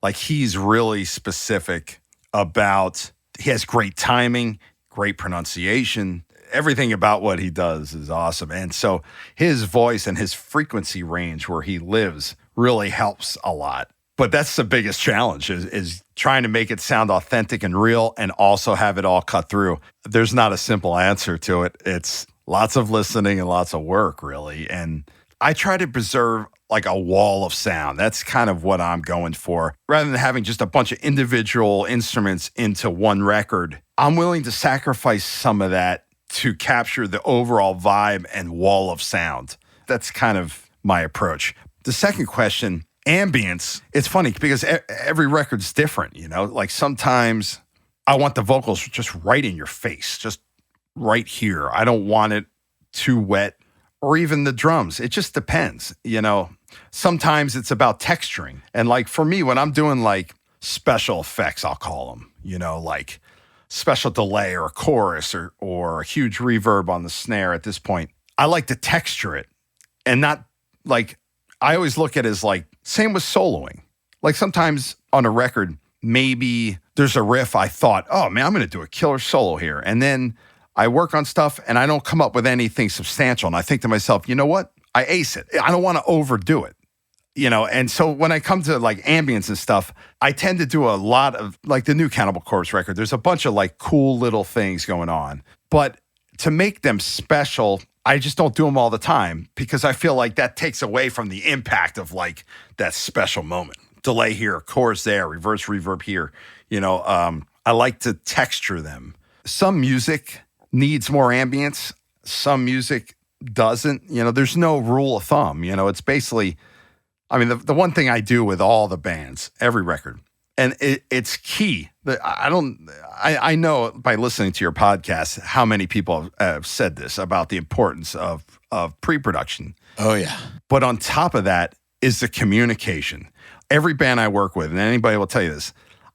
like he's really specific about, he has great timing, great pronunciation. Everything about what he does is awesome. And so his voice and his frequency range where he lives really helps a lot. But that's the biggest challenge is trying to make it sound authentic and real and also have it all cut through. There's not a simple answer to it. It's lots of listening and lots of work, really. And I try to preserve like a wall of sound. That's kind of what I'm going for. Rather than having just a bunch of individual instruments into one record, I'm willing to sacrifice some of that to capture the overall vibe and wall of sound. That's kind of my approach. The second question, ambience, it's funny because every record's different, Like sometimes I want the vocals just right in your face, just right here. I don't want it too wet, or even the drums. It just depends, Sometimes it's about texturing. And like for me, when I'm doing like special effects, I'll call them, like special delay or a chorus or a huge reverb on the snare at this point, I like to texture it and not like, I always look at it as like, same with soloing. Like sometimes on a record, maybe there's a riff I thought, oh man, I'm going to do a killer solo here. And then I work on stuff and I don't come up with anything substantial. And I think to myself, you know what? I ace it. I don't want to overdo it. And so when I come to like ambience and stuff, I tend to do a lot of like the new Cannibal Corpse record. There's a bunch of like cool little things going on, but to make them special, I just don't do them all the time because I feel like that takes away from the impact of like that special moment. Delay here, chorus there, reverse reverb here. I like to texture them. Some music needs more ambience. Some music doesn't. There's no rule of thumb. It's basically, the one thing I do with all the bands, every record, and it's key. I know by listening to your podcast how many people have said this about the importance of pre-production. Oh, yeah. But on top of that is the communication. Every band I work with, and anybody will tell you this,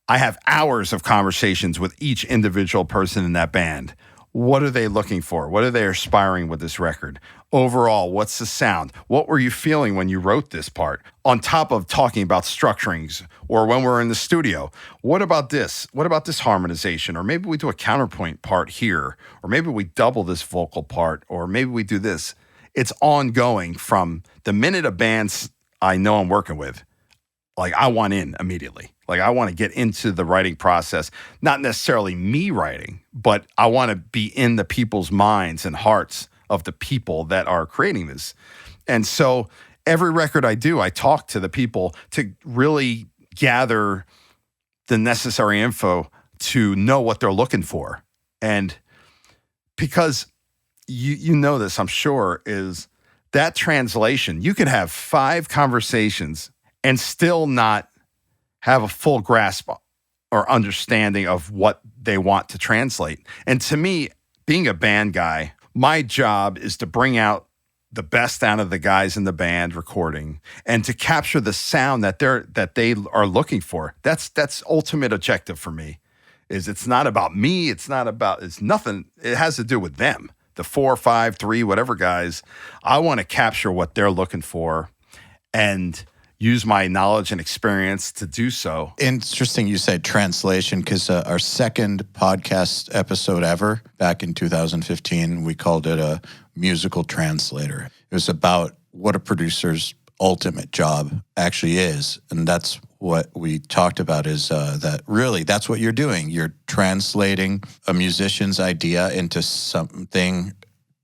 I have hours of conversations with each individual person in that band. What are they looking for? What are they aspiring with this record? Overall, what's the sound? What were you feeling when you wrote this part? On top of talking about structurings or when we're in the studio, what about this? What about this harmonization? Or maybe we do a counterpoint part here, or maybe we double this vocal part, or maybe we do this. It's ongoing from the minute of bands I know I'm working with. Like I want in immediately. Like I want to get into the writing process, not necessarily me writing, but I want to be in the people's minds and hearts of the people that are creating this. And so every record I do, I talk to the people to really gather the necessary info to know what they're looking for. And because you know this, I'm sure, is that translation. You could have 5 conversations and still not have a full grasp or understanding of what they want to translate. And to me, being a band guy, my job is to bring out the best out of the guys in the band recording and to capture the sound that they are looking for. That's ultimate objective for me. It's not about me. It's nothing. It has to do with them. The 4, 5, 3, whatever guys. I want to capture what they're looking for and use my knowledge and experience to do so. Interesting you said translation, because our second podcast episode ever, back in 2015, we called it a musical translator. It was about what a producer's ultimate job actually is. And that's what we talked about is that really that's what you're doing. You're translating a musician's idea into something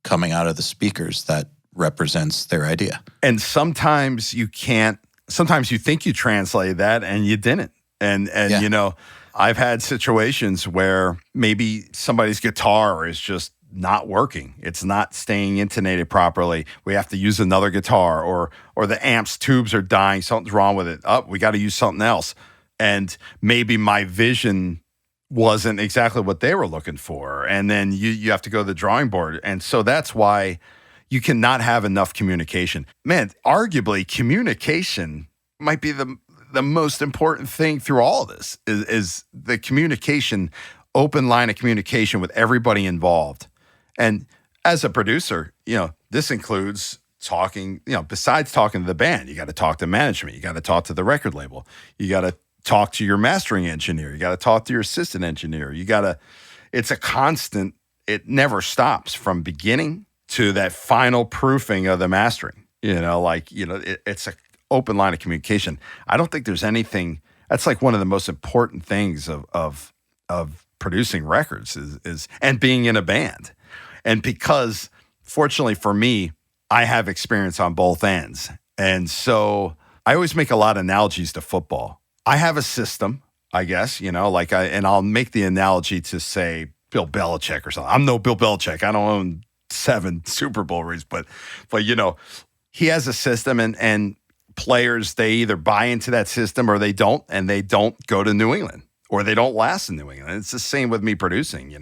coming out of the speakers that represents their idea. And sometimes you can't. Sometimes you think you translated that and you didn't. And yeah. I've had situations where maybe somebody's guitar is just not working. It's not staying intonated properly. We have to use another guitar or the amp's tubes are dying. Something's wrong with it. We got to use something else. And maybe my vision wasn't exactly what they were looking for. And then you have to go to the drawing board. And so that's why You cannot have enough communication. Man, arguably communication might be the most important thing through all of this is the communication, open line of communication with everybody involved. And as a producer, this includes talking, besides talking to the band, you got to talk to management, you got to talk to the record label, you got to talk to your mastering engineer, you got to talk to your assistant engineer, it's a constant, it never stops from beginning to that final proofing of the mastering. It's an open line of communication. I don't think there's anything, that's like one of the most important things of producing records is and being in a band. And because fortunately for me, I have experience on both ends. And so I always make a lot of analogies to football. I have a system, I guess, and I'll make the analogy to say Bill Belichick or something. I'm no Bill Belichick. I don't own 7 Super Bowl rings, but he has a system and players, they either buy into that system or they don't, and they don't go to New England or they don't last in New England. It's the same with me producing,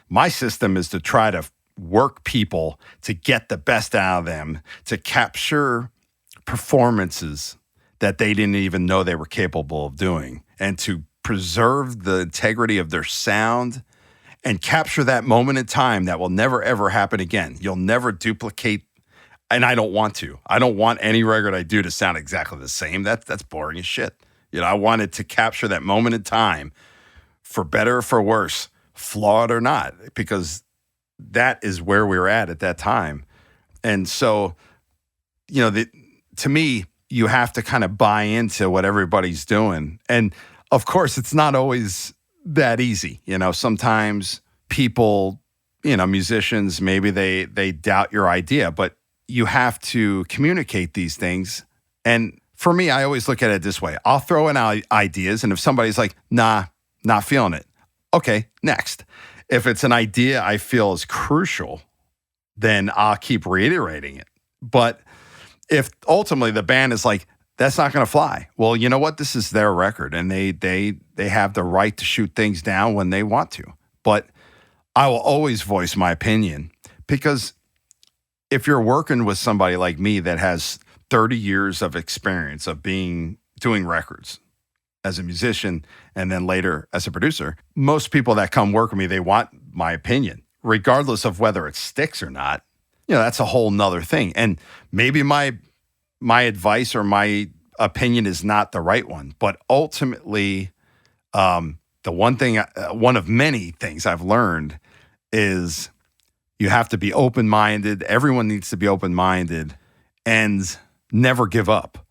My system is to try to work people to get the best out of them, to capture performances that they didn't even know they were capable of doing, and to preserve the integrity of their sound and capture that moment in time that will never, ever happen again. You'll never duplicate, and I don't want to. I don't want any record I do to sound exactly the same. That's boring as shit. I wanted to capture that moment in time, for better or for worse, flawed or not, because that is where we were at that time. And so, to me, you have to kind of buy into what everybody's doing. And of course, it's not always that easy. Sometimes people, musicians, maybe they doubt your idea, but you have to communicate these things. And for me, I always look at it this way. I'll throw in ideas, and if somebody's like, nah, not feeling it, okay, next. If it's an idea I feel is crucial, then I'll keep reiterating it. But if ultimately the band is like, that's not going to fly, well, you know what? This is their record, and they have the right to shoot things down when they want to. But I will always voice my opinion, because if you're working with somebody like me that has 30 years of experience of doing records as a musician and then later as a producer, most people that come work with me, they want my opinion, regardless of whether it sticks or not. That's a whole nother thing. And maybe my advice or my opinion is not the right one, but ultimately, the one of many things I've learned is you have to be open-minded. Everyone needs to be open-minded and never give up.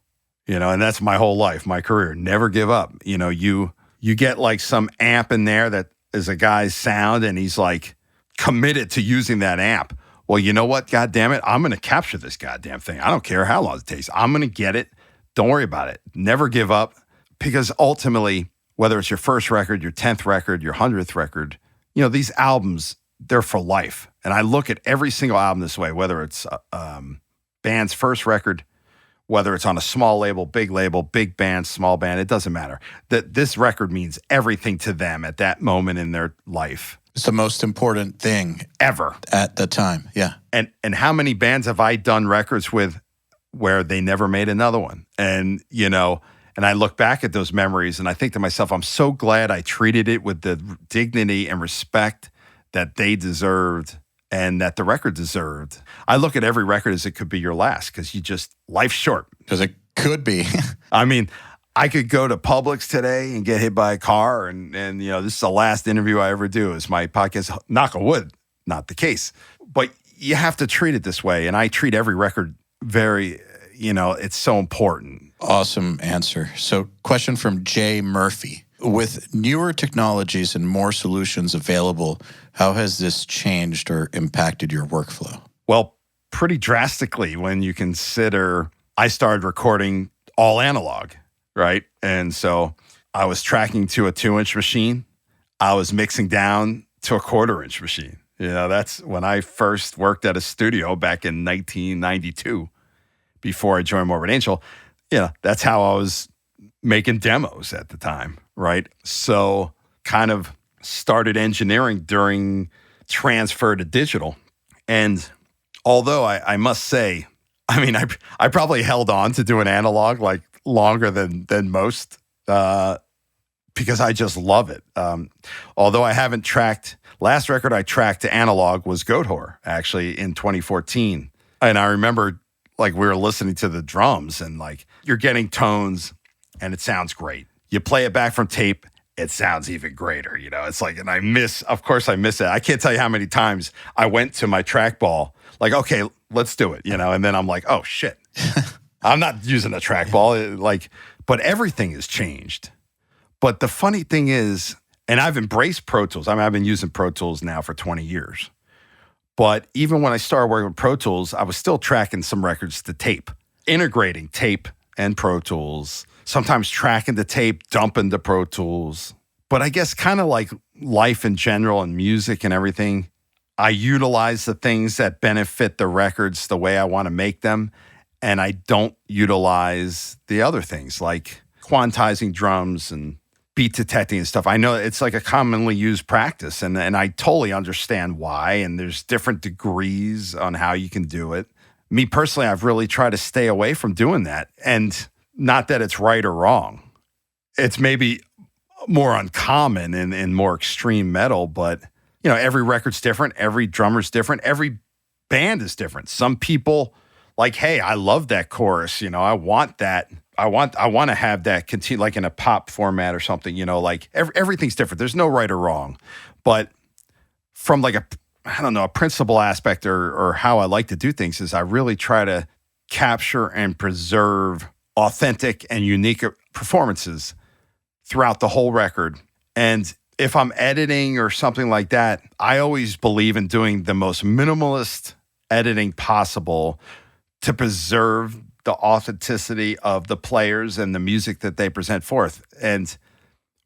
And that's my whole life, my career. Never give up. You get like some amp in there that is a guy's sound, and he's like committed to using that amp. Well, you know what? God damn it. I'm going to capture this goddamn thing. I don't care how long it takes. I'm going to get it. Don't worry about it. Never give up, because ultimately, whether it's your first record, your 10th record, your 100th record, these albums, they're for life. And I look at every single album this way, whether it's band's first record, whether it's on a small label, big band, small band, it doesn't matter. That this record means everything to them at that moment in their life. It's the most important thing ever at the time. Yeah. And how many bands have I done records with where they never made another one? And, and I look back at those memories and I think to myself, I'm so glad I treated it with the dignity and respect that they deserved and that the record deserved. I look at every record as it could be your last, because life's short. Because it could be. I mean, I could go to Publix today and get hit by a car, and this is the last interview I ever do. Is my podcast, knock on wood, not the case. But you have to treat it this way, and I treat every record very, it's so important. Awesome answer. So, question from Jay Murphy. With newer technologies and more solutions available, how has this changed or impacted your workflow? Well, pretty drastically when you consider I started recording all analog, right? And so I was tracking to a 2-inch machine. I was mixing down to a 1/4-inch machine. That's when I first worked at a studio back in 1992 before I joined Morbid Angel. That's how I was making demos at the time, right? So kind of started engineering during transfer to digital. And Although I must say, I mean, I probably held on to doing analog like longer than most because I just love it. Although I haven't tracked, last record I tracked to analog was Goat Whore, actually, in 2014. And I remember like we were listening to the drums and like you're getting tones and it sounds great. You play it back from tape, it sounds even greater, you know. It's like, and I miss it. I can't tell you how many times I went to my trackball, like, okay, let's do it, you know. And then I'm like, oh shit, I'm not using a trackball. Like, but everything has changed. But the funny thing is, and I've embraced Pro Tools. I mean, I've been using Pro Tools now for 20 years. But even when I started working with Pro Tools, I was still tracking some records to tape, integrating tape and Pro Tools. Sometimes tracking the tape, dumping the Pro Tools. But I guess kind of like life in general and music and everything, I utilize the things that benefit the records the way I want to make them. And I don't utilize the other things like quantizing drums and beat detecting and stuff. I know it's like a commonly used practice and I totally understand why. And there's different degrees on how you can do it. Me personally, I've really tried to stay away from doing that. And not that it's right or wrong. It's maybe more uncommon in more extreme metal, but you know, every record's different. Every drummer's different. Every band is different. Some people like, hey, I love that chorus. You know, I want that. I want to have that continue, like in a pop format or something, you know, like everything's different. There's no right or wrong, but from like a principle aspect or how I like to do things is I really try to capture and preserve authentic and unique performances throughout the whole record. And if I'm editing or something like that, I always believe in doing the most minimalist editing possible to preserve the authenticity of the players and the music that they present forth. And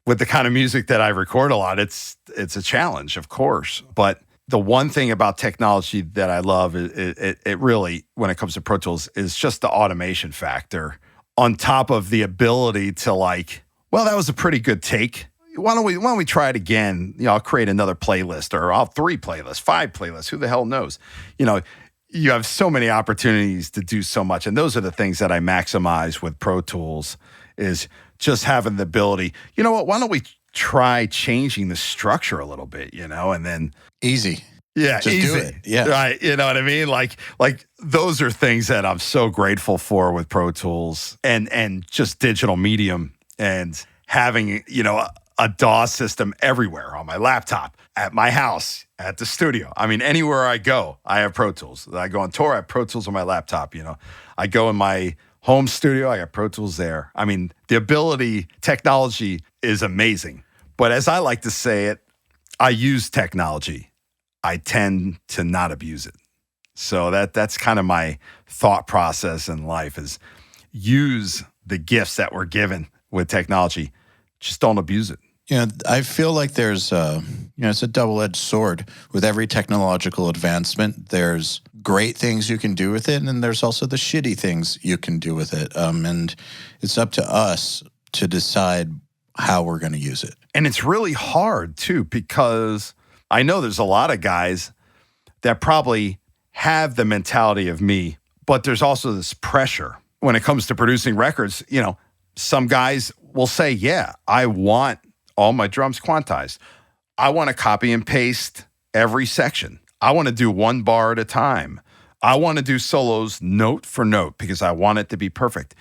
with the kind of music that I record a lot, it's a challenge, of course. But the one thing about technology that I love, it really, when it comes to Pro Tools, is just the automation factor on top of the ability to like, well, that was a pretty good take. Why don't we try it again? You know, I'll create another playlist or I'll 3 playlists, 5 playlists. Who the hell knows? You know, you have so many opportunities to do so much. And those are the things that I maximize with Pro Tools is just having the ability, you know what, why don't we try changing the structure a little bit, you know, and then easy. Yeah, just easy. do it. Yeah. Right. You know what I mean? Like those are things that I'm so grateful for with Pro Tools and just digital medium and having, you know, a DAW system everywhere on my laptop, at my house, at the studio. I mean, anywhere I go, I have Pro Tools. I go on tour, I have Pro Tools on my laptop, you know. I go in my home studio, I got Pro Tools there. I mean, the ability, technology is amazing. But as I like to say it, I use technology. I tend to not abuse it. So that's kind of my thought process in life is use the gifts that we're given with technology. Just don't abuse it. Yeah, I feel like there's it's a double-edged sword. With every technological advancement, there's great things you can do with it, and there's also the shitty things you can do with it. And it's up to us to decide how we're going to use it. And it's really hard, too, because I know there's a lot of guys that probably have the mentality of me, but there's also this pressure when it comes to producing records. You know, some guys will say, yeah, I want all my drums quantized. I want to copy and paste every section. I want to do 1 bar at a time. I want to do solos note for note because I want it to be perfect.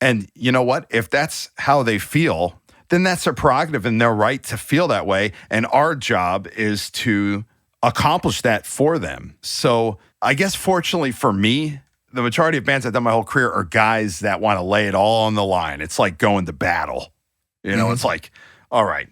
And you know what? If that's how they feel, then that's their prerogative and their right to feel that way. And our job is to accomplish that for them. So I guess fortunately for me, the majority of bands I've done my whole career are guys that want to lay it all on the line. It's like going to battle. You know, It's like, all right,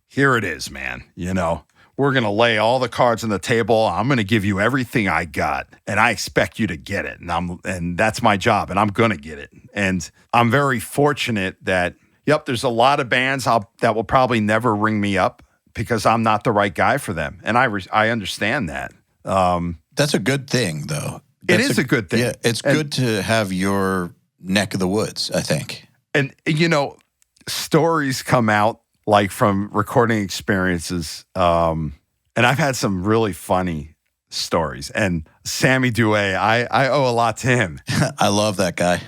here it is, man. You know, we're going to lay all the cards on the table. I'm going to give you everything I got, and I expect you to get it. And that's my job, and I'm going to get it. And I'm very fortunate that, yep, there's a lot of bands that will probably never ring me up because I'm not the right guy for them. And I understand that. That's a good thing, though. It is a good thing. Yeah, it's good to have your neck of the woods, I think. And, you know, stories come out like from recording experiences. And I've had some really funny stories. And Sammy Douay, I owe a lot to him. I love that guy.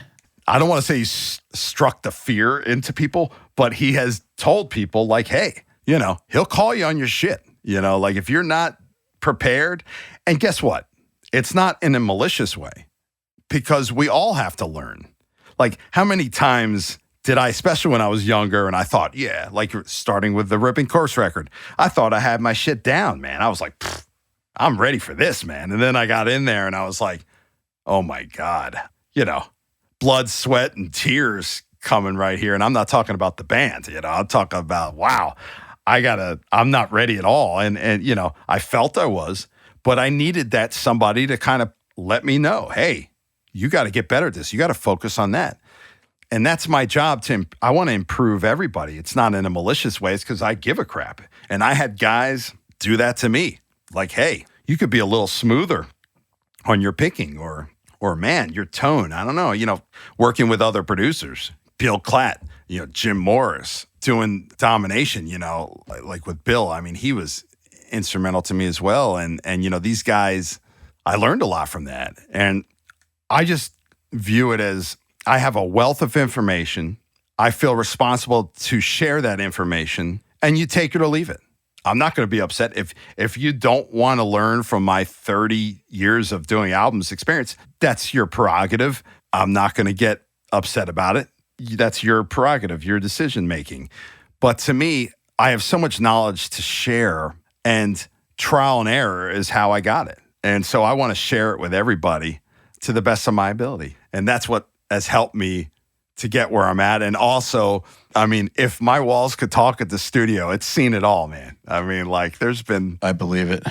I don't want to say he's struck the fear into people, but he has told people like, hey, he'll call you on your shit. Like if you're not prepared, and guess what? It's not in a malicious way, because we all have to learn. Like how many times did I, especially when I was younger and I thought, like starting with the Ripping Corpse record, I thought I had my shit down, man. I was like, I'm ready for this, man. And then I got in there and I was like, oh my God, blood, sweat, and tears coming right here. And I'm not talking about the band, I'm talking about, wow, I'm not ready at all. And I felt I was, but I needed that somebody to kind of let me know, hey, you got to get better at this. You got to focus on that. And that's my job I want to improve everybody. It's not in a malicious way. It's because I give a crap. And I had guys do that to me. Like, hey, you could be a little smoother on your picking or man, your tone. I don't know, working with other producers, Bill Klatt, Jim Morris, doing Domination, like with Bill. I mean, he was instrumental to me as well. And these guys, I learned a lot from that. And I just view it as I have a wealth of information. I feel responsible to share that information, and you take it or leave it. I'm not going to be upset if you don't want to learn from my 30 years of doing albums experience. That's your prerogative. I'm not going to get upset about it. That's your prerogative, your decision making. But to me, I have so much knowledge to share, and trial and error is how I got it. And so I want to share it with everybody to the best of my ability. And that's what has helped me to get where I'm at. And also, I mean, if my walls could talk at the studio, it's seen it all, man. I mean, like there's been, I believe it,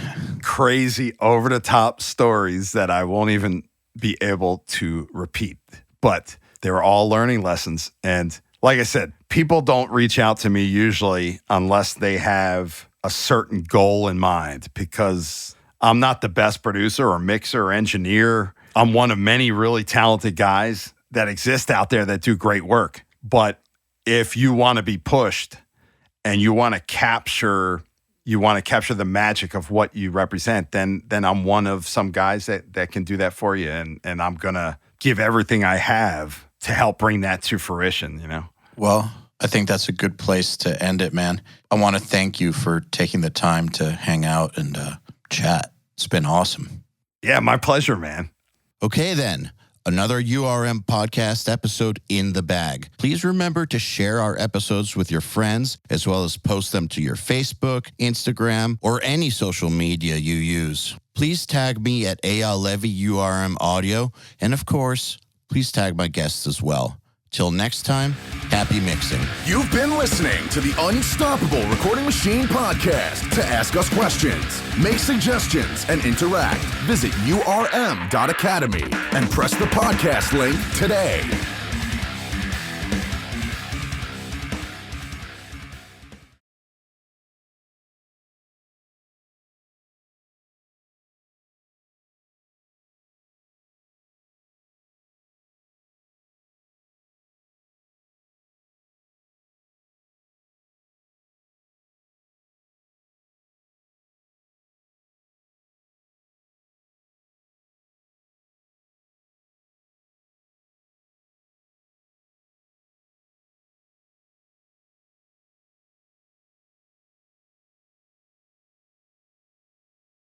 crazy over the top stories that I won't even be able to repeat, but they were all learning lessons. And like I said, people don't reach out to me usually unless they have a certain goal in mind, because I'm not the best producer or mixer or engineer. I'm one of many really talented guys that exist out there that do great work. But if you want to be pushed and you want to capture the magic of what you represent, then I'm one of some guys that can do that for you. And I'm going to give everything I have to help bring that to fruition, Well, I think that's a good place to end it, man. I want to thank you for taking the time to hang out and chat. It's been awesome. Yeah, my pleasure, man. Okay, then. Another URM podcast episode in the bag. Please remember to share our episodes with your friends, as well as post them to your Facebook, Instagram, or any social media you use. Please tag me at EYAL Levy URM Audio, and of course, please tag my guests as well. Till next time, happy mixing. You've been listening to the Unstoppable Recording Machine Podcast. To ask us questions, make suggestions, and interact, visit urm.academy and press the podcast link today.